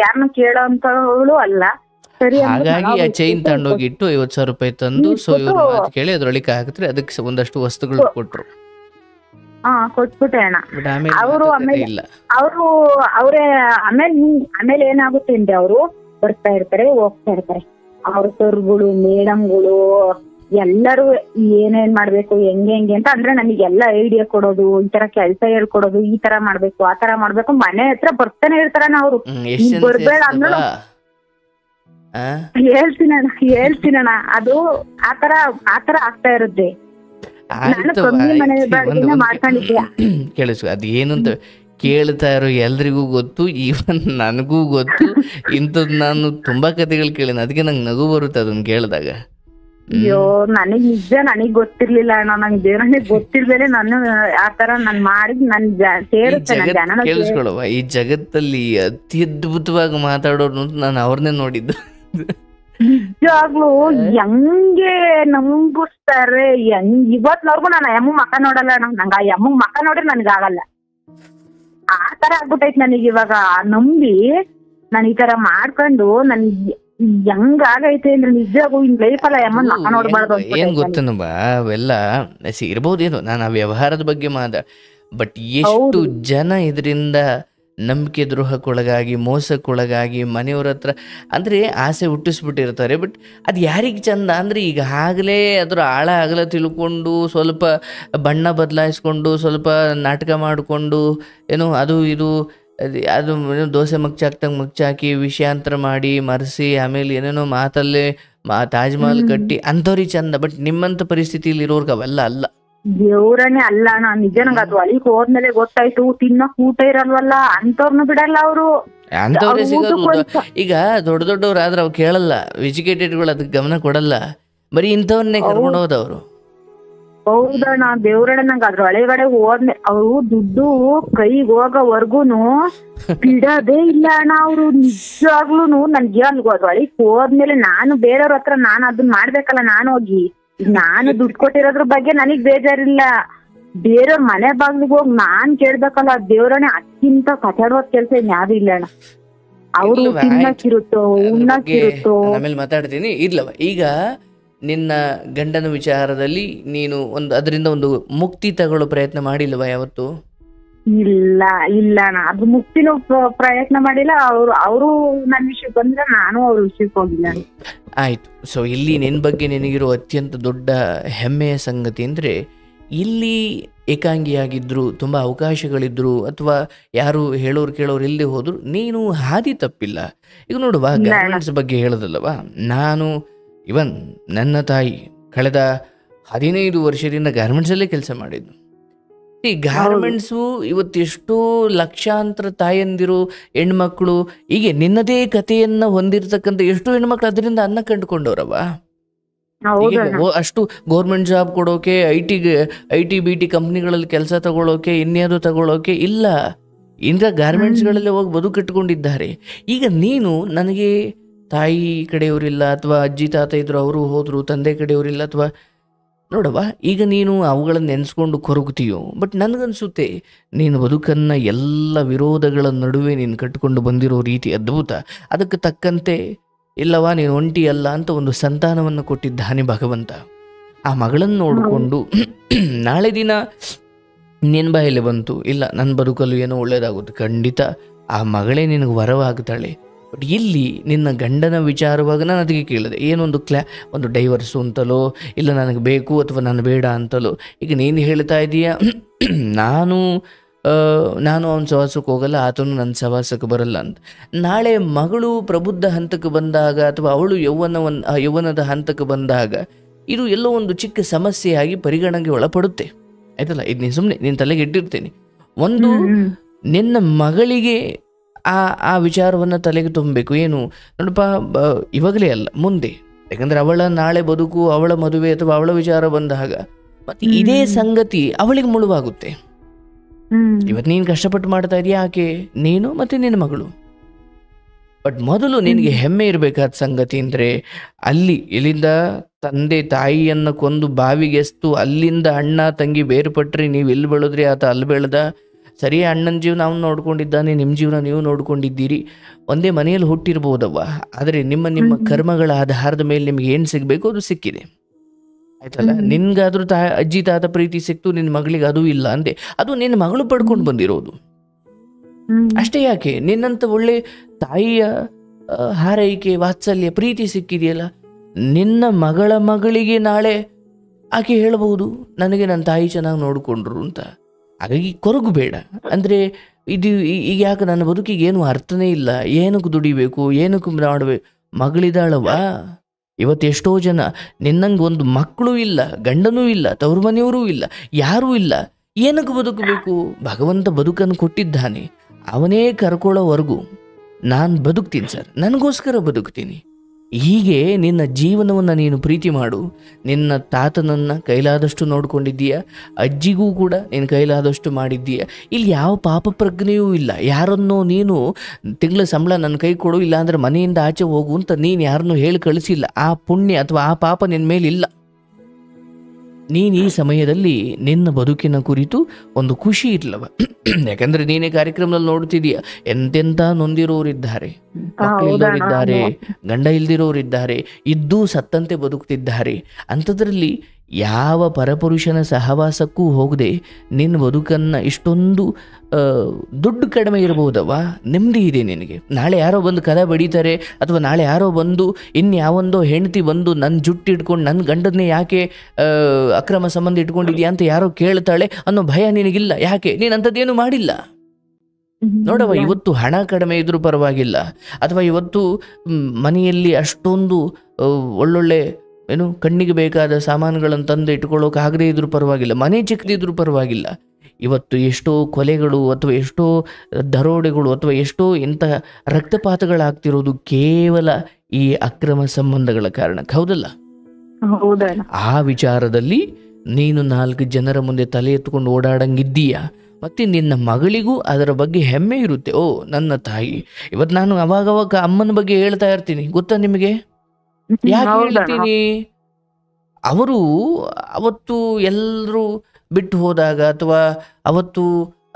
ಯಾರನ್ನ ಕೇಳೋ ಅಂತವಳು ಅಲ್ಲ. ಸರಿ, ಹಾಗಾಗಿ ಆ ಚೈನ್ ತಗೊಂಡೋಗಿಟ್ಟು 50,000 ರೂಪಾಯಿ ತಂದು ಕೇಳಿ ಅದ್ರೊಳಗೆ ಹಾಕಿದ್ರೆ ಅದಕ್ಕೆ ಒಂದಷ್ಟು ವಸ್ತುಗಳು ಕೊಟ್ರು. ಕೊಟ್ಬಿಟ್ಟೆ ಅಣ್ಣ. ಅವರು ಅವರೇ ಆಮೇಲೆ ಏನಾಗುತ್ತೆ ಅಂದ್ರೆ, ಅವರು ಬರ್ತಾ ಇರ್ತಾರೆ ಹೋಗ್ತಾ ಇರ್ತಾರೆ. ಅವ್ರ ಸರ್ಗಳು ಮೇಡಮ್ಗಳು ಎಲ್ಲರೂ ಏನೇನ್ ಮಾಡ್ಬೇಕು ಹೆಂಗೆ ಅಂತ ಅಂದ್ರೆ ನನಗೆಲ್ಲ ಐಡಿಯಾ ಕೊಡೋದು, ಈ ತರ ಕೆಲ್ಸ ಹೇಳ್ಕೊಡೋದು, ಈ ತರ ಮಾಡ್ಬೇಕು ಆ ತರ ಮಾಡ್ಬೇಕು, ಮನೆ ಹತ್ರ ಬರ್ತಾನೆ ಇರ್ತಾರಣ್ಣ ಅವ್ರು. ಎಷ್ಟು ಜನ ಬರ್ಬೇಡ ಅಂದ್ರು ಸೇರ್ಸ್ದವಾ? ಆ? ಹೇಳ್ತೀನಣ್ಣ ಅದು ಆತರ ಆಗ್ತಾ ಇರುತ್ತೆ. ನಾನು ಆಯ್ತು ಕಮ್ಮಿ ಮನೆ ಆಯ್ತು. ಬಾಡಿಗೆನ ಮಾಡ್ಕೊಂಡಿದ್ದೆ. ಕೇಳಿಸು ಅದು ಏನು ಅಂತ ಕೇಳ್ತಾ ಇರೋ ಎಲ್ರಿಗೂ ಗೊತ್ತು, ಈವನ್ ನನಗೂ ಗೊತ್ತು. ಇಂಥದ್ದು ನಾನು ತುಂಬಾ ಕಥೆಗಳು ಕೇಳಿನ, ಅದಕ್ಕೆ ನಂಗೆ ನಗು ಬರುತ್ತೆ ಅದನ್ನ ಕೇಳಿದಾಗ. ಅಯ್ಯೋ ನನಗ್ ಗೊತ್ತಿರ್ಲಿಲ್ಲ ಅಣ್ಣ, ನಂಗೆ ದೇವರೇ ಗೊತ್ತಿರ್ದೇನೆ ನಾನು ಆತರ ನಾನ್ ಮಾಡಿದ್ ನನ್ ಸೇರುತ್ತೆ ನನ್ ಜನ ಕೇಳಿಸ್ಕೊಳ್ಳುವ, ಈ ಜಗತ್ತಲ್ಲಿ ಅತ್ಯದ್ಭುತವಾಗಿ ಮಾತಾಡೋರು ಅಂತ ನಾನು ಅವ್ರನ್ನೇ ನೋಡಿದ್ದು. ನಿಜವಾಗ್ಲು ಹೆಂಗೆ ನಂಬಿಸ್ತಾರೆ, ಇವತ್ನವ್ರಿಗೂ ನಾನು ಅಮ್ಮ ಮಕ್ಕ ನೋಡಲ್ಲ ಅಣ್ಣ. ನಂಗ ಆ ಅಮ್ಮ ಮಕ್ಕ ನೋಡ್ರೆ ನನ್ಗಾಗಲ್ಲ, ಆತರ ಆಗ್ಬಿಟ್ಟೈತ್ ನನಗೆ ಇವಾಗ. ನಂಬಿ ನಾನು ಈ ತರ ಮಾಡ್ಕೊಂಡು ನನ್ ಹೆಂಗಾಗೈತೆ ಅಂದ್ರೆ ನಿಜವಾಗೂ ಇನ್ ಲೈಫಲ್ಲ ಅಮ್ಮ ಮಕ್ಕ ನೋಡ್ಬಾರ್ದು ಏನ್ ಗೊತ್ತೇನು ಬಾ, ಅವೆಲ್ಲ ಇರ್ಬೋದೇನೋ, ನಾನು ಆ ವ್ಯವಹಾರದ ಬಗ್ಗೆ ಬಟ್ ಎಷ್ಟು ಜನ ಇದರಿಂದ ನಂಬಿಕೆ ದ್ರೋಹಕ್ಕೊಳಗಾಗಿ, ಮೋಸಕ್ಕೊಳಗಾಗಿ, ಮನೆಯವ್ರ ಹತ್ರ ಅಂದರೆ ಆಸೆ ಹುಟ್ಟಿಸ್ಬಿಟ್ಟಿರ್ತಾರೆ. ಬಟ್ ಅದು ಯಾರಿಗೆ ಚಂದ ಅಂದರೆ, ಈಗ ಆಗಲೇ ಅದರ ಆಳ ಅಗಲ ತಿಳ್ಕೊಂಡು ಸ್ವಲ್ಪ ಬಣ್ಣ ಬದಲಾಯಿಸ್ಕೊಂಡು ಸ್ವಲ್ಪ ನಾಟಕ ಮಾಡಿಕೊಂಡು ಏನೋ ಅದು ಇದು ಅದು ದೋಸೆ ಮಗ್ಚಾಕ್ತಂಗೆ ಮಗ್ಚಾಕಿ ವಿಷಯಾಂತರ ಮಾಡಿ ಮರೆಸಿ ಆಮೇಲೆ ಏನೇನೋ ಮಾತಲ್ಲೇ ತಾಜ್ ಮಹಲ್ ಕಟ್ಟಿ ಅಂಥವ್ರಿಗೆ ಚಂದ. ಬಟ್ ನಿಮ್ಮಂಥ ಪರಿಸ್ಥಿತಿಯಲ್ಲಿ ಇರೋರ್ಗೆ ಅವೆಲ್ಲ ಅಲ್ಲ. ದೇವ್ರನೇ ಅಲ್ಲ ಅಣ್ಣ, ನಿಜ. ನಂಗೆ ಅದು ಅಲ್ಲಿಗೆ ಹೋದ್ಮೇಲೆ ಗೊತ್ತಾಯ್ತು, ತಿನ್ನಕ್ ಊಟ ಇರಲ್ವಲ್ಲ, ಅಂತವ್ರನ್ನ ಬಿಡಲ್ಲ ಅವರು. ಅಂಥವ್ರೆ ಸಿಗೋದು. ಈಗ ದೊಡ್ಡ ದೊಡ್ಡವ್ರು ಆದ್ರೆ ಅವ್ರು ಕೇಳಲ್ಲ, ಎಜುಕೇಟೆಡ್ಗಳು ಅದಕ್ಕೆ ಗಮನ ಕೊಡಲ್ಲ, ಬರೀ ಇಂಥವನ್ನೇ ಕರ್ಕೊಂಡು ಹೋದವರು. ಹೌದಣ್ಣ, ದೇವ್ರಣ್ಣ ನಂಗೆ ಅದ್ರ ಒಳಗಡೆ ಹೋದ್ಮೇ ಅವ್ರು ದುಡ್ಡು ಕೈಗೆ ಹೋಗೋವರ್ಗುನು ಬಿಡೋದೇ ಇಲ್ಲ ಅಣ್ಣ ಅವ್ರು. ನಿಜವಾಗ್ಲೂನು ನನ್ಗೆ ಅಲ್ಗೋ ಅದ್ರ ಒಳಗೆ ಹೋದ್ಮೇಲೆ ನಾನು ಬೇರೆಯವ್ರ ಹತ್ರ ನಾನು ಅದನ್ನ ಮಾಡ್ಬೇಕಲ್ಲ, ನಾನು ಹೋಗಿ ನಾನು ದುಡ್ಡು ಕೊಟ್ಟಿರೋದ್ರ ಬಗ್ಗೆ ನನಗ್ ಬೇಜಾರಿಲ್ಲ, ಬೇರೆಯವ್ರ ಮನೆ ಬಾಗ್ಲಿಗೆ ಹೋಗಿ ನಾನ್ ಕೇಳ್ಬೇಕಲ್ಲ. ದೇವ್ರನೇ ಅದಕ್ಕಿಂತ ಕಥಾಡೋದ್ ಕೆಲ್ಸ ಯಾವ್ದು ಇಲ್ಲ ಅಣ್ಣ. ಅವ್ರು ತಿನ್ನಕ್ಕಿರುತ್ತೋ ಉಣ್ಣಕ್ಕಿರುತ್ತೋ. ಆಮೇಲೆ ಮಾತಾಡ್ತೀನಿ ಇರ್ಲವ. ಈಗ ನಿನ್ನ ಗಂಡನ ವಿಚಾರದಲ್ಲಿ ನೀನು ಅದರಿಂದ ಒಂದು ಮುಕ್ತಿ ತಗೊಳ್ಳೋ ಪ್ರಯತ್ನ ಮಾಡಿಲ್ವ ಯಾವತ್ತು? ಇಲ್ಲ ಅಣ್ಣ, ಅದು ಮುಕ್ತಿನೂ ಪ್ರಯತ್ನ ಮಾಡಿಲ್ಲ. ಅವರು ನನ್ನ ವಿಷಯಕ್ಕೆ ಬಂದ್ರೆ ನಾನು ಅವ್ರ ವಿಷಯಕ್ಕೆ ಹೋಗಿಲ್ಲ. ಆಯ್ತು. ಸೊ ಇಲ್ಲಿ ನಿನ್ನ ಬಗ್ಗೆ ನಿನಗಿರೋ ಅತ್ಯಂತ ದೊಡ್ಡ ಹೆಮ್ಮೆಯ ಸಂಗತಿ ಅಂದರೆ, ಇಲ್ಲಿ ಏಕಾಂಗಿಯಾಗಿದ್ರು, ತುಂಬ ಅವಕಾಶಗಳಿದ್ರು, ಅಥವಾ ಯಾರು ಹೇಳೋರು ಕೇಳೋರು ಇಲ್ಲದೆ ಹೋದ್ರು ನೀನು ಹಾದಿ ತಪ್ಪಿಲ್ಲ. ಈಗ ನೋಡುವ, ಗಾರ್ಮೆಂಟ್ಸ್ ಬಗ್ಗೆ ಹೇಳೋದಲ್ಲವಾ, ನಾನು ಇವನ್ ನನ್ನ ತಾಯಿ ಕಳೆದ 15 ವರ್ಷದಿಂದ ಗಾರ್ಮೆಂಟ್ಸಲ್ಲೇ ಕೆಲಸ ಮಾಡಿದ್ದು. ಈ ಗಾರ್ಮೆಂಟ್ಸು ಇವತ್ತೆಷ್ಟೋ ಲಕ್ಷಾಂತರ ತಾಯಂದಿರು ಹೆಣ್ಮಕ್ಳು, ಹೀಗೆ ನಿನ್ನದೇ ಕಥೆಯನ್ನ ಹೊಂದಿರತಕ್ಕಂಥ ಎಷ್ಟೋ ಹೆಣ್ಮಕ್ಳು ಅದರಿಂದ ಅನ್ನ ಕಂಡುಕೊಂಡವ್ರವ. ಅಷ್ಟು ಗೌರ್ಮೆಂಟ್ ಜಾಬ್ ಕೊಡೋಕೆ, ಐ ಟಿ ಬಿ ಟಿ ಕಂಪ್ನಿಗಳಲ್ಲಿ ಕೆಲಸ ತಗೊಳ್ಳೋಕೆ, ಇನ್ಯಾವುದು ತಗೊಳ್ಳೋಕೆ ಇಲ್ಲ, ಇಂದ್ರ ಗಾರ್ಮೆಂಟ್ಸ್ಗಳಲ್ಲಿ ಹೋಗಿ ಬದುಕಿಟ್ಕೊಂಡಿದ್ದಾರೆ. ಈಗ ನೀನು ನನಗೆ ತಾಯಿ ಕಡೆಯವರಿಲ್ಲ, ಅಥವಾ ಅಜ್ಜಿ ತಾತ ಇದ್ರು ಅವರು ಹೋದ್ರು, ತಂದೆ ಕಡೆಯವರಿಲ್ಲ, ಅಥವಾ ನೋಡವ್ವ, ಈಗ ನೀನು ಅವುಗಳನ್ನು ನೆನೆಸ್ಕೊಂಡು ಕೊರಗುತ್ತೀಯೋ. ಬಟ್ ನನಗನ್ಸುತ್ತೆ ನೀನು ಬದುಕನ್ನು ಎಲ್ಲ ವಿರೋಧಗಳ ನಡುವೆ ನೀನು ಕಟ್ಟಿಕೊಂಡು ಬಂದಿರೋ ರೀತಿ ಅದ್ಭುತ. ಅದಕ್ಕೆ ತಕ್ಕಂತೆ ಇಲ್ಲವಾ, ನೀನು ಒಂಟಿ ಅಲ್ಲ ಅಂತ ಒಂದು ಸಂತಾನವನ್ನು ಕೊಟ್ಟಿದ್ದಾನೆ ಭಗವಂತ. ಆ ಮಗಳನ್ನು ನೋಡಿಕೊಂಡು ನಾಳೆ ದಿನ ನಿನ್ನ ಬಾಯಲ್ಲಿ ಬಂತು, ಇಲ್ಲ ನನ್ನ ಬದುಕಲು ಏನೋ ಒಳ್ಳೇದಾಗುತ್ತೆ, ಖಂಡಿತ ಆ ಮಗಳೇ ನಿನಗೆ ವರವಾಗ್ತಾಳೆ. ಬಟ್ ಇಲ್ಲಿ ನಿನ್ನ ಗಂಡನ ವಿಚಾರವಾಗ ನಾನು ಅದಕ್ಕೆ ಕೇಳಿದೆ, ಏನೊಂದು ಒಂದು ಡೈವರ್ಸು ಅಂತಲೋ, ಇಲ್ಲ ನನಗೆ ಬೇಕು ಅಥವಾ ನಾನು ಬೇಡ ಅಂತಲೋ. ಈಗ ನೀನು ಹೇಳ್ತಾ ಇದೀಯ, ನಾನು ಅವನ ಸವಾಸಕ್ಕೆ ಹೋಗಲ್ಲ, ಆತನು ನನ್ನ ಸವಾಸಕ್ಕೆ ಬರಲ್ಲ ಅಂತ. ನಾಳೆ ಮಗಳು ಪ್ರಬುದ್ಧ ಹಂತಕ್ಕೆ ಬಂದಾಗ, ಅಥವಾ ಅವಳು ಯೌವನದ ಹಂತಕ್ಕೆ ಬಂದಾಗ, ಇದು ಎಲ್ಲೋ ಒಂದು ಚಿಕ್ಕ ಸಮಸ್ಯೆಯಾಗಿ ಪರಿಗಣನೆಗೆ ಒಳಪಡುತ್ತೆ, ಆಯ್ತಲ್ಲ. ಇದು ನೀನು ಸುಮ್ಮನೆ ನಿನ್ನ ತಲೆಗೆ ಇಟ್ಟಿರ್ತೀನಿ. ಒಂದು ನಿನ್ನ ಮಗಳಿಗೆ ಆ ವಿಚಾರವನ್ನು ತಲೆಗೆ ತುಂಬಬೇಕು. ಏನು ನೋಡಪ್ಪ, ಇವಾಗಲೇ ಅಲ್ಲ, ಮುಂದೆ. ಯಾಕಂದರೆ ಅವಳ ನಾಳೆ ಬದುಕು, ಅವಳ ಮದುವೆ ಅಥವಾ ಅವಳ ವಿಚಾರ ಬಂದಾಗ ಮತ್ತೆ ಇದೇ ಸಂಗತಿ ಅವಳಿಗೆ ಮುಳುವಾಗುತ್ತೆ. ಇವತ್ತು ನೀನು ಕಷ್ಟಪಟ್ಟು ಮಾಡ್ತಾ ಇದೀಯ, ಆಕೆ ನೀನು ಮತ್ತೆ ನಿನ್ನ ಮಗಳು. ಬಟ್ ಮೊದಲು ನಿನಗೆ ಹೆಮ್ಮೆ ಇರಬೇಕಾದ ಸಂಗತಿ ಅಂದರೆ, ಇಲ್ಲಿಂದ ತಂದೆ ತಾಯಿಯನ್ನು ಕೊಂದು ಬಾವಿಗೆಸ್ತು, ಅಲ್ಲಿಂದ ಅಣ್ಣ ತಂಗಿ ಬೇರ್ಪಟ್ರಿ, ನೀವು ಎಲ್ಲಿ ಬೆಳೆದ್ರಿ, ಆತ ಅಲ್ಲಿ ಬೆಳೆದ. ಸರಿ, ಅಣ್ಣನ ಜೀವನ ಅವನು ನೋಡ್ಕೊಂಡಿದ್ದಾನೆ, ನಿಮ್ಮ ಜೀವನ ನೀವು ನೋಡ್ಕೊಂಡಿದ್ದೀರಿ, ಒಂದೇ ಮನೆಯಲ್ಲಿ ಹುಟ್ಟಿರ್ಬೋದವ್ವ. ಆದರೆ ನಿಮ್ಮ ಕರ್ಮಗಳ ಆಧಾರದ ಮೇಲೆ ನಿಮ್ಗೆ ಏನು ಸಿಗಬೇಕು ಅದು ಸಿಕ್ಕಿದೆ, ಆಯ್ತಲ್ಲ. ನಿನ್ಗಾದ್ರೂ ಅಜ್ಜಿ ತಾತ ಪ್ರೀತಿ ಸಿಕ್ತು, ನಿನ್ನ ಮಗಳಿಗೆ ಅದು ಇಲ್ಲ ಅಂದೆ, ಅದು ನಿನ್ನ ಮಗಳು ಪಡ್ಕೊಂಡು ಬಂದಿರೋದು ಅಷ್ಟೇ. ಯಾಕೆ ನಿನ್ನಂತ ಒಳ್ಳೆ ತಾಯಿಯ ಹಾರೈಕೆ, ವಾತ್ಸಲ್ಯ, ಪ್ರೀತಿ ಸಿಕ್ಕಿದೆಯಲ್ಲ, ನಿನ್ನ ಮಗಳ ಮಗಳಿಗೆ ನಾಳೆ ಆಕೆ ಹೇಳಬಹುದು ನನಗೆ ನನ್ನ ತಾಯಿ ಚೆನ್ನಾಗಿ ನೋಡಿಕೊಂಡ್ರು ಅಂತ. ಹಾಗಾಗಿ ಕೊರಗು ಬೇಡ. ಅಂದರೆ ಇದು ಈಗ ಯಾಕೆ ನನ್ನ ಬದುಕಿಗೆ ಏನು ಅರ್ಥನೇ ಇಲ್ಲ, ಏನಕ್ಕೆ ದುಡಿಬೇಕು, ಏನಕ್ಕೆ ಮಾಡಬೇಕು. ಮಗಳಿದಾಳವ. ಇವತ್ತು ಎಷ್ಟೋ ಜನ ನಿನ್ನಂಗೆ ಒಂದು ಮಕ್ಕಳು ಇಲ್ಲ, ಗಂಡನೂ ಇಲ್ಲ, ತವ್ರ ಮನೆಯವರೂ ಇಲ್ಲ, ಯಾರೂ ಇಲ್ಲ. ಏನಕ್ಕೆ ಬದುಕಬೇಕು? ಭಗವಂತ ಬದುಕನ್ನು ಕೊಟ್ಟಿದ್ದಾನೆ, ಅವನೇ ಕರ್ಕೊಳ್ಳೋವರೆಗೂ ನಾನು ಬದುಕ್ತೀನಿ ಸರ್, ನನಗೋಸ್ಕರ ಬದುಕ್ತೀನಿ. ಹೀಗೆ ನಿನ್ನ ಜೀವನವನ್ನು ನೀನು ಪ್ರೀತಿ ಮಾಡು. ನಿನ್ನ ತಾತನನ್ನು ಕೈಲಾದಷ್ಟು ನೋಡ್ಕೊಂಡಿದ್ದೀಯ, ಅಜ್ಜಿಗೂ ಕೂಡ ನೀನು ಕೈಲಾದಷ್ಟು ಮಾಡಿದ್ದೀಯ. ಇಲ್ಲಿ ಯಾವ ಪಾಪ ಪ್ರಜ್ಞೆಯೂ ಇಲ್ಲ. ಯಾರನ್ನೋ ನೀನು ತಿಂಗಳ ಸಂಬಳ ನನ್ನ ಕೈ ಕೊಡು, ಇಲ್ಲಾಂದರೆ ಮನೆಯಿಂದ ಆಚೆ ಹೋಗು ಅಂತ ನೀನು ಯಾರನ್ನೂ ಹೇಳಿ ಕಳಿಸಿಲ್ಲ. ಆ ಪುಣ್ಯ ಅಥವಾ ಆ ಪಾಪ ನಿನ್ನ ಮೇಲಿಲ್ಲ. ನೀನು ಈ ಸಮಯದಲ್ಲಿ ನಿನ್ನ ಬದುಕಿನ ಕುರಿತು ಒಂದು ಖುಷಿ ಇರ್ಲವ. ಯಾಕಂದ್ರೆ ನೀನೇ ಕಾರ್ಯಕ್ರಮದಲ್ಲಿ ನೋಡ್ತಿದೀಯ, ಎಂತೆಂಥ ನೊಂದಿರೋರಿದ್ದಾರೆ, ಮಕ್ಕಳಿಲ್ಲೋರಿದ್ದಾರೆ, ಗಂಡ ಇಲ್ದಿರೋರಿದ್ದಾರೆ, ಇದ್ದೂ ಸತ್ತಂತೆ ಬದುಕ್ತಿದ್ದಾರೆ. ಅಂಥದ್ರಲ್ಲಿ ಯಾವ ಪರಪುರುಷನ ಸಹವಾಸಕ್ಕೂ ಹೋಗದೆ ನಿನ್ನ ಬದುಕನ್ನು ಇಷ್ಟೊಂದು ದುಡ್ಡು ಕಡಿಮೆ ಇರಬಹುದವ, ನೆಮ್ಮದಿ ಇದೆ ನಿನಗೆ. ನಾಳೆ ಯಾರೋ ಬಂದು ಕದ ಬಡಿತಾರೆ, ಅಥವಾ ನಾಳೆ ಯಾರೋ ಬಂದು ಇನ್ಯಾವೊಂದೋ ಹೆಂಡತಿ ಬಂದು ನನ್ನ ಜುಟ್ಟು ಇಟ್ಕೊಂಡು ನನ್ನ ಗಂಡನ್ನೇ ಯಾಕೆ ಅಕ್ರಮ ಸಂಬಂಧ ಇಟ್ಕೊಂಡಿದ್ಯಾ ಅಂತ ಯಾರೋ ಕೇಳ್ತಾಳೆ ಅನ್ನೋ ಭಯ ನಿನಗಿಲ್ಲ. ಯಾಕೆ? ನೀನು ಅಂಥದ್ದೇನು ಮಾಡಿಲ್ಲ ನೋಡವ. ಇವತ್ತು ಹಣ ಕಡಿಮೆ ಇದ್ರೂ ಪರವಾಗಿಲ್ಲ, ಅಥವಾ ಇವತ್ತು ಮನೆಯಲ್ಲಿ ಅಷ್ಟೊಂದು ಒಳ್ಳೊಳ್ಳೆ ಕಣ್ಣಿಗೆ ಬೇಕಾದ ಸಾಮಾನುಗಳನ್ನು ತಂದು ಇಟ್ಕೊಳ್ಳೋಕೆ ಇದ್ರೂ ಪರವಾಗಿಲ್ಲ, ಮನೆ ಚಿಕ್ಕದಿದ್ರೂ ಪರವಾಗಿಲ್ಲ. ಇವತ್ತು ಎಷ್ಟೋ ಕೊಲೆಗಳು ಅಥವಾ ಎಷ್ಟೋ ದರೋಡೆಗಳು ಅಥವಾ ಎಷ್ಟೋ ಇಂಥ ರಕ್ತಪಾತಗಳಾಗ್ತಿರೋದು ಕೇವಲ ಈ ಅಕ್ರಮ ಸಂಬಂಧಗಳ ಕಾರಣಕ್ಕೆ, ಹೌದಲ್ಲ? ಆ ವಿಚಾರದಲ್ಲಿ ನೀನು 4 ಜನರ ಮುಂದೆ ತಲೆ ಎತ್ಕೊಂಡು ಓಡಾಡಂಗಿದ್ದೀಯ. ಮತ್ತು ನಿನ್ನ ಮಗಳಿಗೂ ಅದರ ಬಗ್ಗೆ ಹೆಮ್ಮೆ ಇರುತ್ತೆ. ಓ ನನ್ನ ತಾಯಿ. ಇವತ್ತು ನಾನು ಅವಾಗವಾಗ ಅಮ್ಮನ ಬಗ್ಗೆ ಹೇಳ್ತಾ ಇರ್ತೀನಿ, ಗೊತ್ತಾ ನಿಮಗೆ? ಯಾಕೆ ಹೇಳ್ತೀನಿ? ಅವರು ಅವತ್ತು ಎಲ್ಲರೂ ಬಿಟ್ಟು ಹೋದಾಗ, ಅಥವಾ ಅವತ್ತು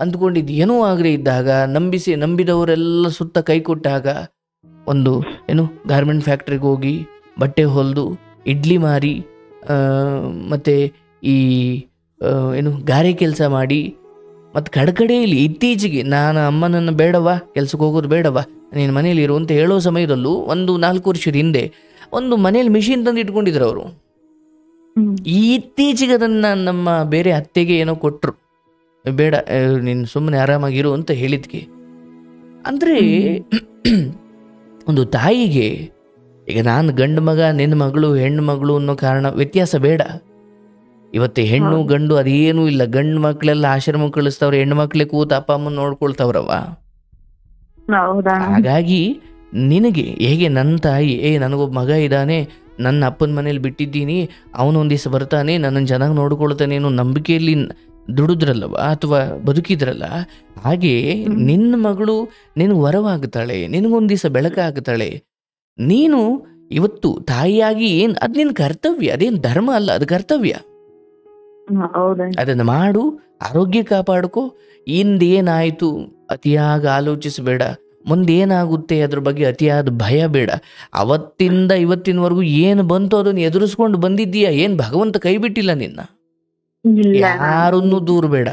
ಅಂದ್ಕೊಂಡಿದ್ದು ಏನೂ ಆಗದೆ ಇದ್ದಾಗ, ನಂಬಿದವರೆಲ್ಲ ಸುತ್ತ ಕೈ ಕೊಟ್ಟಾಗ, ಒಂದು ಗಾರ್ಮೆಂಟ್ ಫ್ಯಾಕ್ಟ್ರಿಗೆ ಹೋಗಿ ಬಟ್ಟೆ ಹೊಲಿದು ಇಡ್ಲಿ ಮಾರಿ, ಮತ್ತು ಈ ಗಾರೆ ಕೆಲಸ ಮಾಡಿ, ಮತ್ತು ಕಡೆಯಲ್ಲಿ ಇತ್ತೀಚೆಗೆ ನಾನು ಅಮ್ಮನನ್ನು ಬೇಡವಾ, ಕೆಲ್ಸಕ್ಕೆ ಹೋಗೋದು ಬೇಡವಾ, ನೀನು ಮನೇಲಿ ಇರು ಅಂತ ಹೇಳೋ ಸಮಯದಲ್ಲೂ ಒಂದು 4 ವರ್ಷದ ಹಿಂದೆ ಒಂದು ಮನೇಲಿ ಮಿಷಿನ್ ತಂದು ಇಟ್ಕೊಂಡಿದ್ರು ಅವರು. ಇತ್ತೀಚೆಗೆ ಅದನ್ನು ನಮ್ಮ ಬೇರೆ ಅತ್ತೆಗೆ ಏನೋ ಕೊಟ್ಟರು, ಬೇಡ ನೀನು ಸುಮ್ಮನೆ ಆರಾಮಾಗಿರು ಅಂತ ಹೇಳಿದ್ಕೆ. ಅಂದರೆ ಒಂದು ತಾಯಿಗೆ, ಈಗ ನಾನು ಗಂಡು ಮಗ, ನಿನ್ನ ಮಗಳು ಹೆಣ್ಣು ಮಗಳು ಅನ್ನೋ ಕಾರಣ ವ್ಯತ್ಯಾಸ ಬೇಡ. ಇವತ್ತು ಹೆಣ್ಣು ಗಂಡು ಅದೇನೂ ಇಲ್ಲ. ಗಂಡು ಮಕ್ಕಳೆಲ್ಲ ಆಶ್ರಮ ಕಳಿಸ್ತವ್ರೆ, ಹೆಣ್ಣು ಮಕ್ಕಳೇ ಕೂತು ಅಪ್ಪ ಅಮ್ಮನ ನೋಡ್ಕೊಳ್ತಾವ್ರವ. ಹಾಗಾಗಿ ನಿನಗೆ ಹೇಗೆ ನನ್ನ ತಾಯಿ, ನನಗೊಬ್ಬ ಮಗ ಇದ್ದಾನೆ, ನನ್ನ ಅಪ್ಪನ ಮನೇಲಿ ಬಿಟ್ಟಿದ್ದೀನಿ, ಅವನೊಂದು ದಿವಸ ಬರ್ತಾನೆ, ನನ್ನನ್ನು ಚೆನ್ನಾಗಿ ನೋಡ್ಕೊಳ್ತಾನೆ ಅನ್ನೋ ನಂಬಿಕೆಯಲ್ಲಿ ದುಡಿದ್ರಲ್ಲವ ಅಥವಾ ಬದುಕಿದ್ರಲ್ಲ, ಹಾಗೆ ನಿನ್ನ ಮಗಳು ನಿನಗೆ ವರವಾಗುತ್ತಾಳೆ, ನಿನಗೊಂದು ದಿವಸ ಬೆಳಕಾಗುತ್ತಾಳೆ. ನೀನು ಇವತ್ತು ತಾಯಿಯಾಗಿ ಅದು ನಿನ್ನ ಕರ್ತವ್ಯ, ಅದೇನು ಧರ್ಮ ಅಲ್ಲ, ಅದು ಕರ್ತವ್ಯ. ಅದನ್ನು ಮಾಡು, ಆರೋಗ್ಯ ಕಾಪಾಡ್ಕೋ. ಇಂದೇನಾಯಿತು ಅತಿಯಾಗಿ ಆಲೋಚಿಸಬೇಡ, ಮುಂದೇನಾಗುತ್ತೆ ಅದ್ರ ಬಗ್ಗೆ ಅತಿಯಾದ ಭಯ ಬೇಡ. ಅವತ್ತಿಂದ ಇವತ್ತಿನವರೆಗೂ ಏನು ಬಂತು ಅದನ್ನು ಎದುರಿಸ್ಕೊಂಡು ಬಂದಿದ್ದೀಯ. ಏನು ಭಗವಂತ ಕೈ ಬಿಟ್ಟಿಲ್ಲ ನಿನ್ನ. ಯಾರನ್ನೂ ದೂರ ಬೇಡ.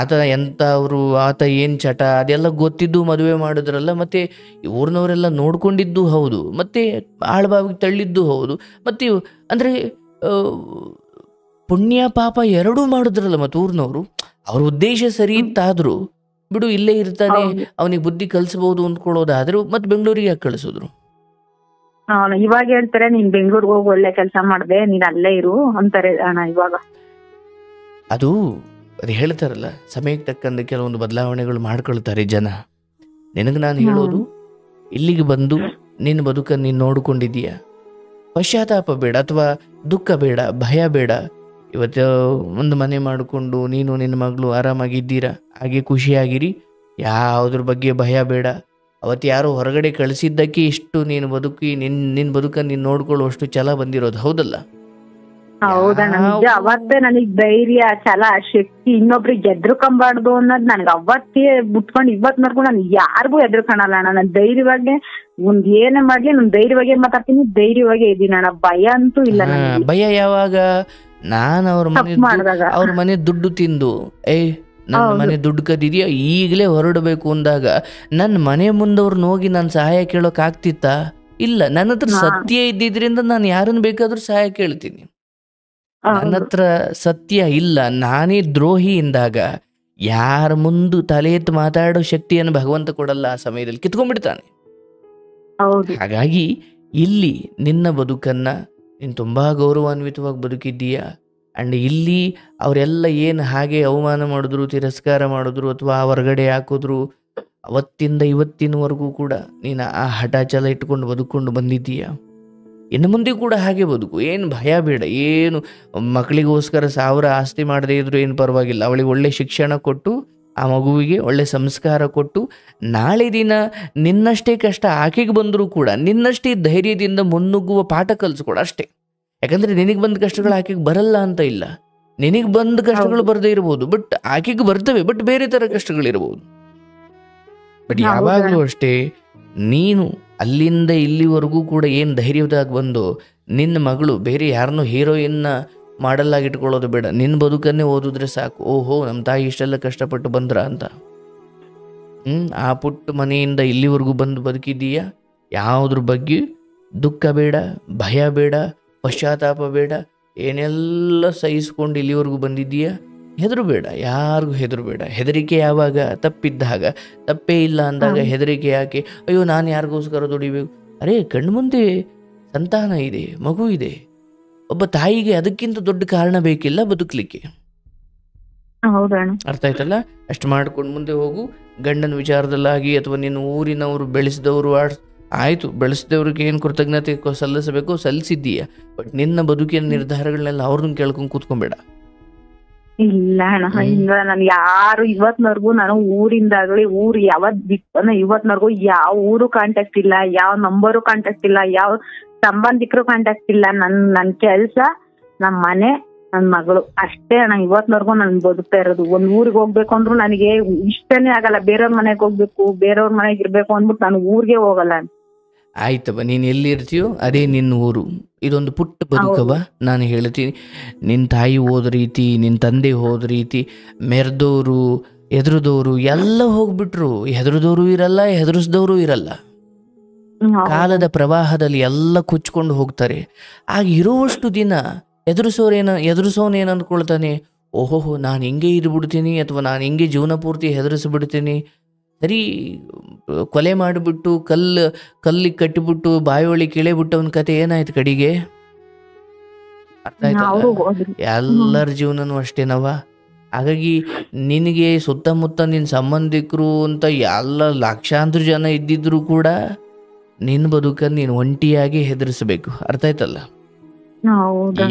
ಆತ ಎಂಥವ್ರು, ಆತ ಏನು ಚಟ ಅದೆಲ್ಲ ಗೊತ್ತಿದ್ದು ಮದುವೆ ಮಾಡಿದ್ರಲ್ಲ, ಮತ್ತು ಊರಿನವರೆಲ್ಲ ನೋಡ್ಕೊಂಡಿದ್ದು ಹೌದು, ಮತ್ತು ಆಳ್ಬಾವಿಗೆ ತಳ್ಳಿದ್ದು ಹೌದು, ಮತ್ತು ಅಂದರೆ ಪುಣ್ಯ ಪಾಪ ಎರಡೂ ಮಾಡಿದ್ರಲ್ಲ. ಮತ್ತು ಊರಿನವರು ಅವ್ರ ಉದ್ದೇಶ ಸರಿ ಇತ್ತಾದರೂ ಬಿಡು, ಇಲ್ಲೇ ಇರ್ತಾನೆ, ಅವನಿಗೆ ಬುದ್ಧಿ ಕಲಿಸಬಹುದು ಅಂದ್ಕೊಳ್ಳೋದಾದ್ರು ಮತ್ತೆ ಬೆಂಗಳೂರಿಗೆ ಯಾಕೆ ಕಳಿಸಿದ್ರು? ಇವಾಗ ಹೇಳ್ತಾರೆ ನೀನ್ ಬೆಂಗಳೂರಿಗೆ ಹೋಗಿ ಒಳ್ಳೆ ಕೆಲಸ ಮಾಡಿದೆ, ನೀನ್ ಅಲ್ಲೇ ಇರು ಅಂತಾರೆ ಅಣ್ಣ. ಇವಾಗ ಅದು ಹೇಳ್ತಾರಲ್ಲ, ಸಮಯಕ್ಕೆ ತಕ್ಕಂತೆ ಕೆಲವೊಂದು ಬದಲಾವಣೆಗಳು ಮಾಡ್ಕೊಳ್ತಾರೆ ಜನ. ನಿನಗೆ ನಾನು ಹೇಳೋದು, ಇಲ್ಲಿಗೆ ಬಂದು ನಿನ್ನ ಬದುಕನ್ನು ನೀನು ನೋಡ್ಕೊಂಡಿದ್ದೀಯ, ಪಶ್ಚಾತ್ತಾಪ ಬೇಡ, ಅಥವಾ ದುಃಖ ಬೇಡ, ಭಯ ಬೇಡ. ಇವತ್ತು ಒಂದು ಮನೆ ಮಾಡಿಕೊಂಡು ನೀನು ನಿನ್ನ ಮಗಳು ಆರಾಮಾಗಿದ್ದೀರಾ, ಹಾಗೆ ಖುಷಿಯಾಗಿರಿ. ಯಾವುದ್ರ ಬಗ್ಗೆ ಭಯ ಬೇಡ. ಅವತ್ತು ಯಾರೋ ಹೊರಗಡೆ ಕಳಿಸಿದ್ದಕ್ಕೆ ಇಷ್ಟು ನೀನು ಬದುಕಿ ನಿನ್ನ ಬದುಕನ್ನು ನೀನು ನೋಡ್ಕೊಳ್ಳುವಷ್ಟು ಛಲ ಬಂದಿರೋದು, ಹೌದಲ್ಲ? ಹೌದಣ್ಣ, ನಿಜ. ಅವತ್ತೇ ನನಗ್ ಧೈರ್ಯ, ಛಲ, ಶಕ್ತಿ, ಇನ್ನೊಬ್ರಿಗೆ ಎದ್ರುಕೊಂಬಾರ್ದು ಅನ್ನೋದು ನನಗೆ ಅವತ್ತೇ ಬಿಟ್ಕೊಂಡು ಇವತ್ವರೆಗೂ ನಾನು ಯಾರಿಗೂ ಎದ್ರುಕೊಳಲ್ಲ ಅಣ್ಣ. ನಾನು ಧೈರ್ಯವಾಗಿ ಒಂದ್ ಏನೇ ಮಾಡ್ಲಿ ನಾನು ಧೈರ್ಯವಾಗಿ ಮಾತಾಡ್ತೀನಿ, ಧೈರ್ಯವಾಗಿ ಇದ್ದೀನಿ ಅಣ್ಣ. ಭಯ ಅಂತೂ ಇಲ್ಲ. ಭಯ ಯಾವಾಗ? ನಾನು ಅವ್ರ ಮನೆ ದುಡ್ಡು ತಿಂದು ನನ್ನ ಮನೆ ದುಡ್ಡು ಕದಿದೆಯಾ ಈಗಲೇ ಹೊರಡಬೇಕು ಅಂದಾಗ ನನ್ನ ಮನೆ ಮುಂದವ್ರನ್ನ ಹೋಗಿ ನಾನು ಸಹಾಯ ಕೇಳೋಕೆ ಆಗ್ತಿತ್ತಾ? ಇಲ್ಲ, ನನ್ನ ಹತ್ರ ಹಾ. ಸತ್ಯ ಇದ್ದಿದ್ರಿಂದ ನಾನು ಯಾರನ್ನು ಬೇಕಾದ್ರೂ ಸಹಾಯ ಕೇಳ್ತೀನಿ. ನನ್ನ ಹೌದು. ಹತ್ರ ಸತ್ಯ ಇಲ್ಲ, ನಾನೇ ದ್ರೋಹಿ ಎಂದಾಗ ಯಾರ ಮುಂದೆ ತಲೆ ಎತ್ತು ಮಾತಾಡೋ ಶಕ್ತಿಯನ್ನು ಭಗವಂತ ಕೊಡಲ್ಲ. ಆ ಸಮಯದಲ್ಲಿ ಕಿತ್ಕೊಂಡ್ಬಿಡ್ತಾನೆ. ಹೌದು. ಹಾಗಾಗಿ ಇಲ್ಲಿ ನಿನ್ನ ಬದುಕನ್ನ ನೀನು ತುಂಬಾ ಗೌರವಾನ್ವಿತವಾಗಿ ಬದುಕಿದ್ದೀಯಾ. ಅಂಡ್ ಇಲ್ಲಿ ಅವರೆಲ್ಲ ಏನು ಹಾಗೆ ಅವಮಾನ ಮಾಡಿದ್ರು, ತಿರಸ್ಕಾರ ಮಾಡಿದ್ರು, ಅಥವಾ ಹೊರಗಡೆ ಹಾಕಿದ್ರು, ಅವತ್ತಿಂದ ಇವತ್ತಿನವರೆಗೂ ಕೂಡ ನೀನು ಆ ಹಠ ಛಲ ಇಟ್ಕೊಂಡು ಬದುಕೊಂಡು ಬಂದಿದ್ದೀಯ. ಇನ್ನು ಮುಂದೆ ಕೂಡ ಹಾಗೆ ಬದುಕು, ಏನು ಭಯ ಬೇಡ. ಏನು ಮಕ್ಕಳಿಗೋಸ್ಕರ 1000 ಆಸ್ತಿ ಮಾಡದೇ ಇದ್ರು ಏನು ಪರವಾಗಿಲ್ಲ. ಅವಳಿಗೆ ಒಳ್ಳೆ ಶಿಕ್ಷಣ ಕೊಟ್ಟು, ಆ ಮಗುವಿಗೆ ಒಳ್ಳೆ ಸಂಸ್ಕಾರ ಕೊಟ್ಟು, ನಾಳೆ ದಿನ ನಿನ್ನಷ್ಟೇ ಕಷ್ಟ ಆಕೆಗೆ ಬಂದರೂ ಕೂಡ ನಿನ್ನಷ್ಟೇ ಧೈರ್ಯದಿಂದ ಮುನ್ನುಗ್ಗುವ ಪಾಠ ಕಲಿಸ್ಕೊಡ ಅಷ್ಟೇ. ಯಾಕಂದರೆ ನಿನಗೆ ಬಂದ ಕಷ್ಟಗಳು ಆಕೆಗೆ ಬರಲ್ಲ ಅಂತ ಇಲ್ಲ. ನಿನಗೆ ಬಂದ ಕಷ್ಟಗಳು ಬರದೇ ಇರ್ಬೋದು, ಬಟ್ ಆಕೆಗೆ ಬರ್ತವೆ, ಬಟ್ ಬೇರೆ ಥರ ಕಷ್ಟಗಳಿರ್ಬೋದು. ಬಟ್ ಯಾವಾಗಲೂ ಅಷ್ಟೇ, ನೀನು ಅಲ್ಲಿಂದ ಇಲ್ಲಿವರೆಗೂ ಕೂಡ ಏನು ಧೈರ್ಯವಾಗಿ ಬಂದು ನಿನ್ನ ಮಗಳು ಬೇರೆ ಯಾರನ್ನೂ ಹೀರೋಯಿನ್ನ ಮಾಡಲ್ಲಾಗಿ ಇಟ್ಕೊಳ್ಳೋದು ಬೇಡ. ನಿನ್ನ ಬದುಕನ್ನೇ ಓದಿದ್ರೆ ಸಾಕು. ಓಹೋ, ನಮ್ಮ ತಾಯಿ ಇಷ್ಟೆಲ್ಲ ಕಷ್ಟಪಟ್ಟು ಬಂದ್ರ ಅಂತ. ಆ ಪುಟ್ಟ ಮನೆಯಿಂದ ಇಲ್ಲಿವರೆಗೂ ಬಂದು ಬದುಕಿದ್ದೀಯಾ. ಯಾವುದ್ರ ಬಗ್ಗೆ ದುಃಖ ಬೇಡ, ಭಯ ಬೇಡ, ಪಶ್ಚಾತ್ತಾಪ ಬೇಡ. ಏನೆಲ್ಲ ಸಹಿಸ್ಕೊಂಡು ಇಲ್ಲಿವರೆಗೂ ಬಂದಿದ್ದೀಯಾ. ಹೆದರು ಬೇಡ, ಯಾರಿಗೂ ಹೆದರು ಬೇಡ. ಹೆದರಿಕೆ ಯಾವಾಗ? ತಪ್ಪಿದ್ದಾಗ. ತಪ್ಪೇ ಇಲ್ಲ ಅಂದಾಗ ಹೆದರಿಕೆ ಯಾಕೆ? ಅಯ್ಯೋ, ನಾನು ಯಾರಿಗೋಸ್ಕರ ದುಡಿಬೇಕು? ಅರೇ, ಕಣ್ಮುಂದೆ ಸಂತಾನ ಇದೆ, ಮಗು ಇದೆ. ಒಬ್ಬ ತಾಯಿಗೆ ಅದಕ್ಕಿಂತ ದೊಡ್ಡ ಕಾರಣ ಬೇಕಿಲ್ಲ ಬದುಕಲಿಕ್ಕೆ. ಅರ್ಥ ಆಯ್ತಲ್ಲ? ಅಷ್ಟು ಮಾಡ್ಕೊಂಡು ಮುಂದೆ ಹೋಗು. ಗಂಡನ ವಿಚಾರದಲ್ಲಾಗಿ ಅಥವಾ ನಿನ್ನ ಊರಿನವರು ಬೆಳೆಸಿದವರು ಆಯಿತು, ಬೆಳೆಸಿದವ್ರಿಗೆ ಏನು ಕೃತಜ್ಞತೆ ಸಲ್ಲಿಸಬೇಕು ಸಲ್ಲಿಸಿದ್ದೀಯ. ಬಟ್ ನಿನ್ನ ಬದುಕಿನ ನಿರ್ಧಾರಗಳನ್ನೆಲ್ಲ ಅವ್ರನ್ನ ಕೇಳ್ಕೊಂಡು ಕೂತ್ಕೊಂಬೇಡ. ಇಲ್ಲ ಅಣ್ಣ, ಇಲ್ಲ. ನಾನು ಯಾರು ಇವತ್ನವರ್ಗು ನಾನು ಊರಿಂದಾಗ್ಲಿ ಊರು ಯಾವತ್ ಬಿಟ್ಟು ಇವತ್ನವರ್ಗು ಯಾವ ಊರು ಕಾಂಟ್ಯಾಕ್ಟ್ ಇಲ್ಲ, ಯಾವ ನಂಬರು ಕಾಂಟ್ಯಾಕ್ಟ್ ಇಲ್ಲ, ಯಾವ ಸಂಬಂಧಿಕರು ಕಾಂಟ್ಯಾಕ್ಟ್ ಇಲ್ಲ. ನನ್ ಕೆಲ್ಸ, ನಮ್ ಮನೆ, ನನ್ ಮಗಳು ಅಷ್ಟೇ ಅಣ್ಣ. ಇವತ್ನವರ್ಗು ನನ್ ಬದುಕ್ತಾ ಇರೋದು. ಒಂದ್ ಊರಿಗೆ ಹೋಗ್ಬೇಕು ಅಂದ್ರು ನನಗೆ ಇಷ್ಟನೇ ಆಗಲ್ಲ. ಬೇರೆಯವ್ರ ಮನೆಗೆ ಹೋಗ್ಬೇಕು, ಬೇರೆಯವ್ರ ಮನೆಗೆ ಇರ್ಬೇಕು ಅಂದ್ಬಿಟ್ಟು ನಾನು ಊರಿಗೆ ಹೋಗಲ್ಲ. ಆಯ್ತವ, ನೀನು ಎಲ್ಲಿರ್ತೀಯೋ ಅದೇ ನಿನ್ನ ಊರು. ಇದೊಂದು ಪುಟ್ಟ ಬದುಕವ. ನಾನು ಹೇಳ್ತೀನಿ, ನಿನ್ನ ತಾಯಿ ಹೋದ ರೀತಿ, ನಿನ್ನ ತಂದೆ ಹೋದ ರೀತಿ, ಮೆರೆದವರು, ಹೆದರಿದವರು ಎಲ್ಲ ಹೋಗ್ಬಿಟ್ರು. ಹೆದರಿದವರು ಇರಲ್ಲ, ಹೆದರಿಸಿದವರು ಇರಲ್ಲ. ಕಾಲದ ಪ್ರವಾಹದಲ್ಲಿ ಎಲ್ಲ ಕುಚ್ಕೊಂಡು ಹೋಗ್ತಾರೆ. ಆಗ ಇರುವಷ್ಟು ದಿನ ಎದುರಿಸೋನೇನು ಅಂದ್ಕೊಳ್ತಾನೆ, ಓಹೋಹೋ, ನಾನು ಹಿಂಗೆ ಇದ್ಬಿಡ್ತೀನಿ, ಅಥವಾ ನಾನು ಹಿಂಗೆ ಜೀವನ ಪೂರ್ತಿ ಹೆದರಿಸ್ಬಿಡ್ತೀನಿ. ಸರಿ, ಕೊಲೆ ಮಾಡಿಬಿಟ್ಟು ಕಲ್ಲಿಗೆ ಕಟ್ಟಿಬಿಟ್ಟು ಬಾಯಿಯೊಳಗೆ ಕಿಳೆಬಿಟ್ಟು ಅವನ ಕತೆ ಏನಾಯ್ತು ಕಡೆಗೆ? ಅರ್ಥ ಆಯ್ತಲ್ಲ? ಎಲ್ಲರ ಜೀವನನೂ ಅಷ್ಟೇನವ. ಹಾಗಾಗಿ ನಿನಗೆ ಸುತ್ತಮುತ್ತ ನಿನ್ನ ಸಂಬಂಧಿಕರು ಅಂತ ಎಲ್ಲ ಲಕ್ಷಾಂತರ ಜನ ಇದ್ದಿದ್ರು ಕೂಡ ನಿನ್ನ ಬದುಕನ್ನು ನೀನು ಒಂಟಿಯಾಗಿ ಹೆದರಿಸಬೇಕು. ಅರ್ಥ ಆಯ್ತಲ್ಲ?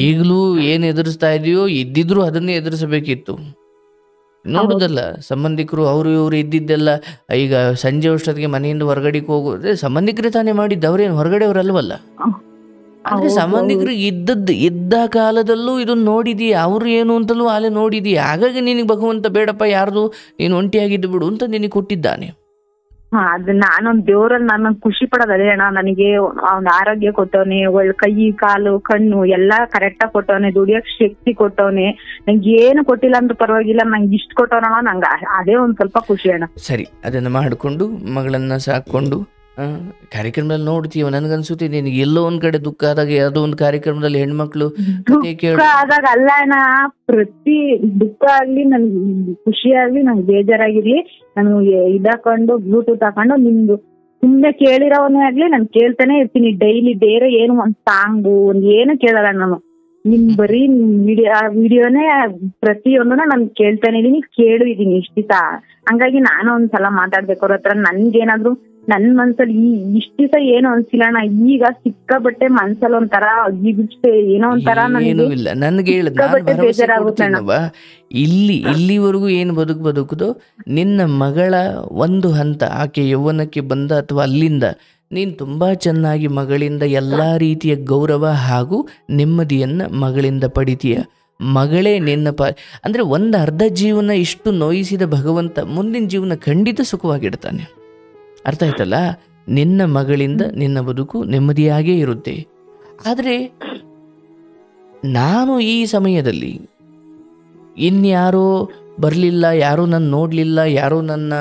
ಈಗಲೂ ಏನು ಎದುರಿಸ್ತಾ ಇದೆಯೋ ಇದ್ದಿದ್ರು ಅದನ್ನೇ ಎದುರಿಸಬೇಕಿತ್ತು. ನೋಡುದಲ್ಲ, ಸಂಬಂಧಿಕರು ಅವರು ಇವರು ಇದ್ದಿದ್ದೆಲ್ಲ ಈಗ ಸಂಜೆ ಅಷ್ಟೊತ್ತಿಗೆ ಮನೆಯಿಂದ ಹೊರಗಡೆಗೆ ಹೋಗೋದೇ ಸಂಬಂಧಿಕರೇ ತಾನೇ ಮಾಡಿದ್ದು. ಅವ್ರೇನು ಹೊರಗಡೆ ಅವರಲ್ವಲ್ಲ. ಅಂದ್ರೆ ಸಂಬಂಧಿಕರಿಗೆ ಇದ್ದ ಕಾಲದಲ್ಲೂ ಇದನ್ನು ನೋಡಿದೀಯ, ಅವರು ಏನು ಅಂತಲೂ ಅಲ್ಲೇ ನೋಡಿದೀಯ. ಹಾಗಾಗಿ ನಿನಗೆ ಭಗವಂತ ಬೇಡಪ್ಪ ಯಾರ್ದು ನೀನು ಒಂಟಿಯಾಗಿದ್ದು ಬಿಡು ಅಂತ ನಿನಗೆ ಕೊಟ್ಟಿದ್ದಾನೆ. ಅದು ನಾನೊಂದ್ ದೇವ್ರಲ್ಲಿ ನಾನು ಖುಷಿ ಪಡೋದು ಅದೇ ಅಣ್ಣ. ನನಗೆ ಅವ್ನ ಆರೋಗ್ಯ ಕೊಟ್ಟವನೆ, ಒಳ್ಳೆ ಕೈ ಕಾಲು ಕಣ್ಣು ಎಲ್ಲಾ ಕರೆಕ್ಟ್ ಆಗಿ ಕೊಟ್ಟವನೆ, ದುಡಿಯಕ್ ಶಕ್ತಿ ಕೊಟ್ಟವನೆ. ನಂಗೆ ಏನು ಕೊಟ್ಟಿಲ್ಲ ಅಂದ್ರೂ ಪರವಾಗಿಲ್ಲ, ನಂಗೆ ಇಷ್ಟ ಕೊಟ್ಟವನ, ನಂಗೆ ಅದೇ ಒಂದ್ ಸ್ವಲ್ಪ ಖುಷಿ ಅಣ್ಣ. ಸರಿ, ಅದನ್ನ ಮಾಡಿಕೊಂಡು ಮಗಳನ್ನ ಸಾಕೊಂಡು ಕಾರ್ಯಕ್ರಮದಲ್ಲಿ ನೋಡ್ತೀವ. ನನ್ಗನ್ಸುತ್ತೆ ನಿನಗೆ ಎಲ್ಲೋ ಒಂದ್ ಕಡೆ ದುಃಖ ಆದಾಗ ಯಾವುದೋ ಒಂದು ಕಾರ್ಯಕ್ರಮದಲ್ಲಿ ಹೆಣ್ಮಕ್ಳು ದುಃಖ ಆದಾಗ ಅಲ್ಲ ಅಣ್ಣ, ಪ್ರತಿ ದುಃಖ ಆಗ್ಲಿ, ನನ್ಗೆ ಖುಷಿ ಆಗ್ಲಿ, ನಂಗೆ ಬೇಜಾರಾಗಿರ್ಲಿ, ನಾನು ಇದಾಕೊಂಡು ಬ್ಲೂಟೂತ್ ಹಾಕೊಂಡು ನಿಮ್ದು ಸುಮ್ನೆ ಕೇಳಿರೋವನೇ ಆಗ್ಲಿ ನಾನು ಕೇಳ್ತಾನೆ ಇರ್ತೀನಿ ಡೈಲಿ. ಬೇರೆ ಏನು ಒಂದ್ ಸಾಂಗು ಒಂದ್ ಏನು ಕೇಳಲ್ಲ ನಾನು. ನಿಮ್ ಬರೀ ವಿಡಿಯೋನೇ ಪ್ರತಿಯೊಂದನ್ನ ನಾನು ಕೇಳ್ತಾನೆ ಇದೀನಿ, ಕೇಳಿದೀನಿ ಇಷ್ಟ ದಿವಸ. ಹಂಗಾಗಿ ನಾನು ಒಂದ್ಸಲ ಮಾತಾಡ್ಬೇಕು ಅವ್ರ ಹತ್ರ. ನನ್ಗೇನಾದ್ರು ನನ್ ಮನ್ಸಲ್ಲಿ ಇಷ್ಟ ದಿವಸ ಏನು ಅನ್ಸಿಲ್ಲ ಅಣ್ಣ. ಈಗ ಸಿಕ್ಕಾಬಟ್ಟೆ ಮನ್ಸಲ್ಲಿ ಒಂಥರ ಏನೋ ಒಂಥರ ನನಗೆ ಇಲ್ಲಿವರೆಗೂ ಏನು ಬದುಕುದೋ ನಿನ್ನ ಮಗಳ ಒಂದು ಹಂತ ಆಕೆ ಯೌವನಕ್ಕೆ ಬಂದ ಅಥವಾ ಅಲ್ಲಿಂದ ನೀನು ತುಂಬ ಚೆನ್ನಾಗಿ ಮಗಳಿಂದ ಎಲ್ಲ ರೀತಿಯ ಗೌರವ ಹಾಗೂ ನೆಮ್ಮದಿಯನ್ನು ಮಗಳಿಂದ ಪಡಿತೀಯ. ಮಗಳೇ ನಿನ್ನ ಅಂದರೆ ಒಂದು ಅರ್ಧ ಜೀವನ ಇಷ್ಟು ನೋಯಿಸಿದ ಭಗವಂತ ಮುಂದಿನ ಜೀವನ ಖಂಡಿತ ಸುಖವಾಗಿಡ್ತಾನೆ. ಅರ್ಥ ಆಯ್ತಲ್ಲ? ನಿನ್ನ ಮಗಳಿಂದ ನಿನ್ನ ಬದುಕು ನೆಮ್ಮದಿಯಾಗೇ ಇರುತ್ತೆ. ಆದರೆ ನಾನು ಈ ಸಮಯದಲ್ಲಿ ಇನ್ಯಾರೋ ಬರಲಿಲ್ಲ, ಯಾರೂ ನನ್ನ ನೋಡಲಿಲ್ಲ, ಯಾರೂ ನನ್ನ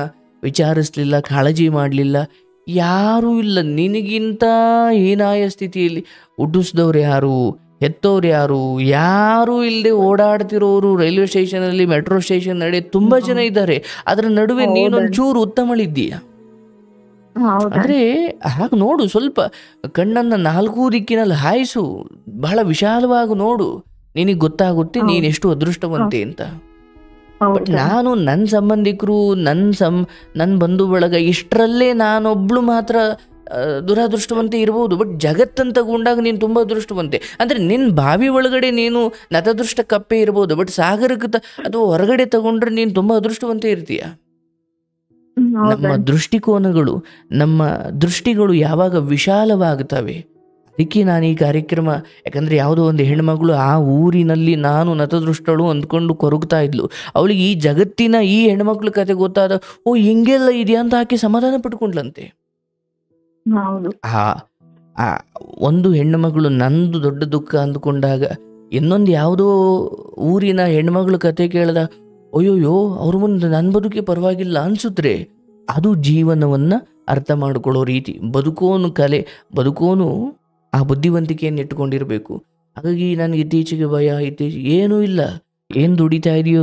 ವಿಚಾರಿಸಲಿಲ್ಲ, ಕಾಳಜಿ ಮಾಡಲಿಲ್ಲ, ಯಾರೂ ಇಲ್ಲ. ನಿನಗಿಂತ ಹೀನಾಯ ಸ್ಥಿತಿಯಲ್ಲಿ ಹುಟ್ಟಿಸಿದವ್ರು ಯಾರು, ಹೆತ್ತವ್ರು ಯಾರು, ಯಾರೂ ಇಲ್ಲದೆ ಓಡಾಡ್ತಿರೋರು ರೈಲ್ವೆ ಸ್ಟೇಷನಲ್ಲಿ, ಮೆಟ್ರೋ ಸ್ಟೇಷನ್ ನಡೆ ತುಂಬ ಜನ ಇದ್ದಾರೆ. ಅದರ ನಡುವೆ ನೀನೊಂಚೂರು ಉತ್ತಮಳಿದ್ದೀಯ. ಅಂದರೆ ಹಾಗೆ ನೋಡು, ಸ್ವಲ್ಪ ಕಣ್ಣನ್ನು ನಾಲ್ಕೂ ದಿಕ್ಕಿನಲ್ಲಿ ಹಾಯಿಸು, ಬಹಳ ವಿಶಾಲವಾಗಿ ನೋಡು, ನಿನಗೆ ಗೊತ್ತಾಗುತ್ತೆ ನೀನು ಎಷ್ಟು ಅದೃಷ್ಟವಂತೆ ಅಂತ. ಬಟ್ ನಾನು ನನ್ನ ಸಂಬಂಧಿಕರು, ನನ್ನ ಬಂಧು ಬಳಗ ಇಷ್ಟರಲ್ಲೇ ನಾನೊಬ್ಳು ಮಾತ್ರ ದುರಾದೃಷ್ಟವಂತೆ ಇರ್ಬೋದು. ಬಟ್ ಜಗತ್ತಂತ ತಗೊಂಡಾಗ ನೀನು ತುಂಬ ಅದೃಷ್ಟವಂತೆ. ಅಂದರೆ ನಿನ್ನ ಬಾವಿ ಒಳಗಡೆ ನೀನು ನತದೃಷ್ಟ ಕಪ್ಪೆ ಇರ್ಬೋದು, ಬಟ್ ಸಾಗರಕ್ಕೆ ಅಥವಾ ಹೊರಗಡೆ ತಗೊಂಡ್ರೆ ನೀನು ತುಂಬ ಅದೃಷ್ಟವಂತೆ ಇರ್ತೀಯ. ನಮ್ಮ ದೃಷ್ಟಿಕೋನಗಳು, ನಮ್ಮ ದೃಷ್ಟಿಗಳು ಯಾವಾಗ ವಿಶಾಲವಾಗುತ್ತವೆ, ಅದಕ್ಕೆ ನಾನು ಈ ಕಾರ್ಯಕ್ರಮ, ಯಾಕಂದರೆ ಯಾವುದೋ ಒಂದು ಹೆಣ್ಮಗಳು ಆ ಊರಿನಲ್ಲಿ ನಾನು ನತದೃಷ್ಟಳು ಅಂದ್ಕೊಂಡು ಕೊರಗ್ತಾ ಇದ್ಲು. ಅವಳಿಗೆ ಈ ಜಗತ್ತಿನ ಈ ಹೆಣ್ಮಕ್ಳ ಕತೆ ಗೊತ್ತಾದ, ಓ ಹಿಂಗೆಲ್ಲ ಇದೆಯಾ ಅಂತ ಆಕೆ ಸಮಾಧಾನ ಪಡ್ಕೊಂಡ್ಲಂತೆ. ಒಂದು ಹೆಣ್ಣು ಮಗಳು ನಂದು ದೊಡ್ಡ ದುಃಖ ಅಂದ್ಕೊಂಡಾಗ ಇನ್ನೊಂದು ಯಾವುದೋ ಊರಿನ ಹೆಣ್ಮಗಳು ಕತೆ ಕೇಳಿದ, ಅಯ್ಯೋಯ್ಯೋ ಅವ್ರ ಮುಂದೆ ನನ್ನ ಬದುಕೇ ಪರವಾಗಿಲ್ಲ ಅನ್ಸುತ್ತೆ. ಅದು ಜೀವನವನ್ನು ಅರ್ಥ ಮಾಡಿಕೊಳ್ಳೋ ರೀತಿ. ಬದುಕೋನು ಆ ಬುದ್ಧಿವಂತಿಕೆಯನ್ನು ಇಟ್ಕೊಂಡಿರಬೇಕು. ಹಾಗಾಗಿ ನನಗೆ ಇತ್ತೀಚೆಗೆ ಭಯ, ಏನೂ ಇಲ್ಲ, ಏನು ದುಡಿತಾ ಇದೆಯೋ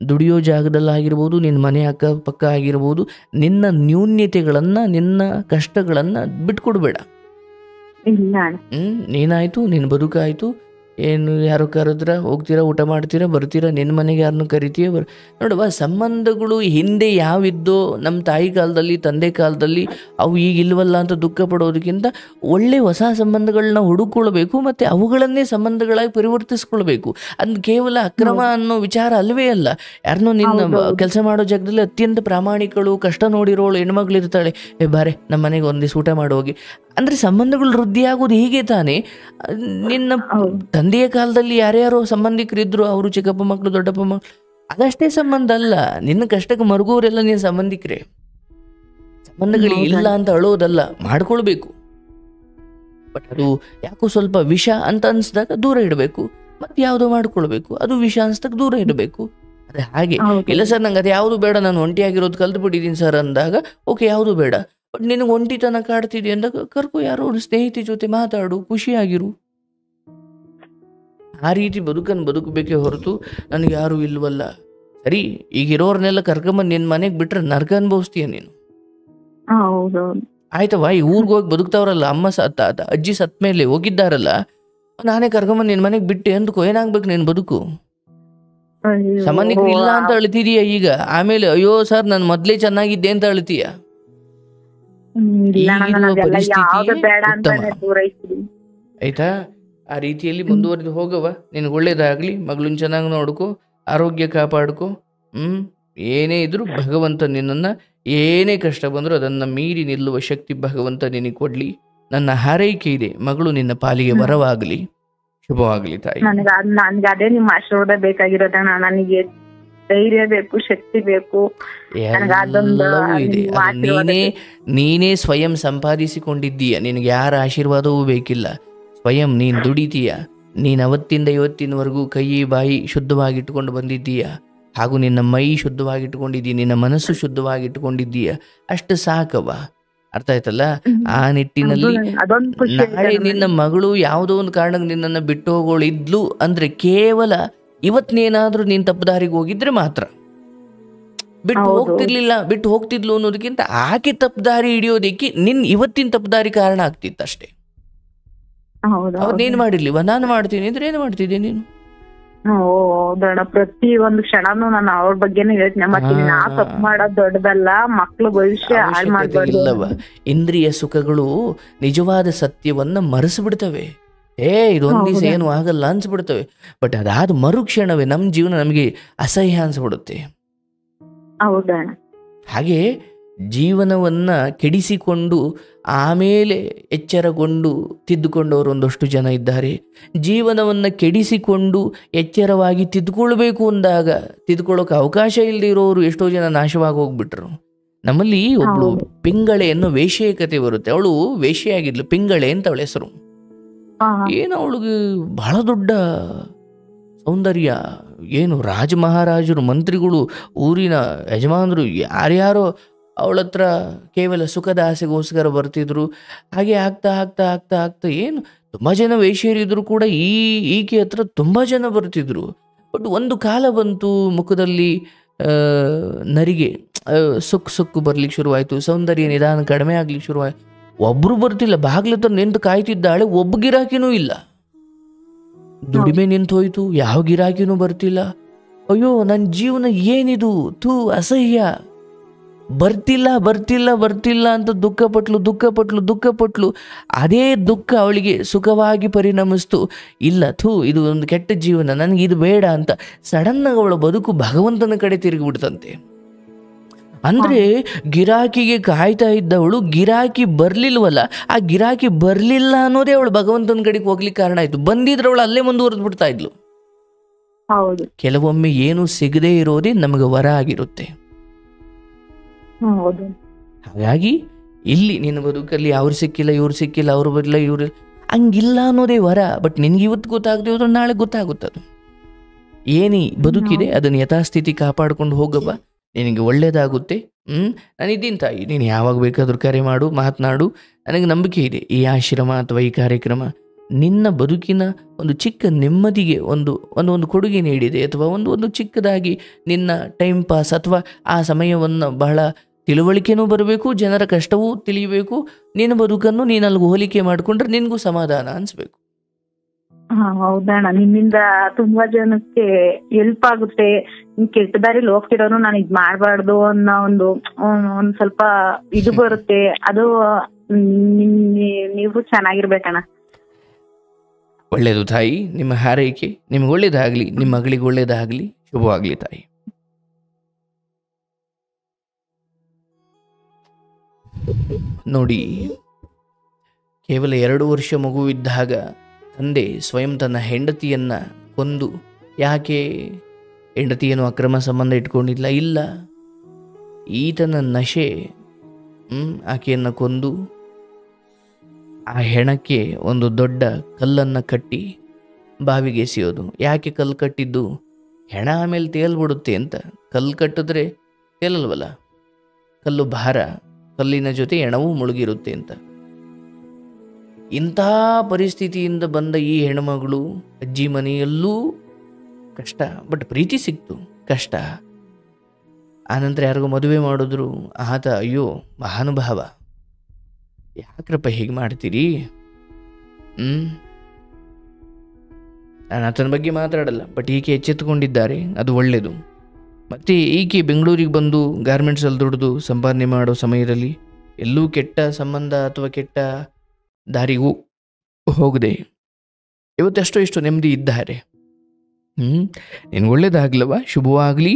ದುಡಿಯೋ ಜಾಗದಲ್ಲಾಗಿರ್ಬೋದು, ನಿನ್ನ ಮನೆ ಅಕ್ಕಪಕ್ಕ ಆಗಿರ್ಬೋದು, ನಿನ್ನ ನ್ಯೂನ್ಯತೆಗಳನ್ನು, ನಿನ್ನ ಕಷ್ಟಗಳನ್ನು ಬಿಟ್ಕೊಡ್ಬೇಡ. ನೀನಾಯಿತು, ನಿನ್ನ ಬದುಕಾಯಿತು. ಏನು ಯಾರು ಕರೆದ್ರ ಹೋಗ್ತೀರಾ, ಊಟ ಮಾಡ್ತೀರಾ, ಬರ್ತೀರಾ, ನಿನ್ನ ಮನೆಗೆ ಯಾರನ್ನು ಕರಿತೀಯ ನೋಡುವ. ಸಂಬಂಧಗಳು ಹಿಂದೆ ಯಾವಿದ್ದೋ ನಮ್ಮ ತಾಯಿ ಕಾಲದಲ್ಲಿ, ತಂದೆ ಕಾಲದಲ್ಲಿ, ಅವು ಈಗ ಇಲ್ವಲ್ಲ ಅಂತ ದುಃಖ ಪಡೋದಕ್ಕಿಂತ ಒಳ್ಳೆ ಹೊಸ ಸಂಬಂಧಗಳನ್ನ ಹುಡುಕೊಳ್ಬೇಕು, ಮತ್ತು ಅವುಗಳನ್ನೇ ಸಂಬಂಧಗಳಾಗಿ ಪರಿವರ್ತಿಸ್ಕೊಳ್ಬೇಕು. ಅದು ಕೇವಲ ಅಕ್ರಮ ಅನ್ನೋ ವಿಚಾರ ಅಲ್ವೇ ಅಲ್ಲ. ಯಾರನ್ನೋ ನಿನ್ನ ಕೆಲಸ ಮಾಡೋ ಜಾಗದಲ್ಲಿ ಅತ್ಯಂತ ಪ್ರಾಮಾಣಿಕಳು, ಕಷ್ಟ ನೋಡಿರೋಳು ಹೆಣ್ಮಗಳು ಇರ್ತಾಳೆ, ಬಾರೆ ನಮ್ಮ ಮನೆಗೆ ಒಂದು ದಿವಸ ಊಟ ಮಾಡೋಗಿ ಅಂದರೆ ಸಂಬಂಧಗಳು ವೃದ್ಧಿಯಾಗೋದು ಹೀಗೆ ತಾನೇ. ನಿನ್ನ ತಂದೆಯ ಕಾಲದಲ್ಲಿ ಯಾರ್ಯಾರೋ ಸಂಬಂಧಿಕರಿದ್ರು, ಅವರು ಚಿಕ್ಕಪ್ಪ ಮಕ್ಕಳು, ದೊಡ್ಡಪ್ಪ ಮಕ್ಕಳು, ಅದಷ್ಟೇ ಸಂಬಂಧ ಅಲ್ಲ. ನಿನ್ನ ಕಷ್ಟಕ್ಕೆ ಮರುಗೋರೆಲ್ಲ ನಿನ್ನ ಸಂಬಂಧಿಕರೇ. ಸಂಬಂಧಗಳು ಇಲ್ಲ ಅಂತ ಅಳೋದಲ್ಲ, ಮಾಡ್ಕೊಳ್ಬೇಕು. ಬಟ್ ಅದು ಯಾಕೋ ಸ್ವಲ್ಪ ವಿಷ ಅಂತ ಅನ್ಸ್ದಾಗ ದೂರ ಇಡಬೇಕು, ಮತ್ತೆ ಯಾವುದೋ ಮಾಡ್ಕೊಳ್ಬೇಕು. ಅದು ವಿಷ ಅನ್ಸ್ದಾಗ ದೂರ ಇಡಬೇಕು. ಅದೇ ಹಾಗೆ ಇಲ್ಲ ಸರ್, ನಂಗೆ ಅದು ಯಾವುದು ಬೇಡ, ನಾನು ಒಂಟಿಯಾಗಿರೋದು ಕಲ್ತು ಬಿಟ್ಟಿದ್ದೀನಿ ಸರ್ ಅಂದಾಗ ಓಕೆ, ಯಾವುದು ಬೇಡ. ಬಟ್ ನಿನಗೆ ಒಂಟಿತನ ಕಾಡ್ತಿದೆ ಅಂದಾಗ ಕರ್ಕೊ, ಯಾರೋ ಒಂದು ಸ್ನೇಹಿತೆ ಜೊತೆ ಮಾತಾಡು, ಖುಷಿಯಾಗಿರು. ಆ ರೀತಿ ಬದುಕಬೇಕೇ ಹೊರತು ನನಗೆ ಯಾರೂ ಇಲ್ವಲ್ಲ. ಸರಿ, ಈಗಿರೋರ್ನೆಲ್ಲ ಕರ್ಕೊಂಬಂದು ನಿನ್ನ ಮನೆಗೆ ಬಿಟ್ರೆ ನರ್ಕ ಅನುಭವಿಸ್ತೀಯ ನೀನು. ಆಯ್ತವಾ, ಈ ಊರಿಗೆ ಹೋಗಿ ಬದುಕ್ತಾವ್ರಲ್ಲ, ಅಮ್ಮ ಅಜ್ಜಿ ಸತ್ ಮೇಲೆ ಹೋಗಿದ್ದಾರಲ್ಲ, ನಾನೇ ಕರ್ಕೊಂಬಂದು ನಿನ್ನ ಮನೆಗೆ ಬಿಟ್ಟೆ ಅಂದ್ಕೋ, ಏನಾಗ್ಬೇಕು ನಿನ್ನ ಬದುಕು? ಸಂಬಂಧಿಕರು ಇಲ್ಲ ಅಂತ ಅಳ್ತಿದೀಯ ಈಗ, ಆಮೇಲೆ ಅಯ್ಯೋ ಸರ್ ನಾನು ಮೊದ್ಲೇ ಚೆನ್ನಾಗಿದ್ದೆ ಅಂತ ಅಳ್ತೀಯ. ಆಯ್ತಾ? ಆ ರೀತಿಯಲ್ಲಿ ಮುಂದುವರೆದು ಹೋಗವ. ನಿನಗೆ ಒಳ್ಳೇದಾಗ್ಲಿ, ಮಗಳನ್ನ ಚೆನ್ನಾಗಿ ನೋಡ್ಕೊ, ಆರೋಗ್ಯ ಕಾಪಾಡ್ಕೊ. ಏನೇ ಇದ್ರು ಭಗವಂತ ನಿನ್ನನ್ನು, ಏನೇ ಕಷ್ಟ ಬಂದರೂ ಅದನ್ನು ಮೀರಿ ನಿಲ್ಲುವ ಶಕ್ತಿ ಭಗವಂತ ನಿನಗೆ ಕೊಡ್ಲಿ. ನನ್ನ ಹಾರೈಕೆ ಇದೆ, ಮಗಳು ನಿನ್ನ ಪಾಲಿಗೆ ವರವಾಗಲಿ, ಶುಭವಾಗಲಿ ತಾಯಿ. ನನಗೆ ಅದೇ ನಿಮ್ಮ ಆಶೀರ್ವಾದ ಬೇಕಾಗಿರೋದಣ್ಣ. ನನಗೆ ಧೈರ್ಯ ಬೇಕು, ಶಕ್ತಿ ಬೇಕು. ಎಲ್ಲವೂ ಇದೆ. ನೀನೇ ಸ್ವಯಂ ಸಂಪಾದಿಸಿಕೊಂಡಿದ್ದೀಯ. ನಿನಗೆ ಯಾರ ಆಶೀರ್ವಾದವೂ ಬೇಕಿಲ್ಲ. ಸ್ವಯಂ ನೀನು ದುಡಿತೀಯ. ನೀನು ಅವತ್ತಿಂದ ಇವತ್ತಿನವರೆಗೂ ಕೈ ಬಾಯಿ ಶುದ್ಧವಾಗಿಟ್ಟುಕೊಂಡು ಬಂದಿದ್ದೀಯ, ಹಾಗೂ ನಿನ್ನ ಮೈ ಶುದ್ಧವಾಗಿಟ್ಟುಕೊಂಡಿದ್ದೀಯ, ನಿನ್ನ ಮನಸ್ಸು ಶುದ್ಧವಾಗಿಟ್ಟುಕೊಂಡಿದ್ದೀಯ. ಅಷ್ಟು ಸಾಕವ. ಅರ್ಥ ಆಯ್ತಲ್ಲ? ಆ ನಿಟ್ಟಿನಲ್ಲಿ ನಾಳೆ ನಿನ್ನ ಮಗಳು ಯಾವುದೋ ಒಂದು ಕಾರಣಕ್ಕೆ ನಿನ್ನನ್ನು ಬಿಟ್ಟು ಹೋಗೋಳಿದ್ಲು ಅಂದ್ರೆ ಕೇವಲ ಇವತ್ತೇನಾದ್ರೂ ನೀನು ತಪ್ಪುದಾರಿಗೆ ಹೋಗಿದ್ರೆ ಮಾತ್ರ. ಬಿಟ್ಟು ಹೋಗ್ತಿದ್ಲು ಅನ್ನೋದಕ್ಕಿಂತ ಆಕೆ ತಪ್ಪುದಾರಿ ಹಿಡಿಯೋದಕ್ಕೆ ನಿನ್ ಇವತ್ತಿನ ತಪ್ಪುದಾರಿ ಕಾರಣ ಆಗ್ತಿತ್ತು ಅಷ್ಟೇ. ಅವತ್ತೇನು ಮಾಡಿರ್ಲಿವ, ನಾನು ಮಾಡ್ತೀನಿ ಅಂದ್ರೆ ಏನು ಮಾಡ್ತಿದ್ದೆ ನೀನು? ಹೌದಣ್ಣ, ಪ್ರತಿ ಒಂದು ಕ್ಷಣನೂ ನಾನು ಅವ್ರ ಬಗ್ಗೆನೇ ಹೇಳ್ತೀನಿ. ಮತ್ತೆ ನಾ ತಪ್ಪು ಮಾಡೋದು ದೊಡ್ಡದಲ್ಲ, ಮಕ್ಳು ಭವಿಷ್ಯ ಹಾಳು ಮಾಡ್ಬಾರ್ದು. ಇಂದ್ರಿಯ ಸುಖಗಳು ನಿಜವಾದ ಸತ್ಯವನ್ನ ಮರೆಸಿಬಿಡ್ತವೆ. ಇದೊಂದ್ ದಿವಸ ಏನು ಆಗಲ್ಲ ಅನ್ಸ್ಬಿಡ್ತವೆ. ಬಟ್ ಅದಾದ ಮರುಕ್ಷಣವೇ ನಮ್ಮ ಜೀವನ ನಮಗೆ ಅಸಹ್ಯ ಅನ್ಸ್ಬಿಡುತ್ತೆ. ಹಾಗೆ ಜೀವನವನ್ನ ಕೆಡಿಸಿಕೊಂಡು ಆಮೇಲೆ ಎಚ್ಚರಗೊಂಡು ತಿದ್ದುಕೊಂಡವರು ಒಂದಷ್ಟು ಜನ ಇದ್ದಾರೆ. ಜೀವನವನ್ನ ಕೆಡಿಸಿಕೊಂಡು ಎಚ್ಚರವಾಗಿ ತಿದ್ದುಕೊಳ್ಬೇಕು ಅಂದಾಗ ತಿದ್ದುಕೊಳ್ಳೋಕೆ ಅವಕಾಶ ಇಲ್ಲದೆ ಇರೋರು ಎಷ್ಟೋ ಜನ ನಾಶವಾಗಿ ಹೋಗ್ಬಿಟ್ರು. ನಮ್ಮಲ್ಲಿ ಒಬ್ಳು ಪಿಂಗಳೆ ಅನ್ನೋ ವೇಶ್ಯೆಯ ಕತೆ ಬರುತ್ತೆ. ಅವಳು ವೇಶ್ಯೆಯಾಗಿದ್ಲು, ಪಿಂಗಳೆ ಅಂತ ಅವಳ ಹೆಸರು. ಏನು ಅವಳಿಗೆ ಬಹಳ ದೊಡ್ಡ ಸೌಂದರ್ಯ, ಏನು ರಾಜ ಮಹಾರಾಜರು, ಮಂತ್ರಿಗಳು, ಊರಿನ ಯಜಮಾನರು ಯಾರ್ಯಾರೋ ಅವಳ ಹತ್ರ ಕೇವಲ ಸುಖದ ಆಸೆಗೋಸ್ಕರ ಬರ್ತಿದ್ರು. ಹಾಗೆ ಆಗ್ತಾ ಆಗ್ತಾ ಆಗ್ತಾ ಆಗ್ತಾ ಏನು ತುಂಬ ಜನ ವೇಶ್ಯರಿದ್ರು ಕೂಡ ಈಕೆ ಹತ್ರ ತುಂಬ ಜನ ಬರ್ತಿದ್ರು. ಬಟ್ ಒಂದು ಕಾಲ ಬಂತು, ಮುಖದಲ್ಲಿ ನರಿಗೆ ಸುಕ್ಕು ಬರ್ಲಿಕ್ಕೆ ಶುರುವಾಯಿತು, ಸೌಂದರ್ಯ ನಿಧಾನ ಕಡಿಮೆ ಆಗ್ಲಿಕ್ಕೆ ಶುರುವಾಯಿತು. ಒಬ್ರು ಬರ್ತಿಲ್ಲ, ಬಾಗ್ಲ ಹತ್ರ ನಿಂತು ಕಾಯ್ತಿದ್ದಾಳೆ, ಒಬ್ಬ ಗಿರಾಕಿನೂ ಇಲ್ಲ. ದುಡಿಮೆ ನಿಂತು ಹೋಯ್ತು, ಯಾವ ಗಿರಾಕಿನೂ ಬರ್ತಿಲ್ಲ. ಅಯ್ಯೋ ನನ್ನ ಜೀವನ ಏನಿದು, ಅಸಹ್ಯ, ಬರ್ತಿಲ್ಲ ಬರ್ತಿಲ್ಲ ಬರ್ತಿಲ್ಲ ಅಂತ ದುಃಖಪಟ್ಲು. ಅದೇ ದುಃಖ ಅವಳಿಗೆ ಸುಖವಾಗಿ ಪರಿಣಮಿಸ್ತು. ಇಲ್ಲ, ಇದು ಒಂದು ಕೆಟ್ಟ ಜೀವನ, ನನಗೆ ಇದು ಬೇಡ ಅಂತ ಸಡನ್ನಾಗಿ ಅವಳ ಬದುಕು ಭಗವಂತನ ಕಡೆ ತಿರುಗಿಬಿಡ್ತಂತೆ. ಅಂದರೆ ಗಿರಾಕಿಗೆ ಕಾಯ್ತಾ ಇದ್ದವಳು ಗಿರಾಕಿ ಬರಲಿಲ್ವಲ್ಲ, ಆ ಗಿರಾಕಿ ಬರಲಿಲ್ಲ ಅನ್ನೋದೇ ಅವಳು ಭಗವಂತನ ಕಡೆಗೆ ಹೋಗ್ಲಿಕ್ಕೆ ಕಾರಣ ಆಯಿತು. ಬಂದಿದ್ರೆ ಅವಳು ಅಲ್ಲೇ ಮುಂದುವರೆದು ಬಿಡ್ತಾ ಇದ್ಲು. ಹೌದು. ಕೆಲವೊಮ್ಮೆ ಏನು ಸಿಗದೇ ಇರೋದೇ ನಮಗೆ ವರ ಆಗಿರುತ್ತೆ. ಹೌದು. ಹಾಗಾಗಿ ಇಲ್ಲಿ ನಿನ್ನ ಬದುಕಲ್ಲಿ ಅವ್ರು ಸಿಕ್ಕಿಲ್ಲ, ಇವ್ರು ಸಿಕ್ಕಿಲ್ಲ, ಅವ್ರು ಬರಲಿಲ್ಲ, ಇವ್ರು ಹಂಗಿಲ್ಲ ಅನ್ನೋದೇ ವರ. ಬಟ್ ನಿನ್ಗೆ ಇವತ್ತು ಗೊತ್ತಾಗದೆ ಹೋದ್ರೆ ನಾಳೆ ಗೊತ್ತಾಗುತ್ತದು. ಏನಿ ಬದುಕಿದೆ ಅದನ್ನು ಯಥಾಸ್ಥಿತಿ ಕಾಪಾಡ್ಕೊಂಡು ಹೋಗಪ್ಪ, ನಿನಗೆ ಒಳ್ಳೇದಾಗುತ್ತೆ. ನಾನಿದ್ದೀನಿ ತಾಯಿ, ನೀನು ಯಾವಾಗ ಬೇಕಾದರೂ ಕರೆ ಮಾಡು, ಮಾತನಾಡು. ನನಗೆ ನಂಬಿಕೆ ಇದೆ ಈ ಆಶ್ರಮ ಅಥವಾ ಈ ಕಾರ್ಯಕ್ರಮ ನಿನ್ನ ಬದುಕಿನ ಒಂದು ಚಿಕ್ಕ ನೆಮ್ಮದಿಗೆ ಒಂದು ಕೊಡುಗೆ ನೀಡಿದೆ, ಅಥವಾ ಒಂದು ಚಿಕ್ಕದಾಗಿ ನಿನ್ನ ಟೈಮ್ ಪಾಸ್ ಅಥವಾ ಆ ಸಮಯವನ್ನು ಬಹಳ ತಿಳುವಳಿಕೆನೂ ಬರಬೇಕು, ಜನರ ಕಷ್ಟವೂ ತಿಳಿಯಬೇಕು. ನಿನ್ನ ಬದುಕನ್ನು ನೀನು ಅಲ್ಲಿಗೆ ಹೋಲಿಕೆ ಮಾಡಿಕೊಂಡ್ರೆ ನಿನಗೂ ಸಮಾಧಾನ ಅನಿಸ್ಬೇಕು. ಹೌದಣ್ಣ, ನಿನ್ನಿಂದ ತುಂಬಾ ಜನಕ್ಕೆ ಹೆಲ್ಪ್ ಆಗುತ್ತೆ. ಕೆಟ್ಟ ದಾರಿಲಿ ಹೋಗ್ತಿರೋನು ನಾನು ಇದ್ ಮಾಡ್ಬಾರ್ದು ಅನ್ನೋ ಒಂದ್ ಸ್ವಲ್ಪ ಇದು ಬರುತ್ತೆ. ಅದು ನೀವು ಚೆನ್ನಾಗಿರ್ಬೇಕಣ್ಣ. ಒಳ್ಳೆಯದು ತಾಯಿ, ನಿಮ್ಮ ಹಾರೈಕೆ ನಿಮ್ಗೆ ಒಳ್ಳೇದಾಗಲಿ, ನಿಮ್ಮ ಮಗಳಿಗೆ ಒಳ್ಳೇದಾಗಲಿ, ಶುಭವಾಗಲಿ ತಾಯಿ. ನೋಡಿ, ಕೇವಲ 2 ವರ್ಷ ಮಗುವಿದ್ದಾಗ ತಂದೆ ಸ್ವಯಂ ತನ್ನ ಹೆಂಡತಿಯನ್ನು ಕೊಂದು, ಯಾಕೆ ಹೆಂಡತಿಯನ್ನು ಅಕ್ರಮ ಸಂಬಂಧ ಇಟ್ಕೊಂಡಿಲ್ಲ, ಇಲ್ಲ, ಈತನ ನಶೆ ಆಕೆಯನ್ನು ಕೊಂದು ಆ ಹೆಣಕ್ಕೆ ಒಂದು ದೊಡ್ಡ ಕಲ್ಲನ್ನು ಕಟ್ಟಿ ಬಾವಿಗೆ ಎಸೆಯೋದು. ಯಾಕೆ ಕಲ್ಲು ಕಟ್ಟಿದ್ದು? ಹೆಣ ಆಮೇಲೆ ತೇಲ್ಬಿಡುತ್ತೆ ಅಂತ. ಕಲ್ಲು ಕಟ್ಟಿದ್ರೆ ತೇಲಲ್ವಲ್ಲ, ಕಲ್ಲು ಭಾರ, ಕಲ್ಲಿನ ಜೊತೆ ಹೆಣವೂ ಮುಳುಗಿರುತ್ತೆ ಅಂತ. ಇಂಥ ಪರಿಸ್ಥಿತಿಯಿಂದ ಬಂದ ಈ ಹೆಣ್ಮಗಳು ಅಜ್ಜಿ ಮನೆಯಲ್ಲೂ ಕಷ್ಟ, ಬಟ್ ಪ್ರೀತಿ ಸಿಕ್ತು, ಕಷ್ಟ. ಆನಂತರ ಯಾರಿಗೂ ಮದುವೆ ಮಾಡಿದ್ರು. ಆತ ಅಯ್ಯೋ ಮಹಾನುಭಾವ, ಯಾಕ್ರಪ್ಪ ಹೀಗೆ ಮಾಡ್ತೀರಿ? ನಾನು ಆತನ ಬಗ್ಗೆ ಮಾತಾಡಲ್ಲ, ಬಟ್ ಈಕೆ ಎಚ್ಚೆತ್ತುಕೊಂಡಿದ್ದಾರೆ, ಅದು ಒಳ್ಳೆಯದು. ಮತ್ತು ಈಕೆ ಬೆಂಗಳೂರಿಗೆ ಬಂದು ಗಾರ್ಮೆಂಟ್ಸಲ್ಲಿ ದುಡಿದು ಸಂಪಾದನೆ ಮಾಡೋ ಸಮಯದಲ್ಲಿ ಎಲ್ಲೂ ಕೆಟ್ಟ ಸಂಬಂಧ ಅಥವಾ ಕೆಟ್ಟ ದಾರಿಗೂ ಹೋಗದೆ ಇವತ್ತೆಷ್ಟೋ ನೆಮ್ಮದಿ ಇದ್ದಾರೆ. ನಿನಗೆ ಒಳ್ಳೇದಾಗ್ಲವ, ಶುಭವಾಗಲಿ.